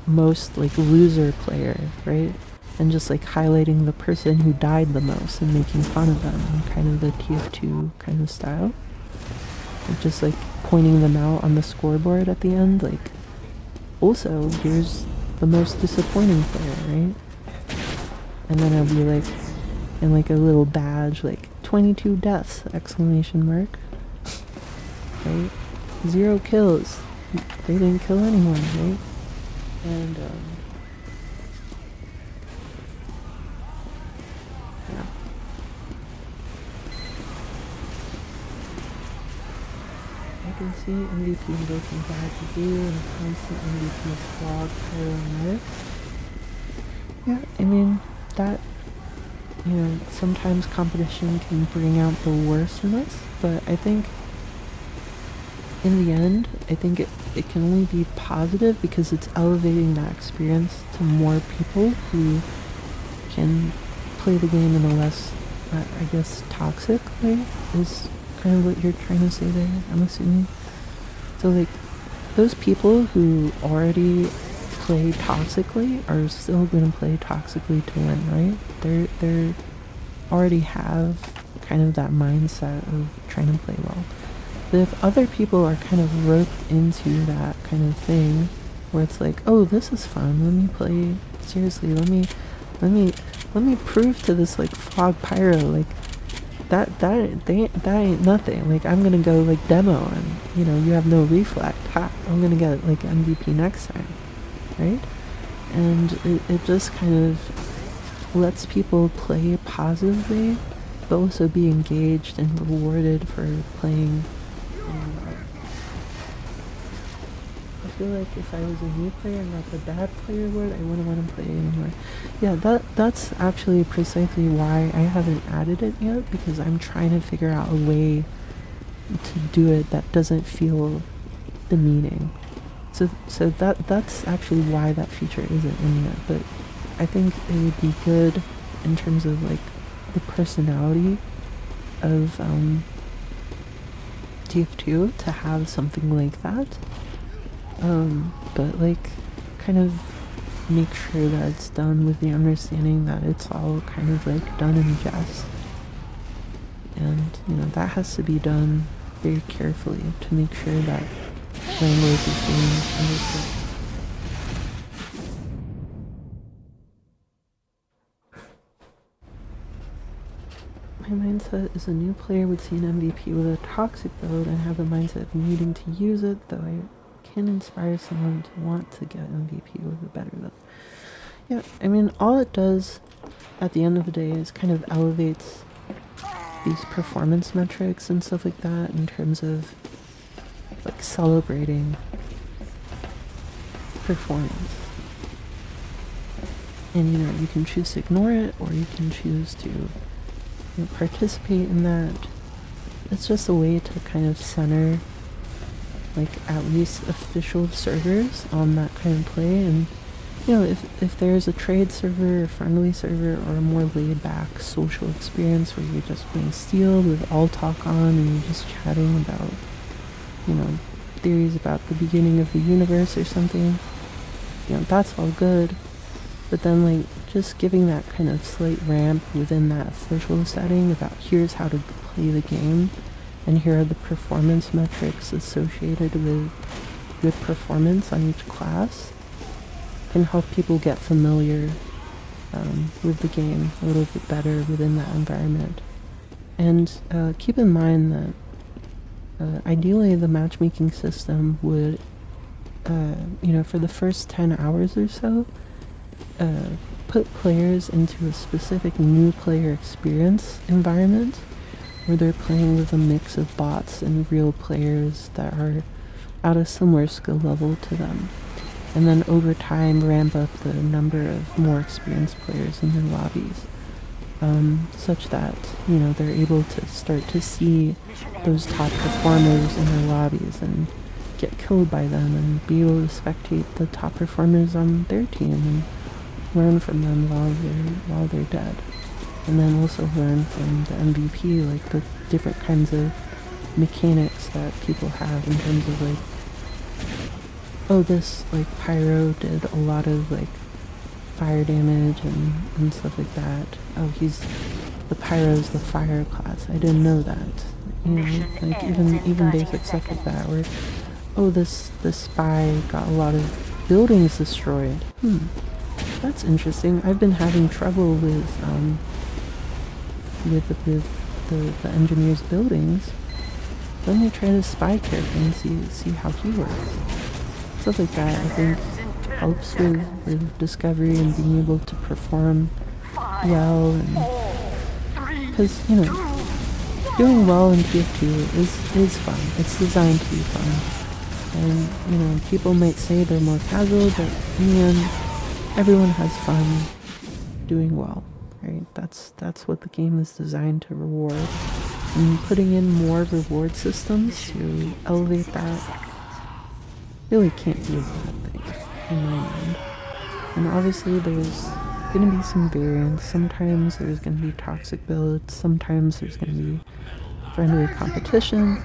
most like loser player, right? And just like highlighting the person who died the most and making fun of them in kind of the TF2 kind of style. Like just like pointing them out on the scoreboard at the end, like, also, here's the most disappointing player, right? And then I'll be like, in like a little badge, like 22 deaths, exclamation mark. Right? 0 kills. They didn't kill anyone, right? And yeah. I can see MVP in Breaking Bad to do, and a constant MVP slog pyro. Yeah, I mean, that, sometimes competition can bring out the worst in us, but I think in the end, I think it can only be positive because it's elevating that experience to more people who can play the game in a less, I guess, toxic way, is kind of what you're trying to say there, I'm assuming. So like, those people who already play toxically are still going to play toxically to win, right? They're already have kind of that mindset of trying to play well. But if other people are kind of roped into that kind of thing, where it's like, oh, this is fun, let me play seriously, let me prove to this like fog pyro, like that ain't nothing, like I'm gonna go like demo, and you have no reflect, ha, I'm gonna get like MVP next time, right? And it just kind of lets people play positively, but also be engaged and rewarded for playing. I feel like if I was a new player and not the bad player award, I wouldn't want to play anymore. Yeah, that's actually precisely why I haven't added it yet, because I'm trying to figure out a way to do it that doesn't feel demeaning. So that's actually why that feature isn't in yet, but I think it would be good in terms of like the personality of TF2 to have something like that. But like kind of make sure that it's done with the understanding that it's all kind of like done in jest. And that has to be done very carefully to make sure that language is being understood. My mindset is a new player would see an MVP with a toxic build and have the mindset of needing to use it, though I can inspire someone to want to get MVP over better though. Yeah, I mean, all it does at the end of the day is kind of elevates these performance metrics and stuff like that in terms of like celebrating performance. And you know, you can choose to ignore it or you can choose to participate in that. It's just a way to kind of center like at least official servers on that kind of play. And you know, if there's a trade server, a friendly server, or a more laid back social experience where you're just playing Steel with all talk on and you're just chatting about, you know, theories about the beginning of the universe or something, you know, that's all good. But then like just giving that kind of slight ramp within that official setting about here's how to play the game and here are the performance metrics associated with good performance on each class can help people get familiar with the game a little bit better within that environment. And keep in mind that ideally the matchmaking system would, you know, for the first 10 hours or so, put players into a specific new player experience environment where they're playing with a mix of bots and real players that are at a similar skill level to them. And then over time ramp up the number of more experienced players in their lobbies, such that, you know, they're able to start to see those top performers in their lobbies and get killed by them and be able to spectate the top performers on their team and learn from them while they're dead. And then also learn from the MVP, like the different kinds of mechanics that people have in terms of like, oh, this like pyro did a lot of like fire damage and stuff like that. Oh, the pyro's the fire class. I didn't know that. You know, like even basic stuff like that. Or oh, this spy got a lot of buildings destroyed. That's interesting. I've been having trouble with the engineer's buildings. Let me try this spy character and see how he works. Stuff like that I think helps with discovery and being able to perform well, and because you know, doing well in TF2 is fun. It's designed to be fun, and you know, people might say they're more casual, but in the end, everyone has fun doing well, right? That's what the game is designed to reward, and putting in more reward systems to elevate that really can't be a bad thing in my mind. And obviously there's going to be some variance. Sometimes there's going to be toxic builds, sometimes there's going to be friendly competition.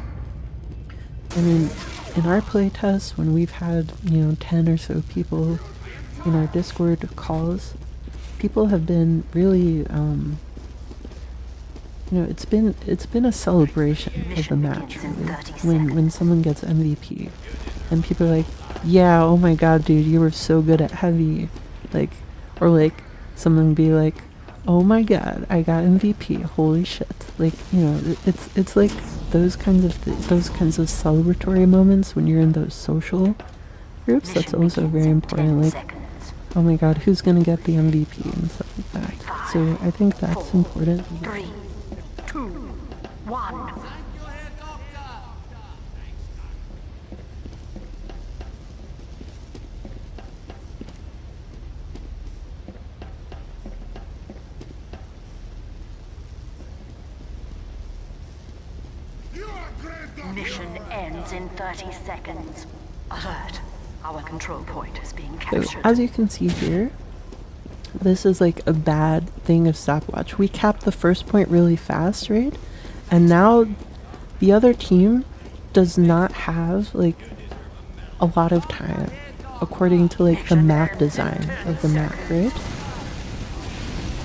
I mean, in our playtest, when we've had, you know, 10 or so people in our Discord calls, people have been really, you know, it's been a celebration of the match, really, when someone gets MVP. And people are like, yeah, oh my god, dude, you were so good at heavy. Like, or like, someone be like, oh my god, I got MVP, holy shit. Like, you know, it's like those kinds of celebratory moments when you're in those social groups. That's also very important. Like, oh my god, who's gonna get the MVP and stuff like that. So I think that's important. 3, 2, 1. Mission ends in 30 seconds. Alert. Our control point is being captured. So as you can see here, this is like a bad thing of stopwatch. We capped the first point really fast, right? And now the other team does not have like a lot of time according to like the map design of the map, right?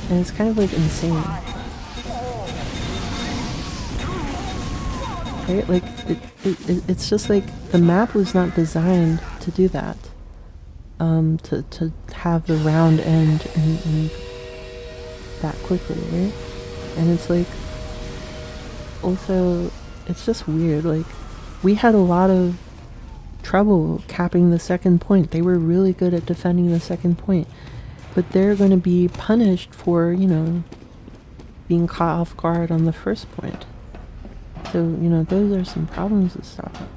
And it's kind of like insane. Right? Like it's just like the map was not designed to do that. To have the round end and that quickly, right? And it's like also it's just weird. Like we had a lot of trouble capping the second point. They were really good at defending the second point. But they're going to be punished for, you know, being caught off guard on the first point. So, you know, those are some problems with stoppage.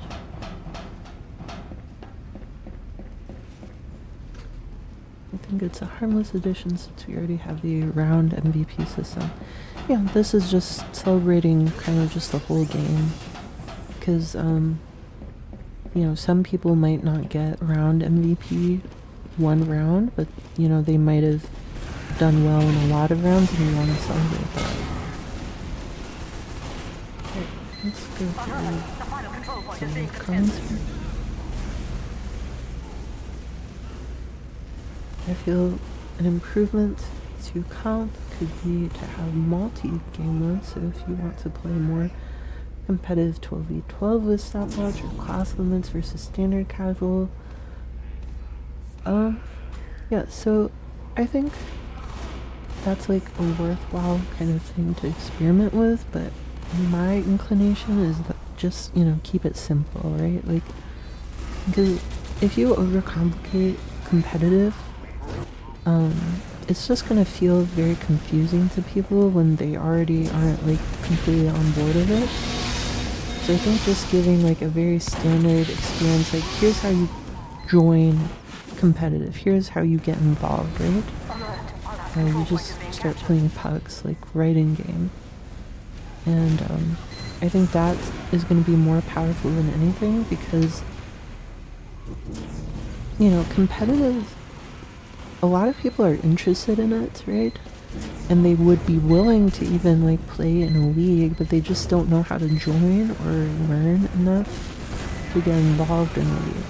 I think it's a harmless addition since we already have the round MVP system. Yeah, this is just celebrating kind of just the whole game. Because, you know, some people might not get round MVP one round, but, you know, they might have done well in a lot of rounds and we want to celebrate that. Okay, let's go through some comments here. I feel an improvement to comp could be to have multi-game mode, so if you want to play more competitive 12v12 with stopwatch or class limits versus standard casual. Yeah, so I think that's like a worthwhile kind of thing to experiment with, but my inclination is that just, you know, keep it simple, right? Like, because if you overcomplicate competitive, it's just gonna feel very confusing to people when they already aren't like completely on board with it. So I think just giving like a very standard experience, like here's how you join competitive, here's how you get involved, right? You just start playing pucks like right in game. And I think that is going to be more powerful than anything because, you know, competitive, a lot of people are interested in it, right? And they would be willing to even like play in a league, but they just don't know how to join or learn enough to get involved in a league.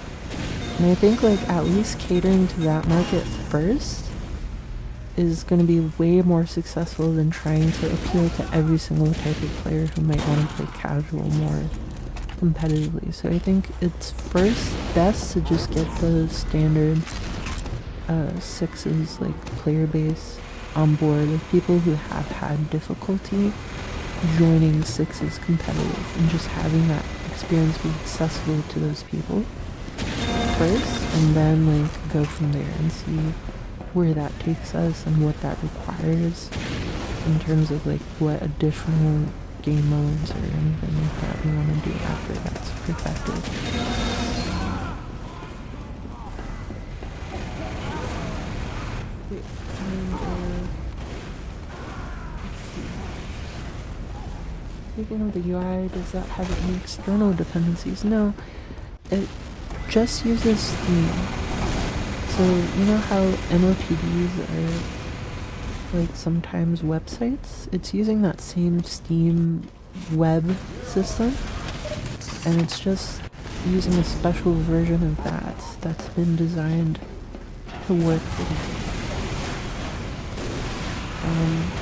And I think like at least catering to that market first is going to be way more successful than trying to appeal to every single type of player who might want to play casual more competitively. So I think it's first best to just get the standard sixes like player base on board with people who have had difficulty joining sixes competitive and just having that experience be accessible to those people first, and then like go from there and see where that takes us and what that requires in terms of like what additional game modes or anything like that we want to do after that's perfected. Speaking of the UI, does that have any external dependencies? No, it just uses Steam. So you know how MOPDs are like sometimes websites? It's using that same Steam web system, and it's just using a special version of that that's been designed to work for the game.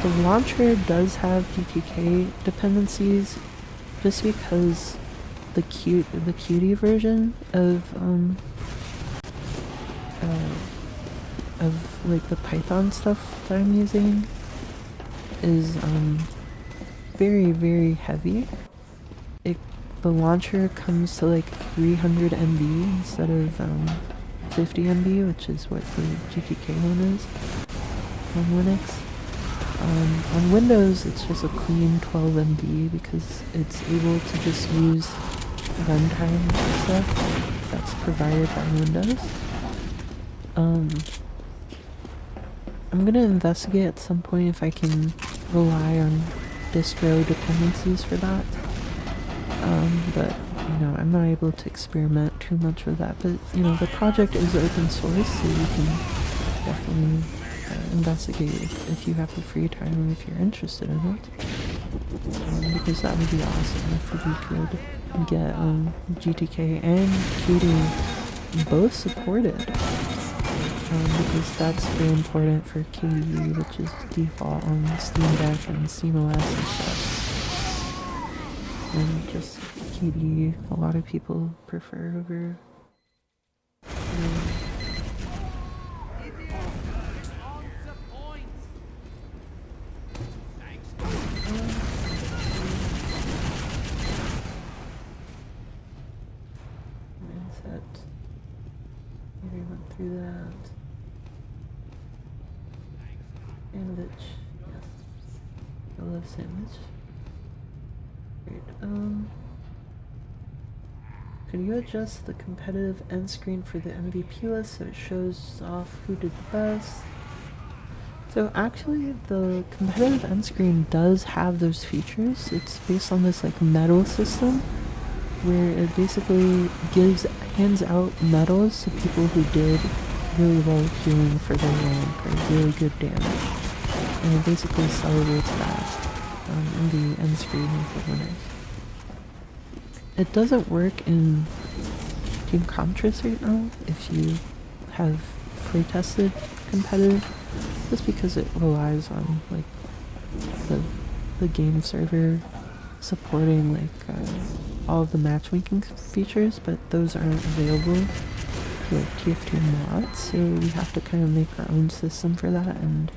The launcher does have GTK dependencies, just because the Qt version of like the Python stuff that I'm using is very, very heavy. The launcher comes to like 300 MB instead of 50 MB, which is what the GTK one is on Linux. On Windows, it's just a clean 12 MB because it's able to just use runtime stuff that's provided by Windows. I'm gonna investigate at some point if I can rely on distro dependencies for that. But you know, I'm not able to experiment too much with that. But you know, the project is open source, so you can definitely investigate if you have the free time or if you're interested in it. Because that would be awesome if we could get GTK and Qt both supported. Because that's very important for KDE, which is default on Steam Deck and SteamOS and stuff. And just KDE, a lot of people prefer over. Mindset. went through that. Sandwich. Yes. I love sandwich. Great. Could you adjust the competitive end screen for the MVP list so it shows off who did the best? So actually the competitive end screen does have those features. It's based on this like medal system where it basically hands out medals to people who did really well healing for their rank or really good damage. And it basically celebrates that in the end screen of the winners. It doesn't work in Team Comtress right now if you have playtested competitive, just because it relies on like the game server supporting like all of the matchmaking features, but those aren't available to like TF2 mods, so we have to kind of make our own system for that, and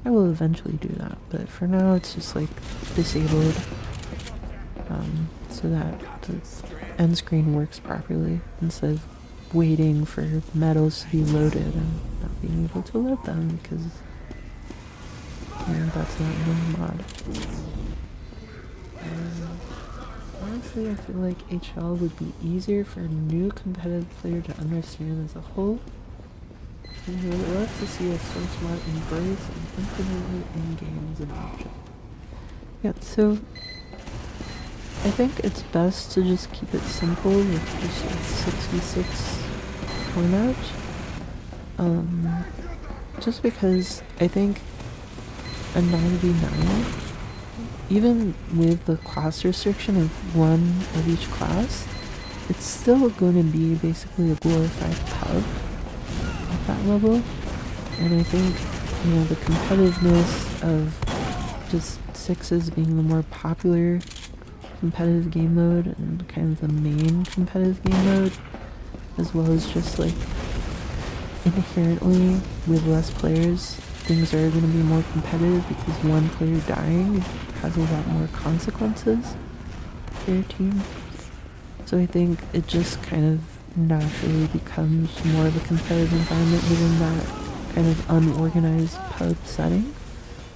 I will eventually do that, but for now it's just like disabled so that the end screen works properly instead of waiting for medals to be loaded and not being able to load them because that's not in the mod. Honestly, I feel like HL would be easier for a new competitive player to understand as a whole. And I would love to see a source mod embrace and implement it in-game as an option. Yeah, so I think it's best to just keep it simple with just a 6v6 format. Just because I think a 9v9, even with the class restriction of one of each class, it's still going to be basically a glorified pub at that level. And I think, the competitiveness of just sixes being the more popular competitive game mode and kind of the main competitive game mode, as well as just like inherently with less players, things are going to be more competitive because one player dying has a lot more consequences for your team. So I think it just kind of naturally becomes more of a competitive environment within that kind of unorganized pub setting.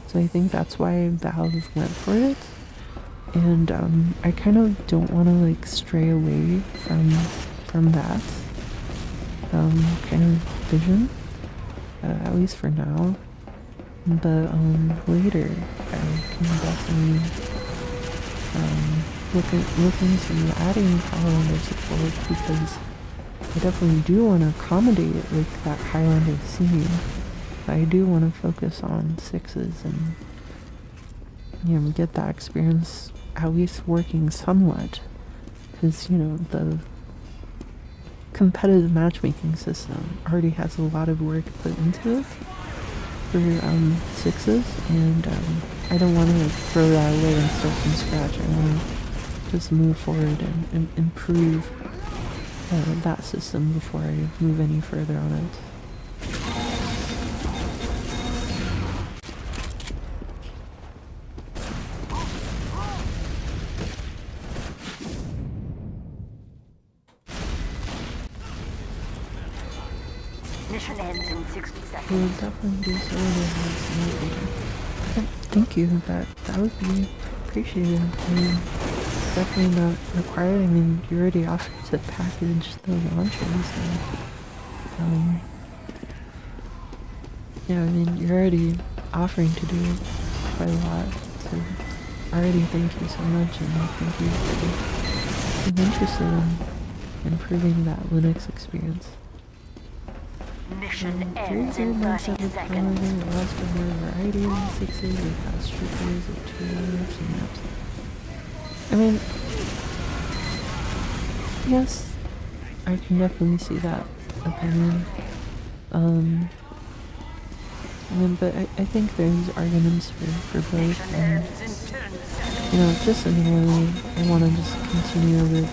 So I think that's why Valve went for it. And I kind of don't want to like stray away from that kind of vision, at least for now. But later I can definitely look into adding Highlander support, because I definitely do want to accommodate like that Highlander scene. But I do want to focus on sixes and get that experience at least working somewhat, because the competitive matchmaking system already has a lot of work put into it for sixes, and I don't want to like throw that away and start from scratch. I want to just move forward and improve that system before I move any further on it. Mission ends in 60 seconds. We'll definitely do so later. Thank you. That would be appreciated. I mean, definitely not required. I mean, you already offered to package the launchers. Yeah, I mean, you're already offering to do quite a lot. So already thank you so much, and thank you for being interested in improving that Linux experience. Mission ends in 30 seconds. It allows for more variety in the sixes with house troopers, with tuners, and maps. I mean, yes, I can definitely see that opinion. But I think there's arguments for both, and just inherently, I want to just continue with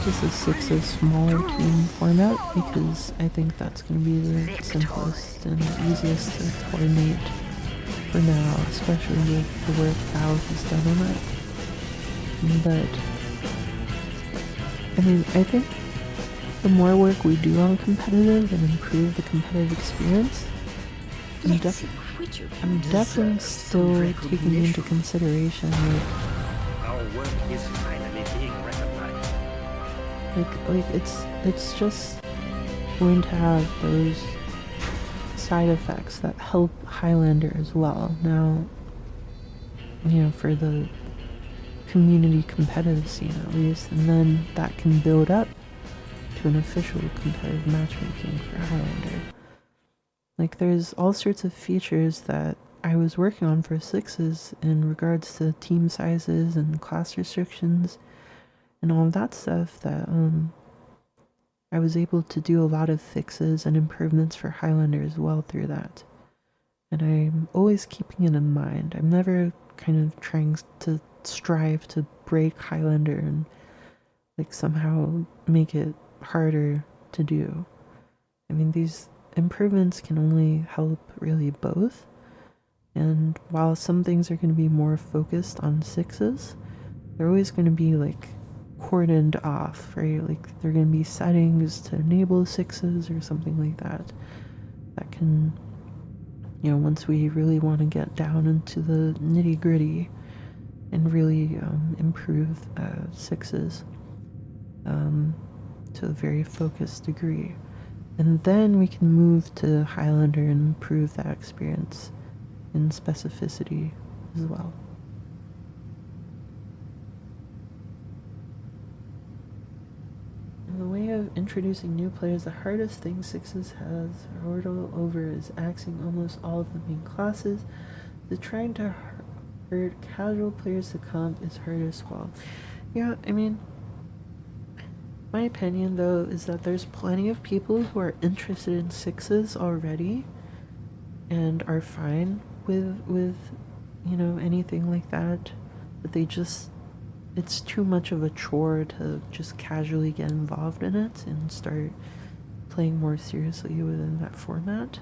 just a sixes smaller team format, because I think that's going to be the simplest and easiest to coordinate for now, especially with the work Valve has done on it. But I mean, I think the more work we do on competitive and improve the competitive experience, Let's see which of I'm you definitely deserves some still taking into recognition. consideration Our work is finally being recognized. like it's just going to have those side effects that help Highlander as well. Now, you know, for the community competitive scene at least, and then that can build up to an official competitive matchmaking for Highlander. Like, there's all sorts of features that I was working on for sixes in regards to team sizes and class restrictions and all of that stuff that I was able to do a lot of fixes and improvements for Highlander as well through that. And I'm always keeping it in mind. I'm never kind of trying to strive to break Highlander and like somehow make it harder to do. I mean, these improvements can only help really both. And while some things are going to be more focused on sixes, they're always going to be like cordoned off, right? Like there are going to be settings to enable sixes or something like that. That can, you know, once we really want to get down into the nitty gritty and really improve sixes to a very focused degree. And then we can move to Highlander and improve that experience in specificity as well. In the way of introducing new players, the hardest thing Sixes has hurdle over is axing almost all of the main classes. The trying to herd casual players to comp is hard as well. Yeah, I mean, my opinion though is that there's plenty of people who are interested in sixes already and are fine with you know, anything like that, but they just, it's too much of a chore to just casually get involved in it and start playing more seriously within that format.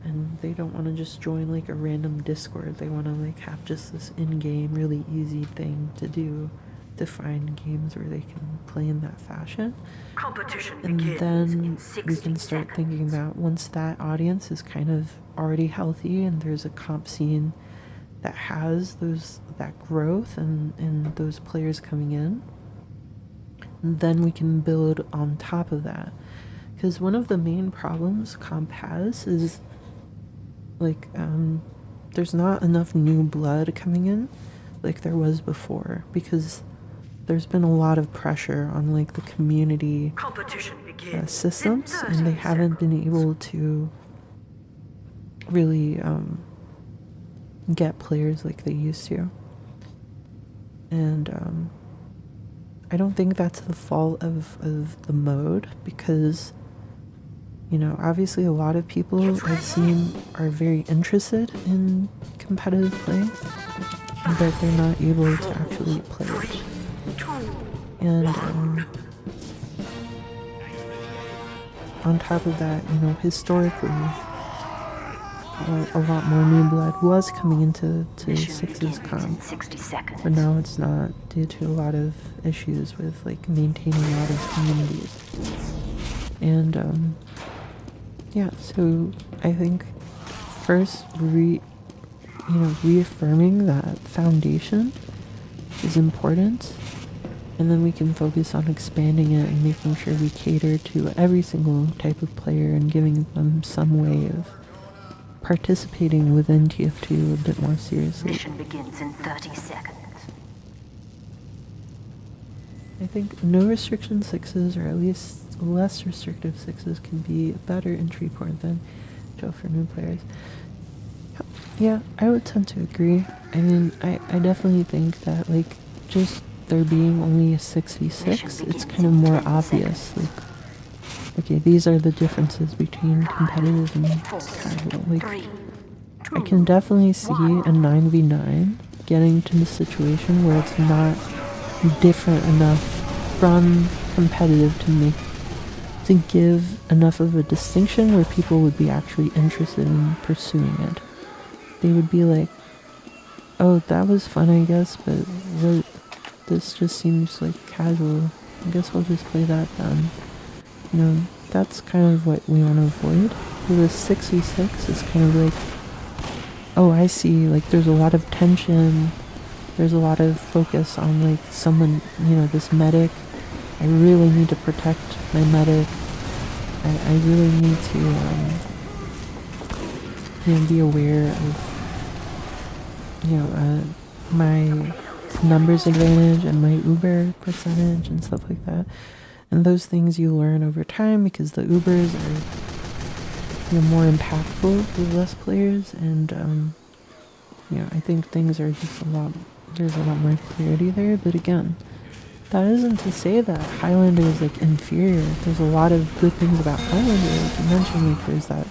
And they don't want to just join like a random Discord. They want to like have just this in-game really easy thing to do to find games where they can play in that fashion. Competition And begins then in we 60 can start seconds. thinking that once that audience is kind of already healthy and there's a comp scene that has that growth and those players coming in, then we can build on top of that. Because one of the main problems comp has is like there's not enough new blood coming in like there was before, because there's been a lot of pressure on like the community Competition begins systems, in 30 and they haven't been able to really get players like they used to. And I don't think that's the fault of the mode, because, you know, obviously a lot of people I've seen are very interested in competitive play, but they're not able to actually play it. And on top of that, you know, historically, a lot more new blood was coming into Sixes comp, 60 seconds. but now it's not, due to a lot of issues with like maintaining a lot of communities. And yeah, so I think first reaffirming that foundation is important, and then we can focus on expanding it and making sure we cater to every single type of player and giving them some way of participating within TF2 a bit more seriously. Mission begins in 30 seconds. I think no restriction sixes, or at least less restrictive sixes, can be a better entry point than Joe for new players. Yeah, I would tend to agree. I mean, I definitely think that like just there being only a 6v6, it's kind of more obvious. Like, okay, these are the differences between competitive and casual. Like, I can definitely see a 9v9 getting to the situation where it's not different enough from competitive to give enough of a distinction where people would be actually interested in pursuing it. They would be like, oh, that was fun, I guess, but this just seems like casual. I guess I'll just play that then. you know, that's kind of what we want to avoid. With a 6v6 is kind of like, oh, I see, like there's a lot of tension, there's a lot of focus on like someone, you know, this medic. I really need to protect my medic. I really need to, you know, be aware of, you know, my numbers advantage and my Uber percentage and stuff like that. And those things you learn over time because the Ubers are, you know, more impactful with less players, and you know, I think things are just there's a lot more clarity there. But again, that isn't to say that Highlander is like inferior. There's a lot of good things about Highlander. Like you mentioned, like there's that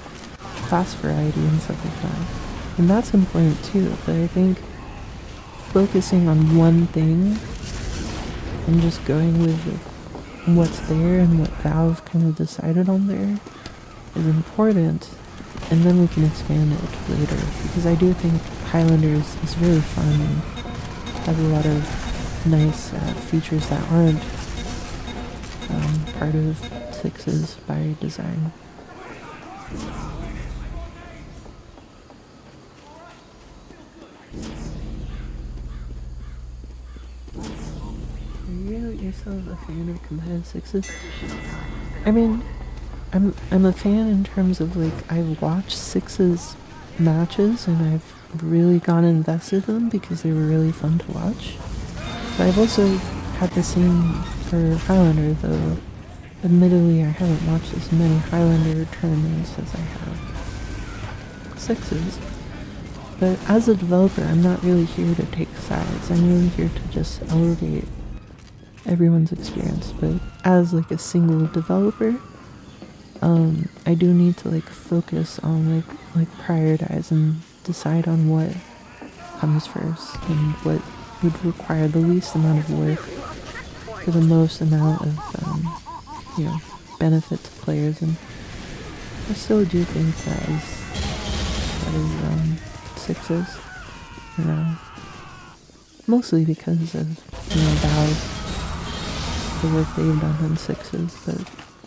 class variety and stuff like that, and that's important too. But I think focusing on one thing and just going with like, what's there and what Valve kind of decided on there is important, and then we can expand it later, because I do think Highlander is really fun and has a lot of nice features that aren't part of sixes by design. Are you yourself a fan of competitive sixes? I mean, I'm a fan in terms of like I've watched sixes matches and I've really gone invested in them because they were really fun to watch. But I've also had the same for Highlander, though admittedly I haven't watched as many Highlander tournaments as I have sixes. But as a developer, I'm not really here to take sides. I'm really here to just elevate everyone's experience. But as like a single developer, I do need to like focus on like prioritize and decide on what comes first and what would require the least amount of work for the most amount of you know, benefit to players. And I still do think that is sixes, you know, mostly because of, you know, Valve, the work they've done on sixes, but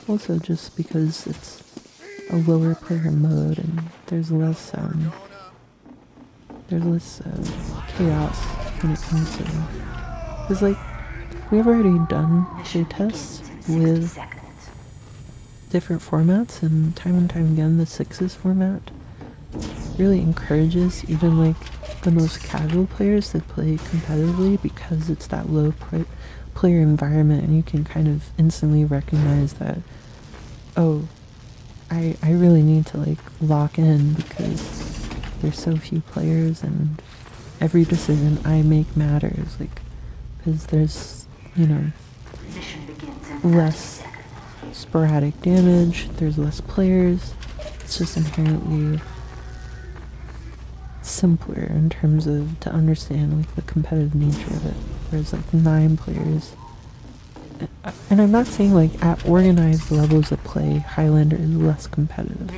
also just because it's a lower player mode and there's less chaos when it comes to, because like we've already done playtests with different formats, and time again the sixes format really encourages even like the most casual players to play competitively, because it's that low player environment and you can kind of instantly recognize that, oh, I really need to like lock in because there's so few players and every decision I make matters, like because there's, you know, less sporadic damage, there's less players, it's just inherently simpler in terms of to understand like the competitive nature of it, whereas like 9 players, and I'm not saying like at organized levels of play Highlander is less competitive.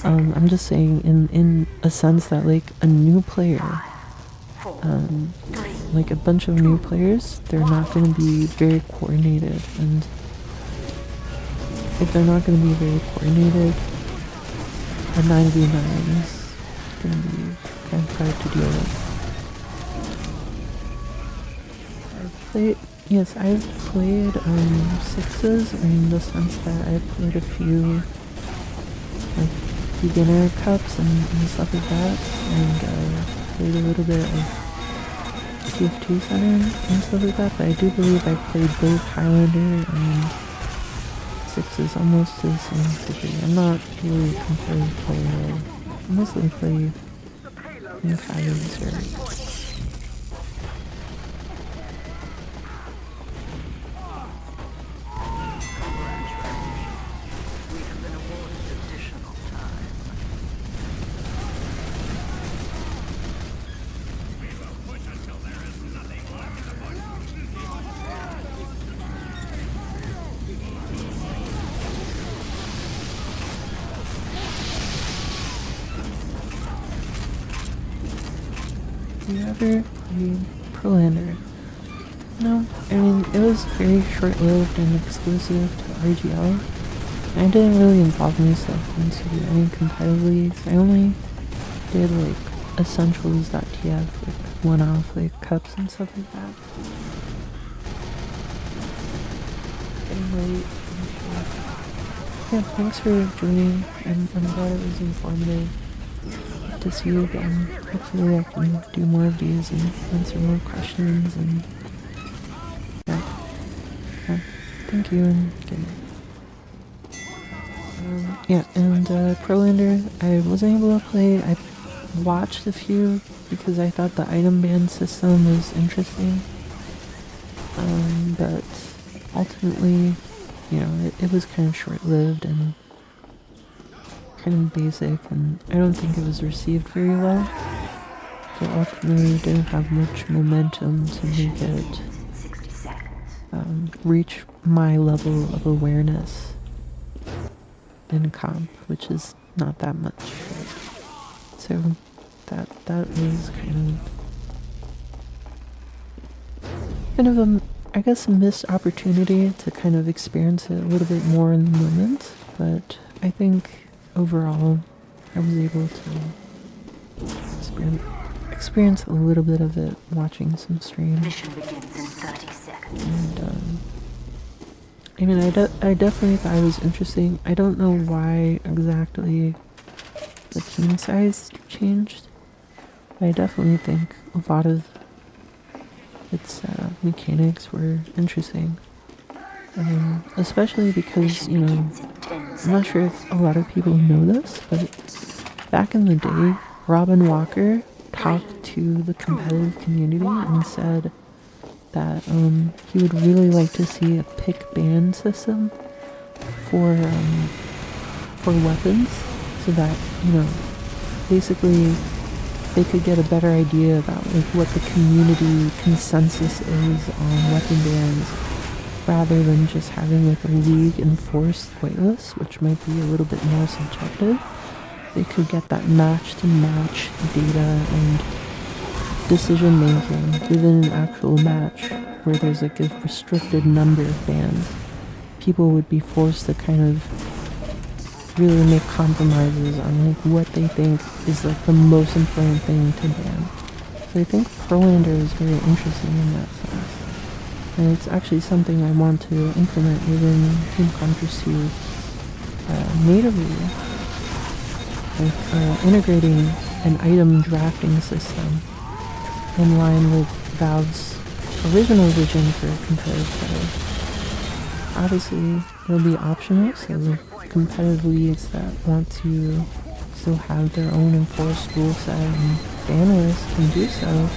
I'm just saying in a sense that like a new player, like a bunch of new players, they're not going to be very coordinated, and if they're not going to be very coordinated, a 9v9 is going to be kind of hard to deal with. I've played sixes in the sense that I've played a few like beginner cups and stuff like that, and played a little bit of TF2 Center and stuff like that, but I do believe I played both Highlander and sixes almost to the same degree. I'm not really a competitive player. I mostly play in casual servers. Do you ever play Prolander? No, I mean, it was very short-lived and exclusive to RGL. I didn't really involve myself into any competitive leagues. I only did like essentials.tf, like one-off like cups and stuff like that. Getting late. Yeah, thanks for joining. I'm glad it was informative. To see you again. Hopefully I can do more of these and answer more questions and yeah. Thank you and good night. Yeah, and Prolander, I wasn't able to play. I watched a few because I thought the item ban system was interesting. But ultimately, you know, it was kind of short-lived and kind of basic, and I don't think it was received very well. So ultimately didn't have much momentum to make it reach my level of awareness in comp, which is not that much. So that was kind of a, I guess, a missed opportunity to kind of experience it a little bit more in the moment. But I think overall, I was able to experience a little bit of it watching some streams. Mission begins in 30 seconds. And I mean, I definitely thought it was interesting. I don't know why exactly the team size changed. I definitely think a lot of its mechanics were interesting. Especially because, you know, I'm not sure if a lot of people know this, but back in the day, Robin Walker talked to the competitive community and said that he would really like to see a pick ban system for weapons, so that, you know, basically they could get a better idea about like what the community consensus is on weapon bans, rather than just having like a league enforced waitlist, which might be a little bit more subjective. They could get that match to match data and decision making within an actual match where there's like a restricted number of bans. People would be forced to kind of really make compromises on like what they think is like the most important thing to ban. So I think Prolander is very interesting in that sense. And it's actually something I want to implement within Team Comtress 2 natively. Like integrating an item drafting system in line with Valve's original vision for competitive play. Obviously, it'll be optional, so competitive leagues that want to still have their own enforced rule set and ban lists can do so.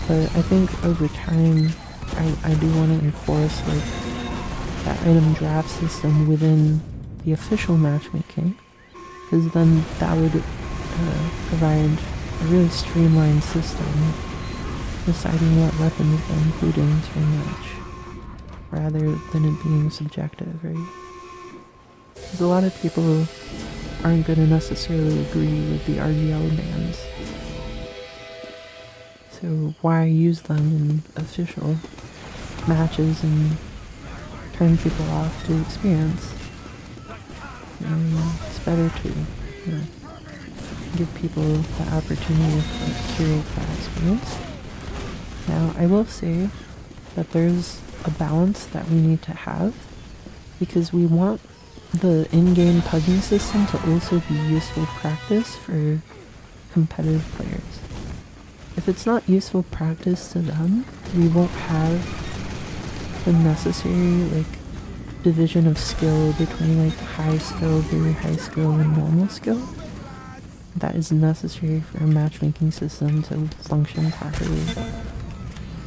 But I think over time, I do want to enforce like that item draft system within the official matchmaking, because then that would provide a really streamlined system deciding what weapons to include into a match, rather than it being subjective, right? Because a lot of people aren't going to necessarily agree with the RGL bans. So why use them in official matches and turn people off to experience? It's better to, you know, give people the opportunity to curate that experience. Now, I will say that there's a balance that we need to have, because we want the in-game puzzling system to also be useful practice for competitive players. If it's not useful practice to them, we won't have the necessary like division of skill between like high skill, very high skill, and normal skill that is necessary for a matchmaking system to function properly.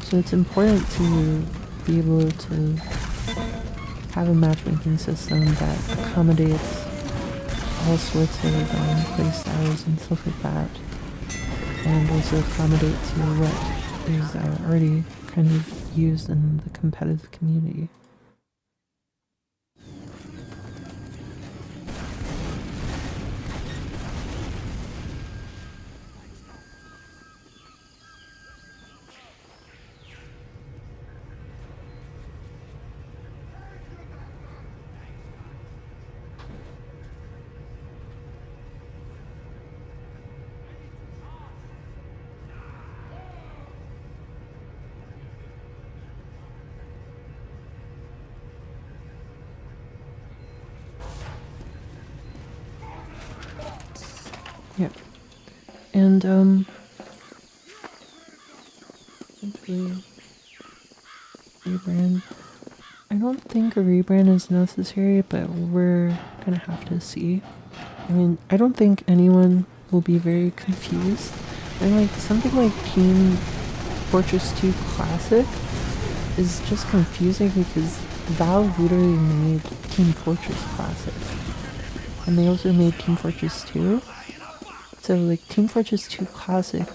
So it's important to be able to have a matchmaking system that accommodates all sorts of playstyles and stuff like that, and also accommodates to what is already kind of used in the competitive community. Yeah. And hopefully rebrand. I don't think a rebrand is necessary, but we're gonna have to see. I mean, I don't think anyone will be very confused. And like something like Team Fortress 2 Classic is just confusing because Valve literally made Team Fortress Classic. And they also made Team Fortress 2. So like Team Fortress 2 Classic,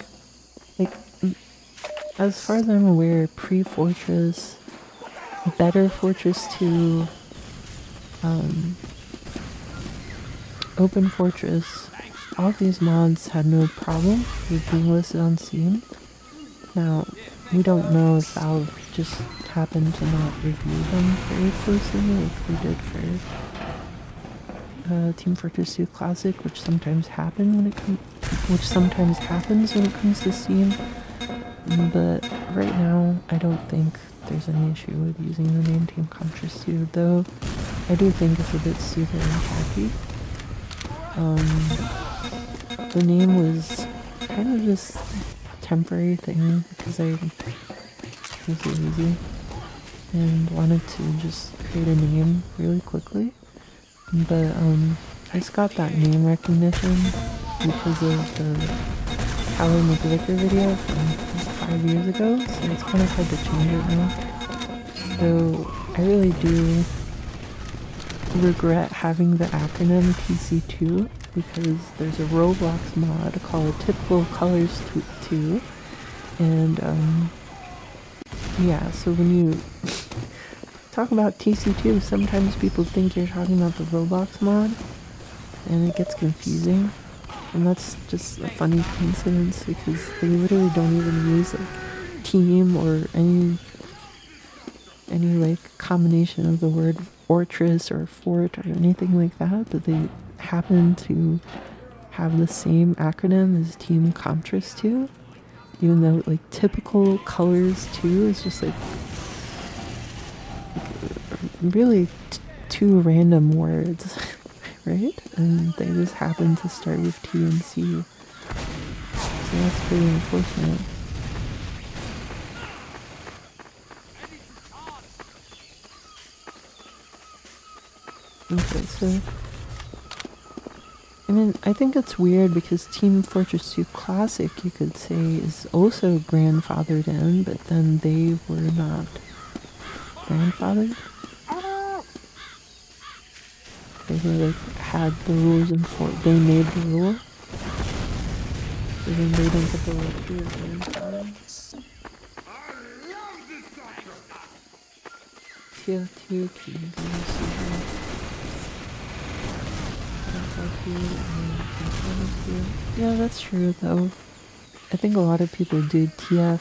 like as far as I'm aware, pre-Fortress, Better Fortress 2, Open Fortress, all of these mods had no problem with being listed on Steam. Now, we don't know if Valve just happened to not review them very closely like we did for Team Fortress 2 Classic, which sometimes happens when it comes to Steam. But right now, I don't think there's any issue with using the name Team Comtress 2, though I do think it's a bit stupid and tacky. The name was kind of just temporary thing because I was lazy and wanted to just create a name really quickly. But I just got that name recognition because of the Tyler McVicker video from 5 years ago, so it's kind of hard to change it now. So I really do regret having the acronym TC2 because there's a Roblox mod called Typical Colors 2, and yeah, so when you talk about TC2, sometimes people think you're talking about the Roblox mod, and it gets confusing. And that's just a funny coincidence because they literally don't even use like team or any like combination of the word fortress or fort or anything like that, but they happen to have the same acronym as Team Comtress 2, even though like Typical Colors 2 is just like really two random words. Right? And they just happen to start with T and C. So that's pretty unfortunate. Okay, so I mean, I think it's weird because Team Fortress 2 Classic, you could say, is also grandfathered in, but then they were not grandfathered. They were like had the rules and they made the rule. So then they don't get the right to grandfather. TF2 Team Yeah, that's true though. I think a lot of people do TF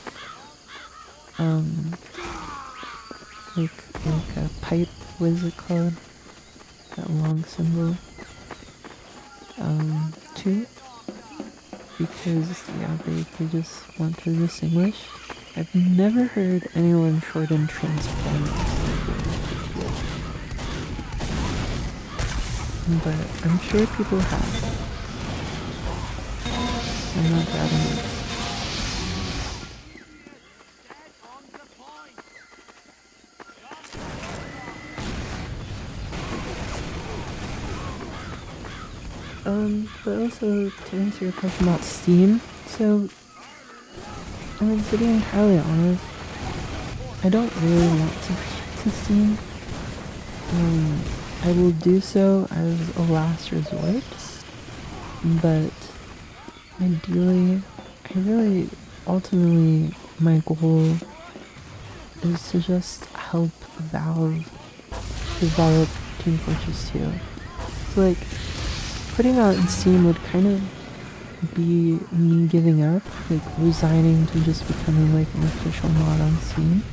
like a pipe, what is it called? That long symbol. 2. Because yeah, they just want to distinguish. I've never heard anyone shorten transformers before. But I'm sure people have. I'm not doubting it. But also to answer your question about Steam, so I mean, to be entirely honest, I don't really want to reach to Steam. I will do so as a last resort, but ideally, ultimately, my goal is to just help Valve develop Team Fortress 2. So like, putting out in Steam would kind of be me giving up, like resigning to just becoming like an official mod on Steam,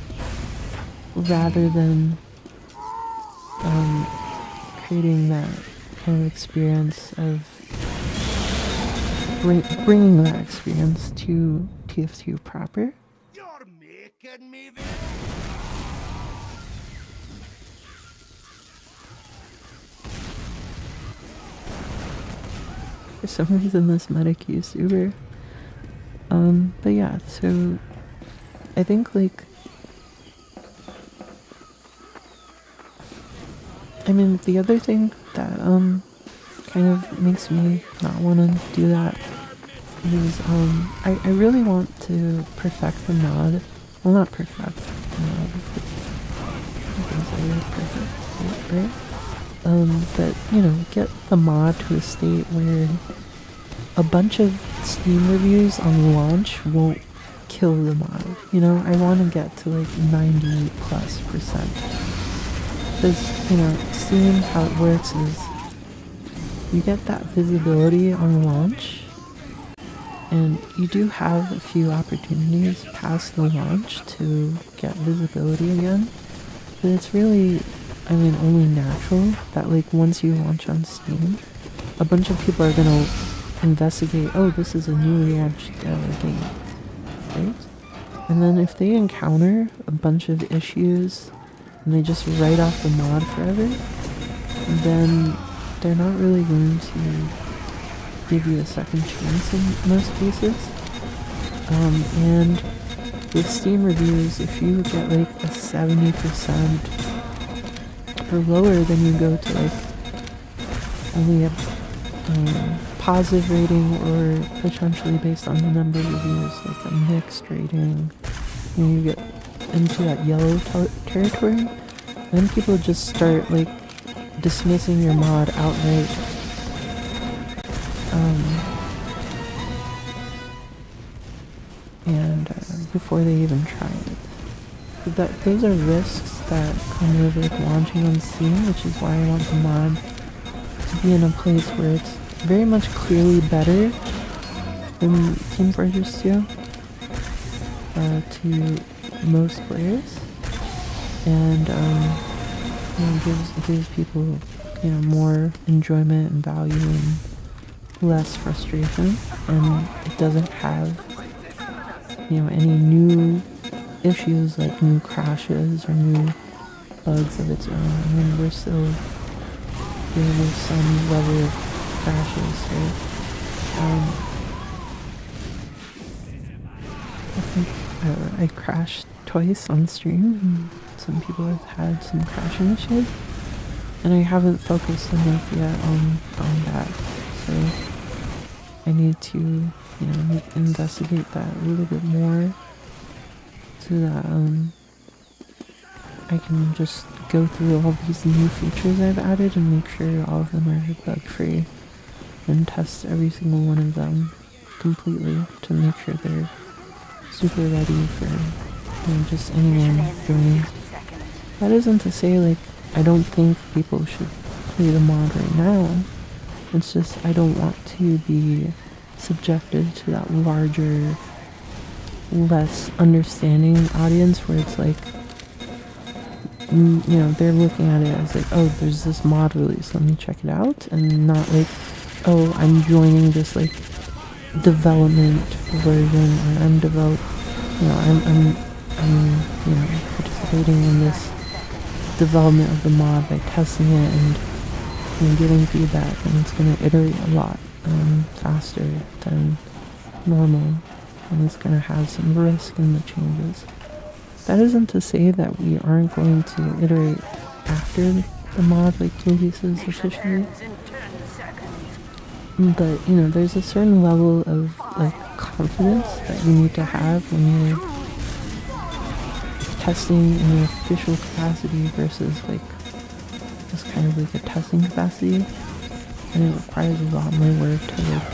rather than creating that kind of experience of bringing that experience to TF2 proper. You're making me for some reason this medic used Uber. But yeah, so I think like, I mean, the other thing that kind of makes me not want to do that is I really want to perfect the mod. Well, not perfect the mod. Nothing's ever perfect, right? But you know, get the mod to a state where a bunch of Steam reviews on launch won't kill the mod. You know, I want to get to like 90+%. Because, you know, Steam, how it works is you get that visibility on launch, and you do have a few opportunities past the launch to get visibility again. But it's really, I mean, only natural that like once you launch on Steam, a bunch of people are gonna investigate, oh, this is a newly launched game, right? And then if they encounter a bunch of issues and they just write off the mod forever, then they're not really going to give you a second chance in most cases. And with Steam reviews, if you get like a 70% or lower, then you go to like only a positive rating, or potentially based on the number of reviews, like a mixed rating. And you get into that yellow territory, then people just start like dismissing your mod outright. And before they even try it. But those are risks that come with like launching on Steam, which is why I want the mod to be in a place where it's very much clearly better than Team Fortress 2 to most players, and you know, gives people, you know, more enjoyment and value and less frustration, and it doesn't have, you know, any new issues like new crashes or new bugs of its own. I mean, we're still dealing with some level of crashes, right? I think I crashed twice on stream, and some people have had some crashing issues, and I haven't focused enough yet on that, so I need to, you know, investigate that a little bit more, so that I can just go through all these new features I've added and make sure all of them are bug free, and test every single one of them completely to make sure they're super ready for, you know, just anyone joining. That isn't to say like I don't think people should play the mod right now. It's just I don't want to be subjected to that larger, less understanding audience where it's like, you know, they're looking at it as like, oh, there's this mod release, let me check it out, and not like, oh, I'm joining this like development version, or I'm you know, participating in this development of the mod by testing it and, you know, giving feedback, and it's going to iterate a lot faster than normal, and it's going to have some risk in the changes. That isn't to say that we aren't going to iterate after the mod like releases officially, but you know, there's a certain level of like confidence that you need to have when you're testing in an official capacity versus like just kind of like a testing capacity, and it requires a lot more work to like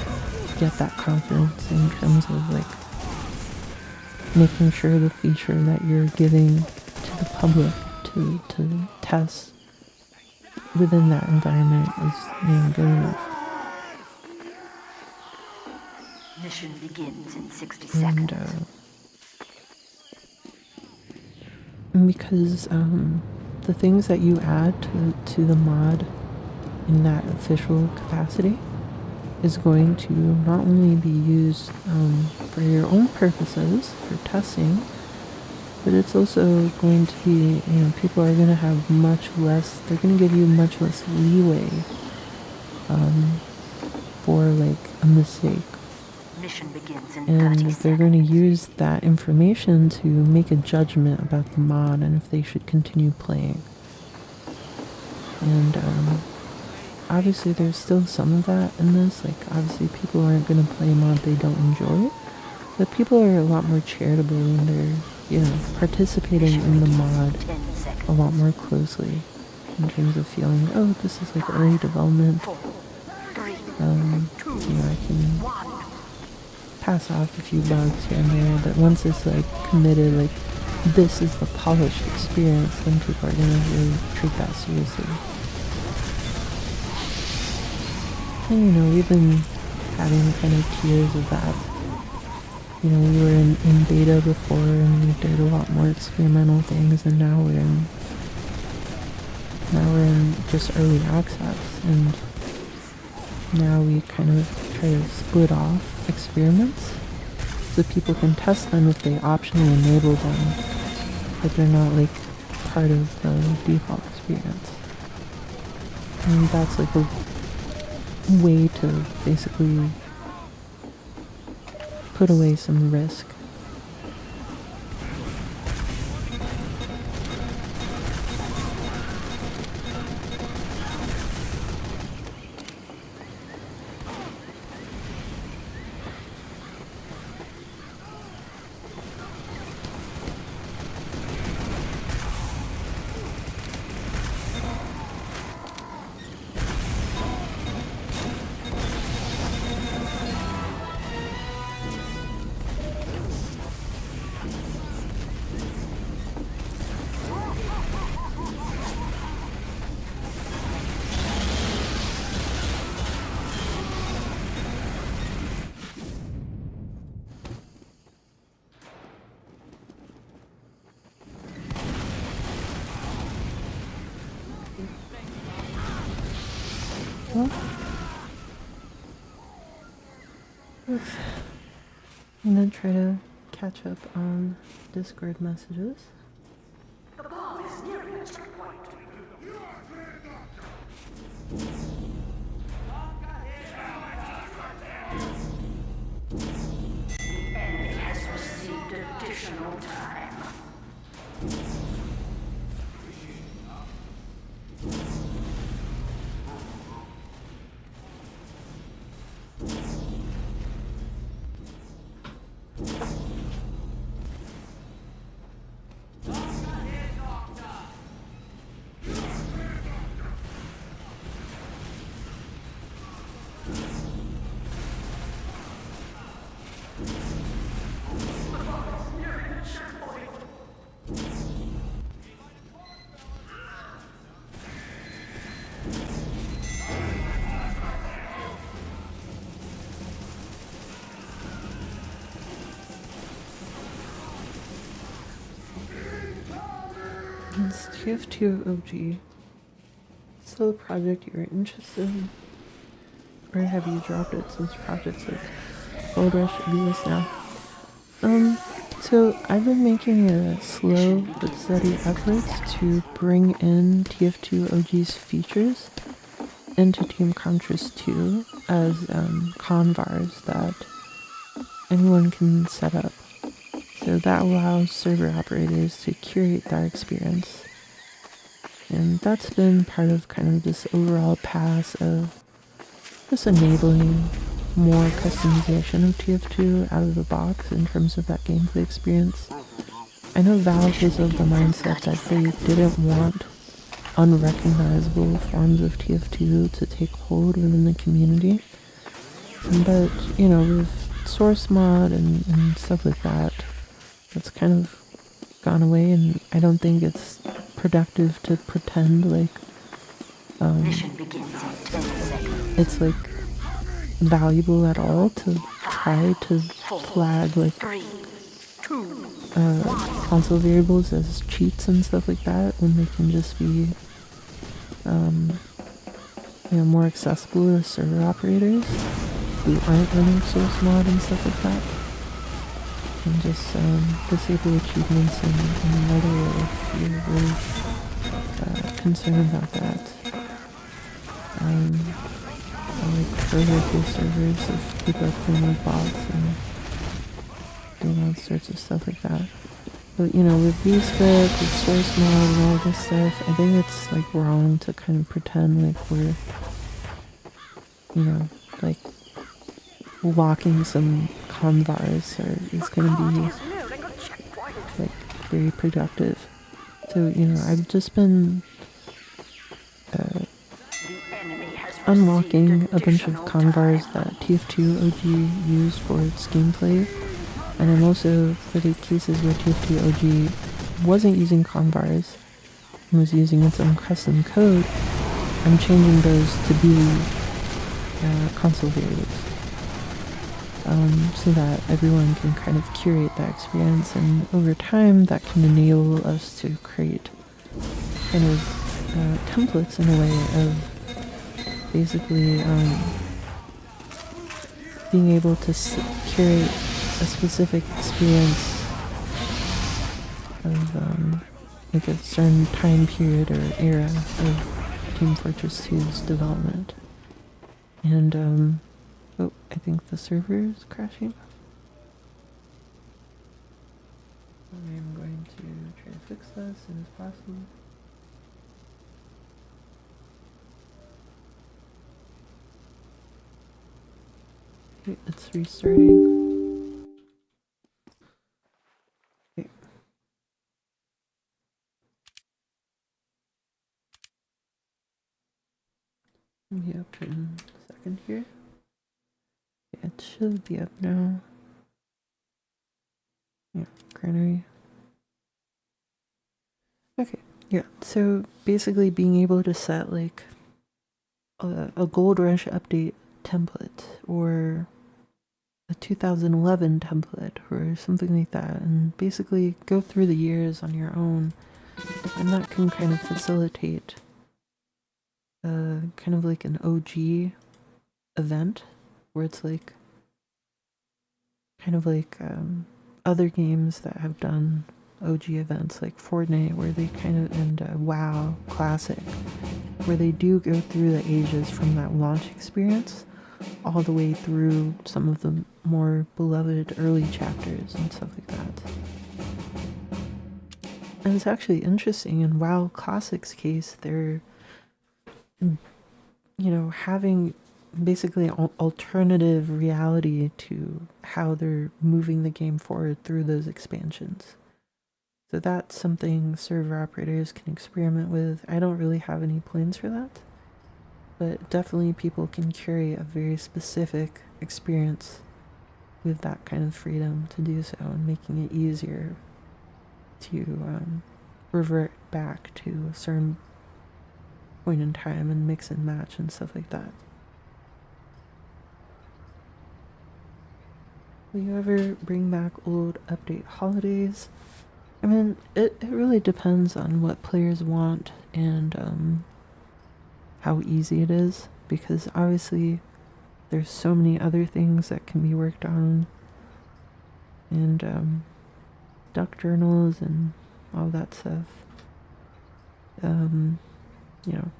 get that confidence in terms of like making sure the feature that you're giving to the public to test within that environment is, you know, good enough. Mission begins in 60 seconds. And because the things that you add to the mod in that official capacity is going to not only be used for your own purposes for testing, but it's also going to be, you know, people are going to have much less, they're going to give you much less leeway for like mistake. Mission begins in And 30 they're going to seconds. use that information to make a judgment about the mod and if they should continue playing. And obviously there's still some of that in this. Like, obviously people aren't going to play a mod they don't enjoy. But people are a lot more charitable and they're, you know, participating in the mod 10 seconds. a lot more closely in terms of feeling, oh, this is like early development. 4, 3, You know, I can 1. pass off a few bugs here and there, but once it's like committed, like this is the polished experience, then people are gonna really treat that seriously. And you know, we've been having kind of tiers of that. You know, we were in beta before and we did a lot more experimental things, and now we're in just early access, and now we kind of try to split off experiments so people can test them if they optionally enable them, but they're not like part of the default experience. And that's like a way to basically put away some risk. Well, I'm gonna try to catch up on Discord messages. Has received additional time. Is TF2 OG still a project you're interested in? Or have you dropped it since projects like Gold Rush exist now? So I've been making a slow but steady efforts to bring in TF2 OG's features into Team Comtress 2 as convars that anyone can set up. So that allows server operators to curate that experience. And that's been part of kind of this overall pass of just enabling more customization of TF2 out of the box in terms of that gameplay experience. I know Valve was of the mindset that they didn't want unrecognizable forms of TF2 to take hold within the community. But, you know, with source mod and stuff like that, that's kind of gone away, and I don't think it's productive to pretend like Mission begins in 10 seconds. it's like valuable at all to try to flag like 3, 2, console variables as cheats and stuff like that when they can just be you know, more accessible to server operators who aren't running source mod and stuff like that, and just disable achievements in another way if you're really concerned about that. like further full servers of people playing with bots and doing all sorts of stuff like that. But you know, with VScript, with source mode and all this stuff, I think it's like wrong to kind of pretend like we're, you know, like locking some convars is going to be like very productive. So you know, I've just been unlocking a bunch of convars that TF2 OG used for its gameplay, and I'm also, for the cases where TF2 OG wasn't using convars and was using its own custom code, I'm changing those to be console variables, so that everyone can kind of curate that experience, and over time that can enable us to create kind of templates in a way of basically being able to curate a specific experience of like a certain time period or era of Team Fortress 2's development. And oh, I think the server is crashing. I'm going to try to fix that as soon as possible. Okay, it's restarting. Okay. It'll be up in a second here. Yeah, it should be up now. Yeah, granary. Okay, yeah, so basically being able to set like a Gold Rush update template or a 2011 template or something like that, and basically go through the years on your own, and that can kind of facilitate kind of like an OG event where it's like kind of like other games that have done OG events like Fortnite, where they kind of, and WoW Classic, where they do go through the ages from that launch experience all the way through some of the more beloved early chapters and stuff like that. And it's actually interesting in WoW Classic's case, they're, you know, having basically alternative reality to how they're moving the game forward through those expansions. So that's something server operators can experiment with. I don't really have any plans for that, but definitely people can curate a very specific experience with that kind of freedom to do so, and making it easier to revert back to a certain point in time and mix and match and stuff like that. Will you ever bring back old update holidays? I mean, it really depends on what players want and how easy it is, because obviously there's so many other things that can be worked on, and duck journals and all that stuff. You know,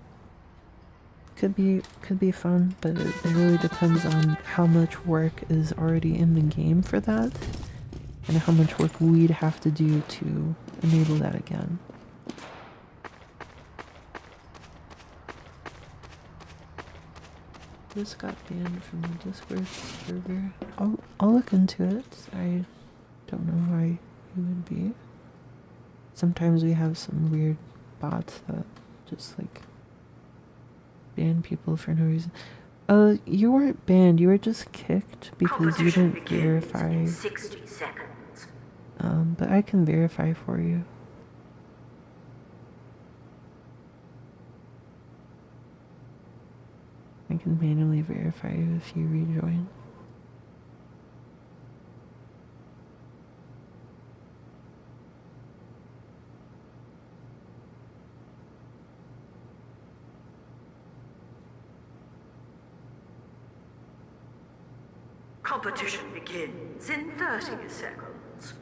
could be fun, but it really depends on how much work is already in the game for that, and how much work we'd have to do to enable that again. This got banned from the Discord server. I'll look into it. I don't know why it would be. Sometimes we have some weird bots that just like ban people for no reason. You weren't banned, you were just kicked because you didn't verify. 60 seconds. But I can verify for you. I can manually verify you if you rejoin. Competition begins in 30 seconds.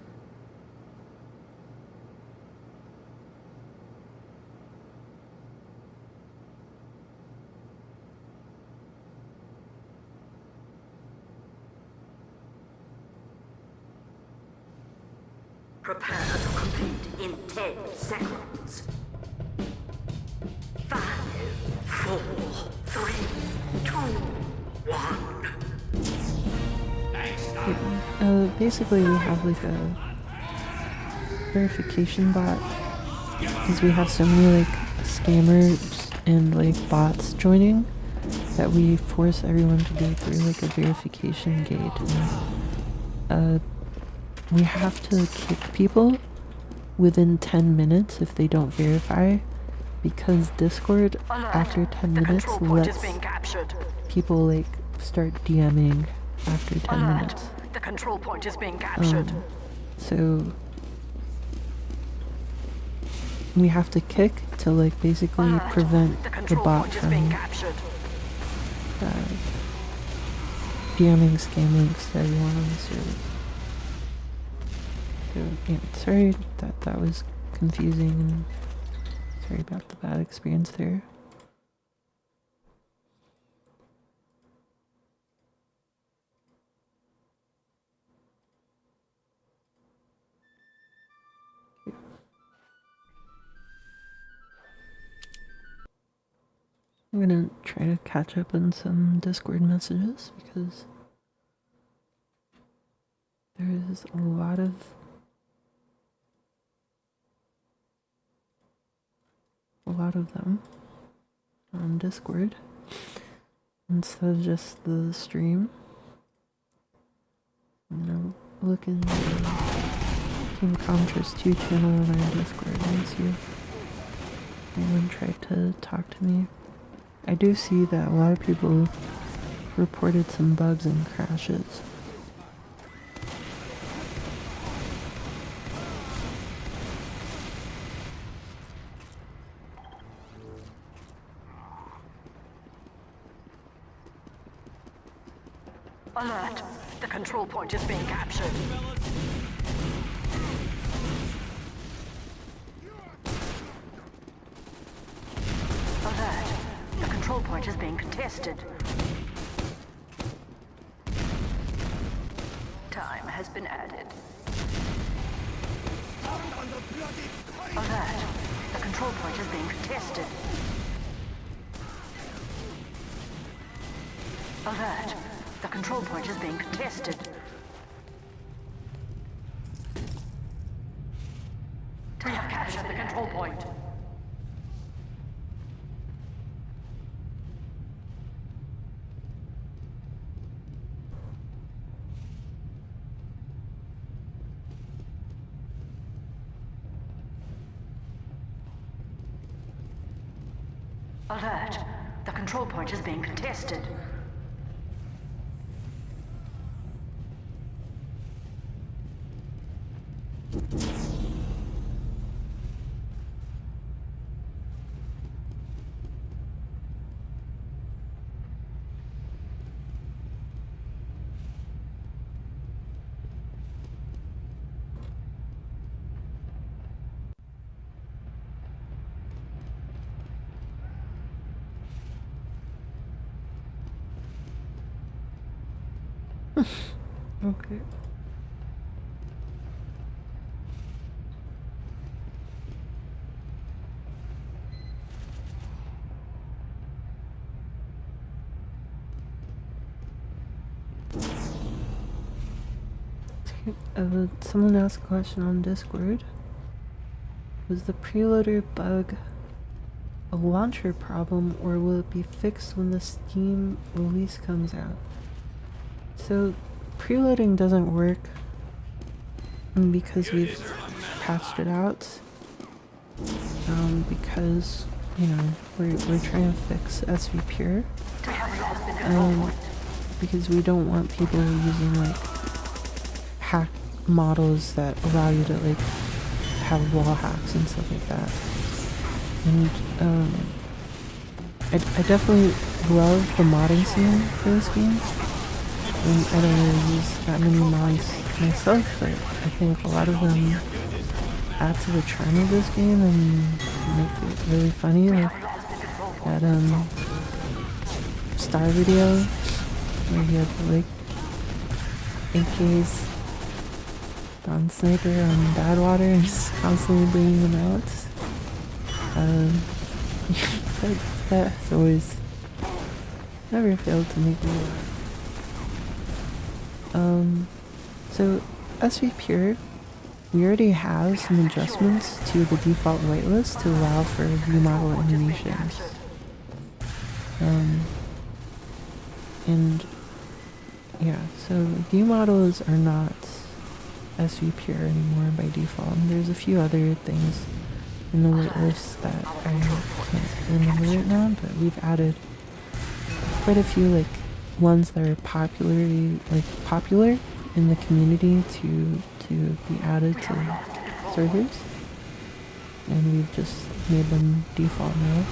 Prepare to complete in 10 seconds. 5, 4, 3, 2, 1. Basically we have like a verification bot because we have so many like scammers and like bots joining that we force everyone to go through like a verification gate, and we have to kick people within 10 minutes if they don't verify, because Discord after 10 minutes lets people like start DMing after 10 minutes. The control point is being captured. So we have to kick to like basically prevent the bot from DMing scam links to everyone on the server. So yeah, sorry that was confusing, and sorry about the bad experience there. I'm gonna try to catch up on some Discord messages because there is a lot of them on Discord instead of just the stream. Look in the Team Comtress 2 channel on our Discord and see if anyone tried to talk to me. I do see that a lot of people reported some bugs and crashes. Alert! The control point is being captured. Alert! The control point is being contested. Time has been added. Alert! The control point is being contested. Alert! The control point is being contested. We have captured the control point. Alert! The control point is being contested. Okay. Someone asked a question on Discord. Was the preloader bug a launcher problem, or will it be fixed when the Steam release comes out? So preloading doesn't work because we've patched it out. Because we're trying to fix SV Pure. Because we don't want people using like hack models that allow you to like have wall hacks and stuff like that. And I definitely love the modding scene for this game. And I don't really use that many mods myself, but I think a lot of them add to the charm of this game and make it really funny. Like that Star video where he had like AKs on Sniper on Badwater and just constantly bringing them out. That's always never failed to make me laugh. So SV Pure, we already have some adjustments to the default whitelist to allow for remodel animations. And yeah, so view models are not SV Pure anymore by default. And there's a few other things in the waitlist that I can't remember right now, but we've added quite a few like ones that are popular in the community to be added to servers, and we've just made them default now.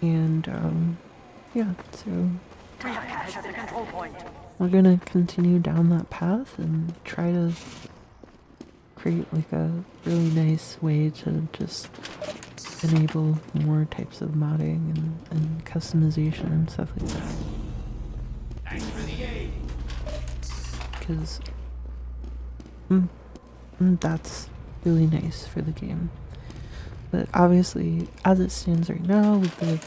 And yeah, so we're gonna continue down that path and try to create like a really nice way to just enable more types of modding and customization and stuff like that. Because that's really nice for the game. But obviously, as it stands right now, with the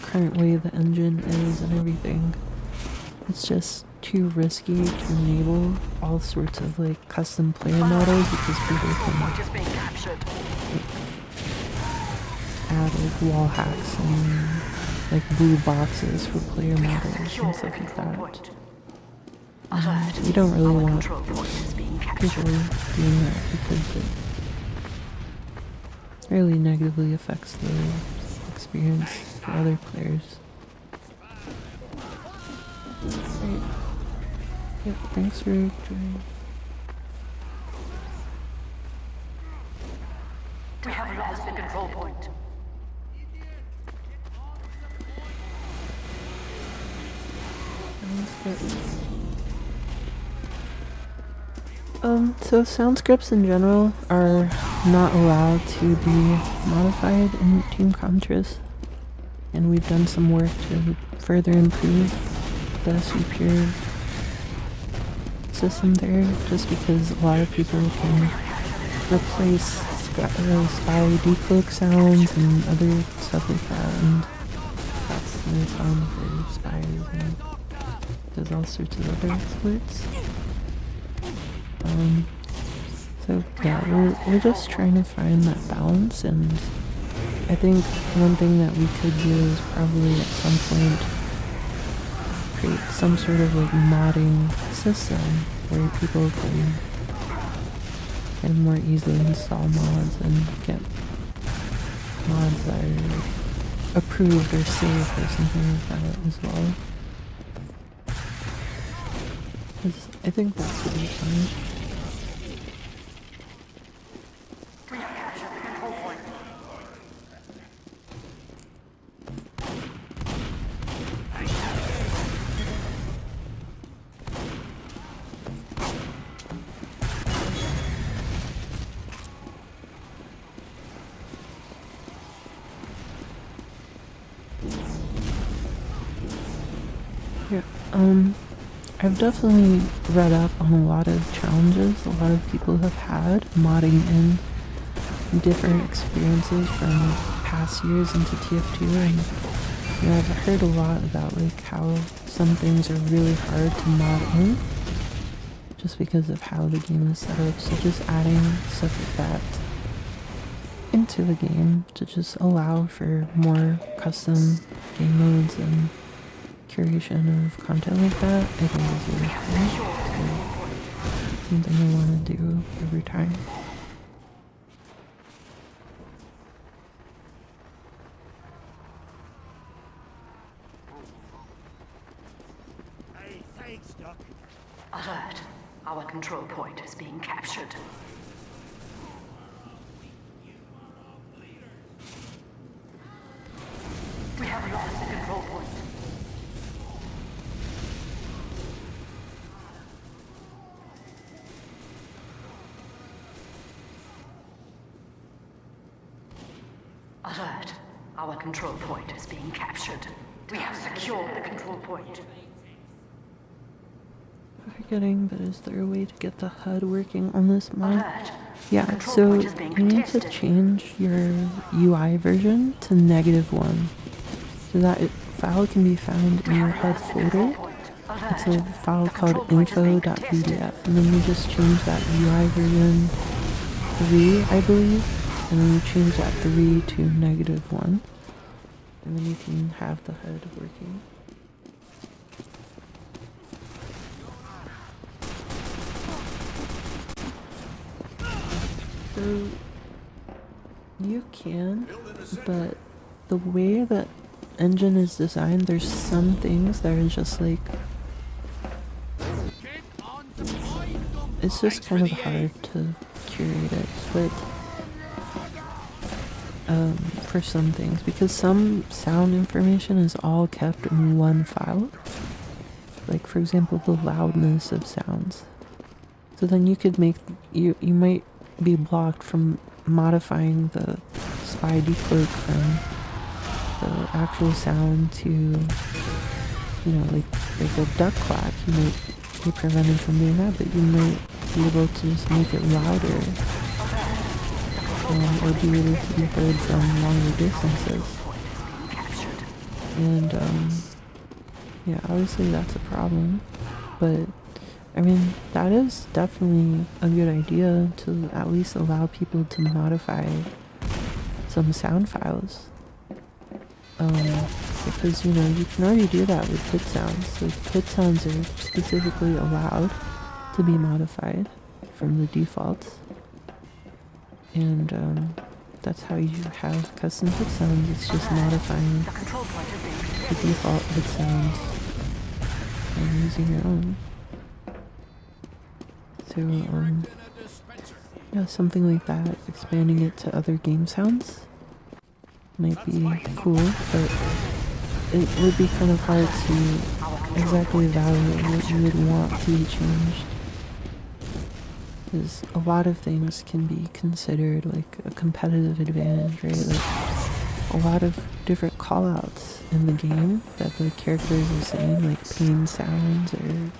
current way the engine is and everything, it's just too risky to enable all sorts of like custom player models because people can like, add like wall hacks and like blue boxes for player models and stuff like that. You don't really want people doing that because it really negatively affects the experience for other players. Right. Yep, thanks for joining. We have lost the control point. So sound scripts in general are not allowed to be modified in Team Comtress, and we've done some work to further improve the superior system there, just because a lot of people can replace spy decloak sounds and other stuff like that, and that's the problem for spies, and there's all sorts of other exploits. So yeah, we're just trying to find that balance, and I think one thing that we could do is probably at some point create some sort of like modding system where people can more easily install mods and get mods that are like approved or safe or something like that as well. 'Cause I think that's what we're fun. Yeah, I've definitely read up on a lot of challenges a lot of people have had modding in different experiences from past years into TF2, and you know, I've heard a lot about like how some things are really hard to mod in just because of how the game is set up, so just adding stuff like that into the game to just allow for more custom game modes and curation of content like that, I think is really cool. So, something I want to do every time. Hey, thanks, Doc. Alert. Our control point is being captured. We have lost the control point. Alert. Our control point is being captured. We have secured the control point. forgetting, but is there a way to get the HUD working on this mod? Alert. Yeah, Control so point is being you need to contested. change your UI version to -1 so that file can be found in your HUD folder. It's a file called info.pdf, and then you just change that UI version 3, I believe, and then you change that 3 to -1, and then you can have the HUD working. So you can, but the way that engine is designed, there's some things that are just like, it's just kind of hard to curate it, but for some things, because some sound information is all kept in one file, like for example the loudness of sounds. So then you could make, you might be blocked from modifying the spy decloak from the actual sound to, you know, like a duck quack. You might be prevented from doing that, but you might be able to just make it louder, or be able to be heard from longer distances. And yeah, obviously that's a problem, but I mean, that is definitely a good idea to at least allow people to modify some sound files. Because, you know, you can already do that with pit sounds. Like, pit sounds are specifically allowed to be modified from the defaults. And that's how you have custom pit sounds. It's just modifying the default pit sounds and using your own. So, yeah, something like that, expanding it to other game sounds might be cool, but it would be kind of hard to exactly evaluate what you would want to be changed. Because a lot of things can be considered like a competitive advantage, right? Like a lot of different callouts in the game that the characters are saying, like pain sounds, or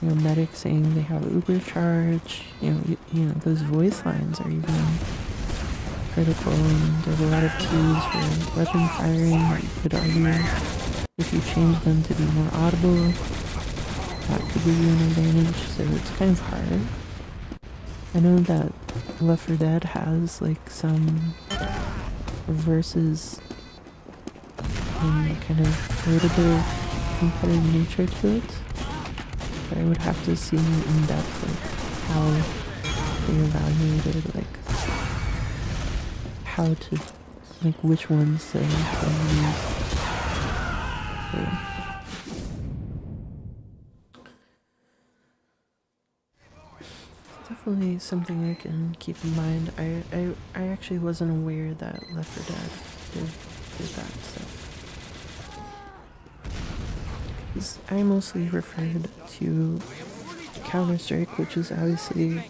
you know, medics saying they have uber charge. You know, those voice lines are even critical, and there's a lot of cues for weapon firing that you could argue if you change them to be more audible, that could give you an advantage. So it's kind of hard. I know that Left 4 Dead has like some versus and kind of a little bit of competitive nature to it. But I would have to see in depth like how they evaluated like how to, like which ones to use. So. Definitely something I can keep in mind. I actually wasn't aware that Left 4 Dead did that stuff. 'Cause I mostly referred to Counter-Strike, which is obviously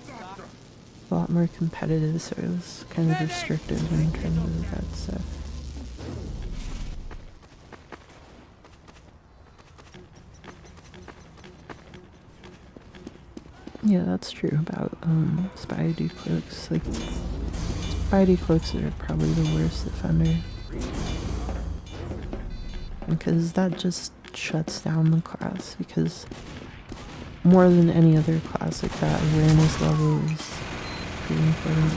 a lot more competitive, so it was kind of restrictive in terms of that stuff. Yeah, that's true about spy decloaks. Like, spy decloaks are probably the worst offender, because that just shuts down the class, because more than any other class, like that awareness level is pretty important.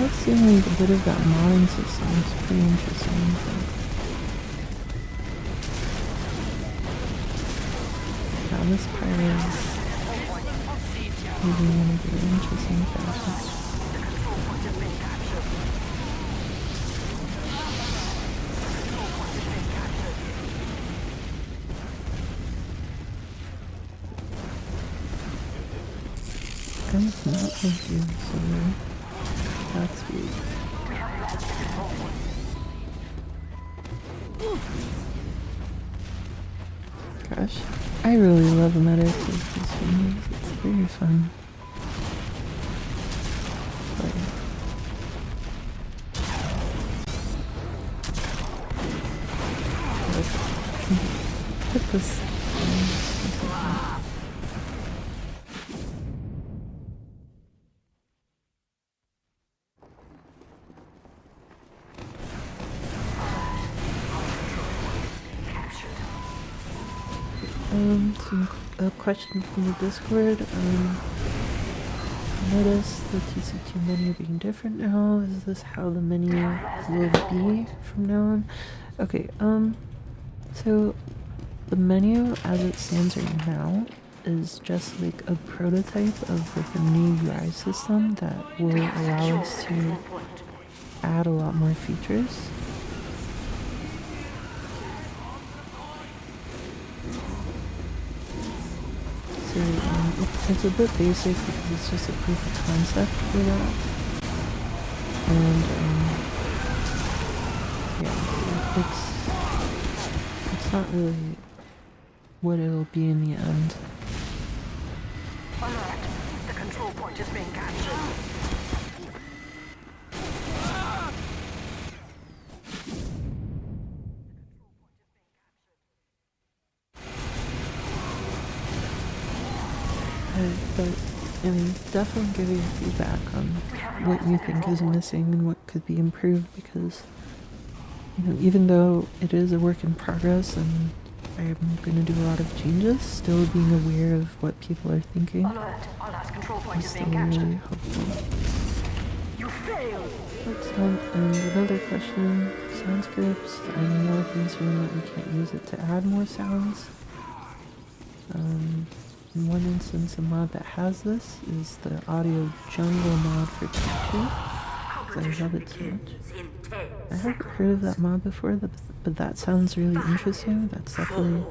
like seeing like a bit of that modding system. It's pretty interesting. But yeah, this part is moving in a very interesting fashion. It's not thank you, so that's weird. Gosh, I really love medic with these videos. It's very fun. Put this. A question from the Discord. Notice the TC2 menu being different now. Is this how the menu will be from now on? Okay, so the menu as it stands right now is just like a prototype of like a new UI system that will allow us to add a lot more features. So it's a bit basic because it's just a proof of concept for that. And yeah, it's not really what it'll be in the end. Alert! The control point is being captured. But I mean, definitely give you feedback on what you think is missing and what could be improved, because you know, even though it is a work in progress and I'm going to do a lot of changes, still being aware of what people are thinking Alert! Our last control point is is still being captured. really helpful. You failed! And another question, sound scripts. I'm more concerned that we can't use it to add more sounds. In one instance, a mod that has this is the audio jungle mod for T2. I love it so much. I haven't heard of that mod before, but that sounds really interesting. That's definitely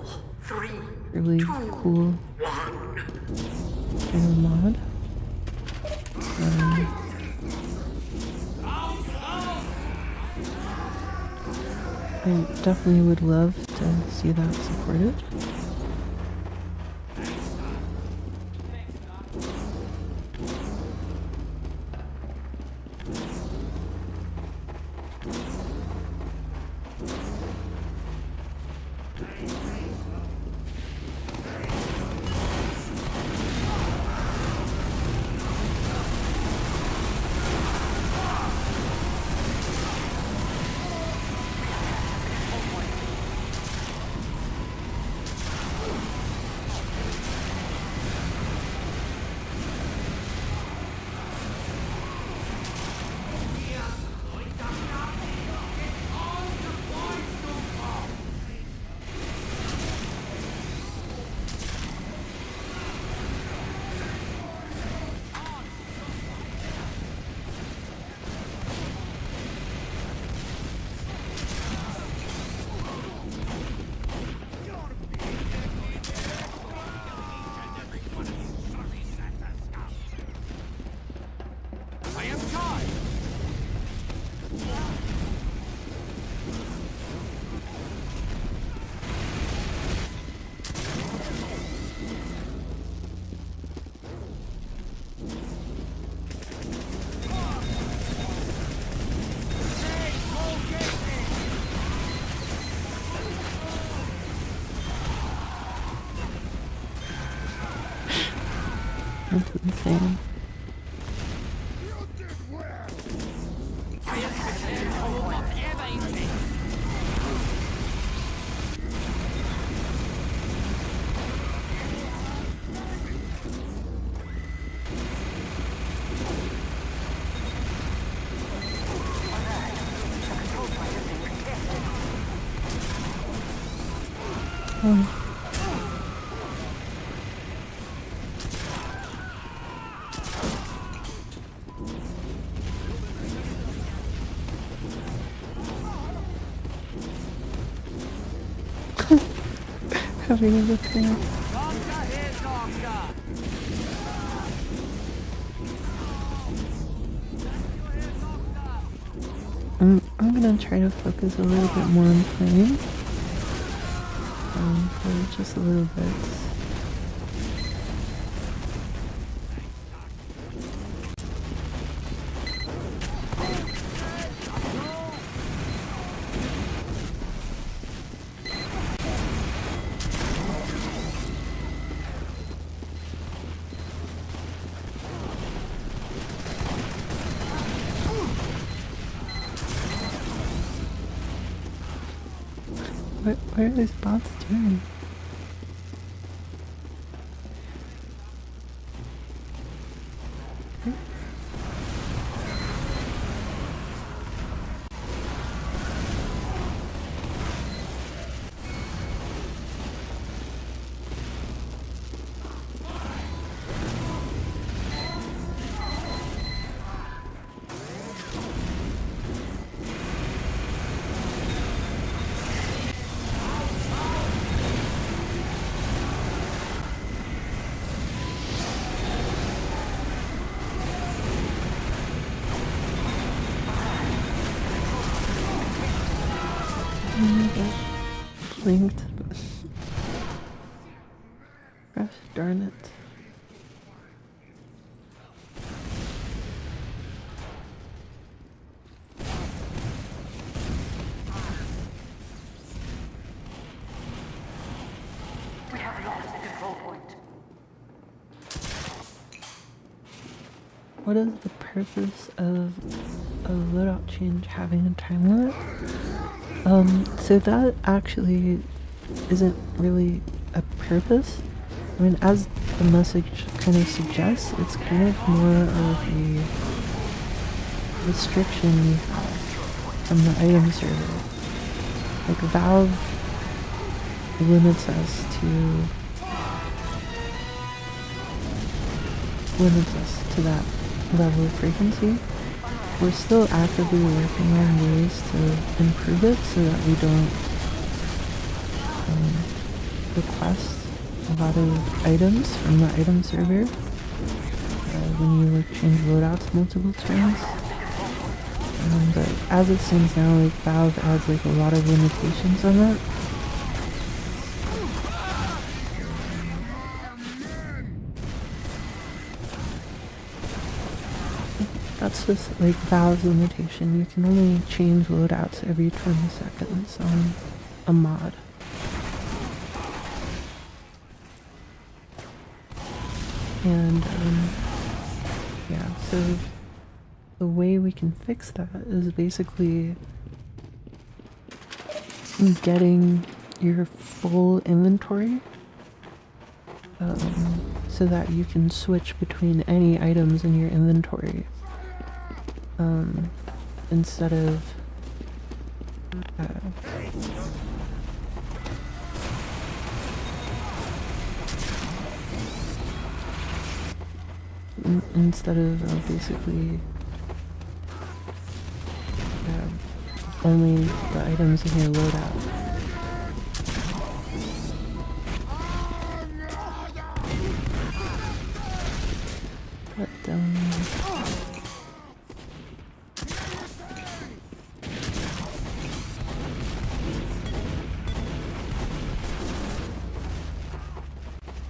really cool kind of mod. I definitely would love to see that supported. That's insane. Oh. Having a look there. I'm gonna try to focus a little bit more on playing. For just a little bit. What are these bots doing? Blinked. Gosh darn it. We have lost the control point. What is the purpose of a loadout change having a time limit? So that actually isn't really a purpose. I mean, as the message kind of suggests, it's kind of more of a restriction we have from the item server. Like Valve limits us to that level of frequency. We're still actively working on ways to improve it so that we don't request a lot of items from the item server when you like change loadouts multiple times. But as it stands now, like Valve adds like a lot of limitations on that. That's just like Valve's limitation. You can only change loadouts every 20 seconds on a mod. And yeah, so the way we can fix that is basically getting your full inventory so that you can switch between any items in your inventory. Instead of basically only the items in your loadout. But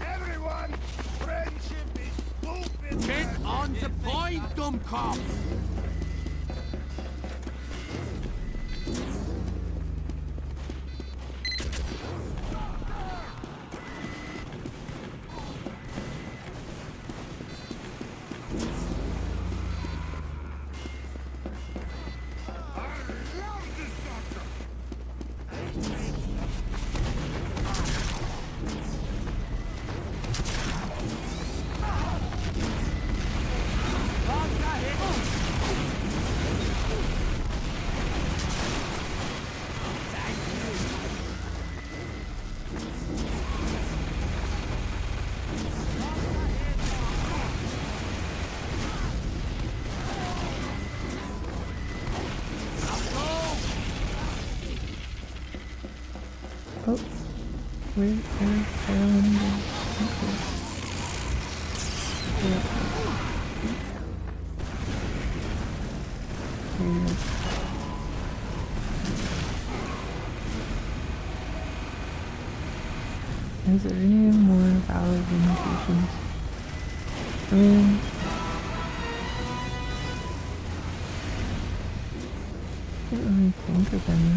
Everyone, friendship is stupid. Get on the point, dumb cop! Oh, where found okay. Yeah. Is there any more valid limitations? I mean, I can't really think of any.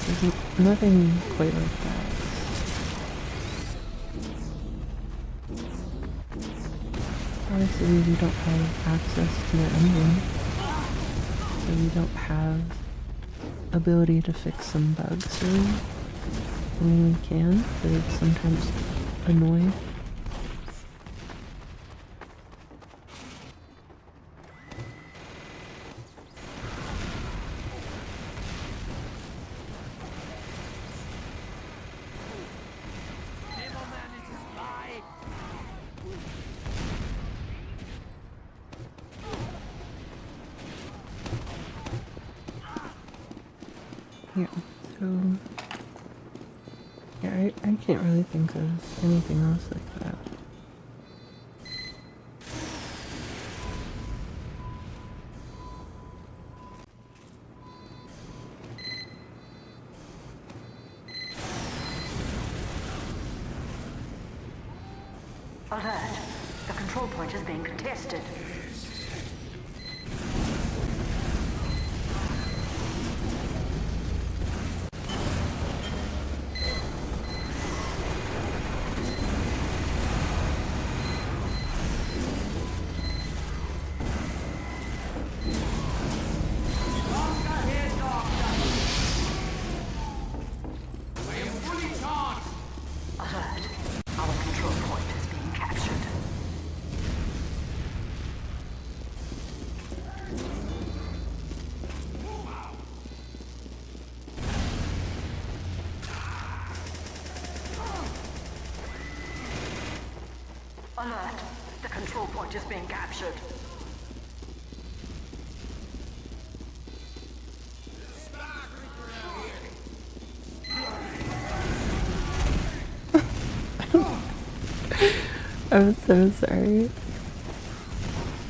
There's nothing quite like that. Obviously, we don't have access to the engine, so we don't have ability to fix some bugs, really. I mean, we can, but it's sometimes annoying. Yeah, so yeah, I can't really think of anything else like that. Alert. The control point is being contested. Alert. Our control point is being captured. Alert. The control point is being captured. I'm so sorry.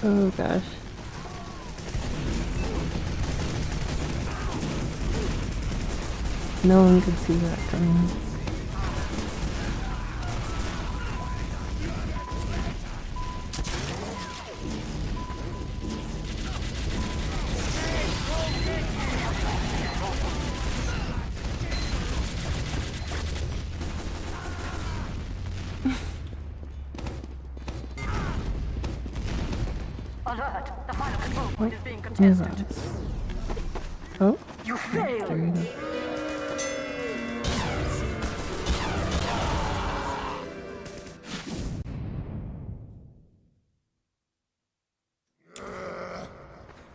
Oh gosh. No one could see that coming. Alert. The final control point is being contested. Oh, You failed. there you go.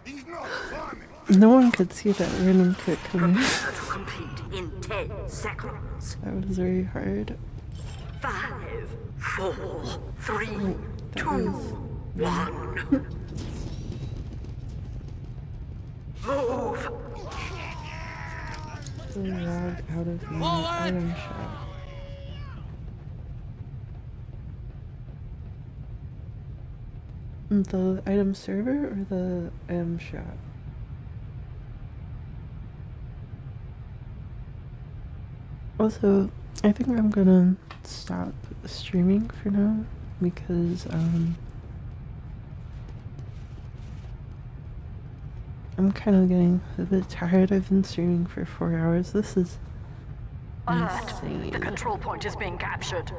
He's not funny. No one could see that random kick coming. Prepare to compete in 10 seconds. That was very hard. 5, 4, 3, That 2, was 1. Move! logged out of my item shop. The item server or the item shop? Also, I think I'm gonna stop streaming for now because I'm kind of getting a bit tired. I've been streaming for 4 hours. This is Alert. insane. The control point is being captured.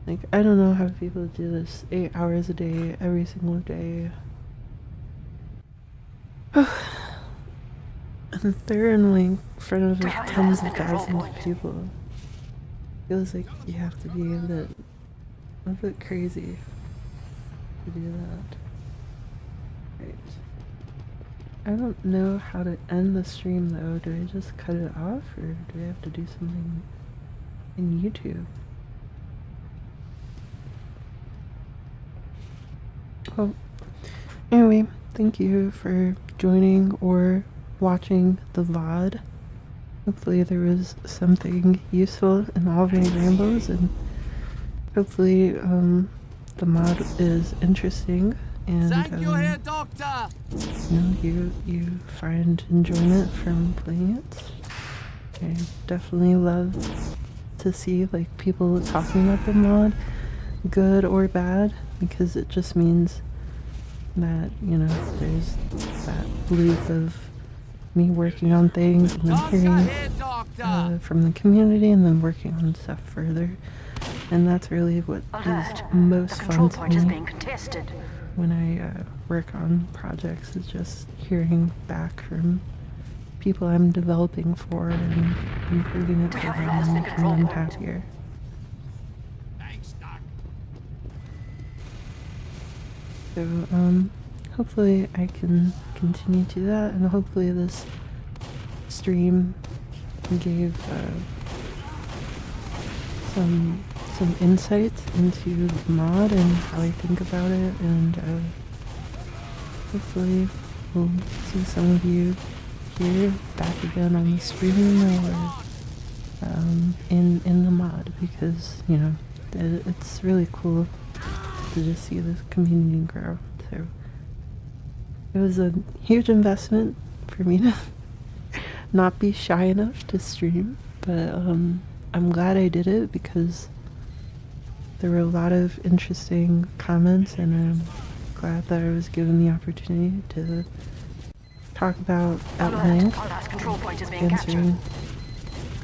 Like, I don't know how people do this 8 hours a day, every single day. And they're in like front of like tens of thousands of people. Feels like you have to be a bit crazy to do that. Right. I don't know how to end the stream though. Do I just cut it off or do I have to do something in YouTube? Well, anyway, thank you for joining or watching the VOD. Hopefully there was something useful in all of my rambos, and hopefully the mod is interesting, and Doctor! you find enjoyment from playing it. I definitely love to see like people talking about the mod, good or bad, because it just means that, you know, there's that loop of me working on things and then hearing from the community and then working on stuff further. And that's really what is most The fun control to point is me being contested. when I work on projects, is just hearing back from people I'm developing for and improving it for them and making them happier. Thanks, Doc. So, hopefully I can continue to do that, and hopefully this stream gave some insight into the mod and how I think about it, and hopefully we'll see some of you here back again on the stream or in the mod, because, you know, it's really cool to just see this community grow. So it was a huge investment for me to not be shy enough to stream, but I'm glad I did it because there were a lot of interesting comments, and I'm glad that I was given the opportunity to talk about at length, Control point is being captured. answering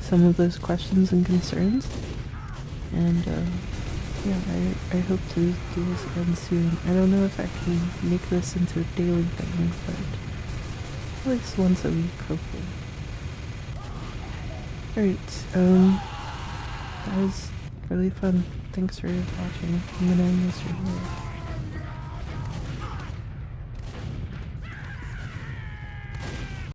some of those questions and concerns. And yeah, I hope to do this again soon. I don't know if I can make this into a daily thing, but at least once a week, hopefully. Alright, that was really fun. Thanks for watching. I'm gonna end this right here.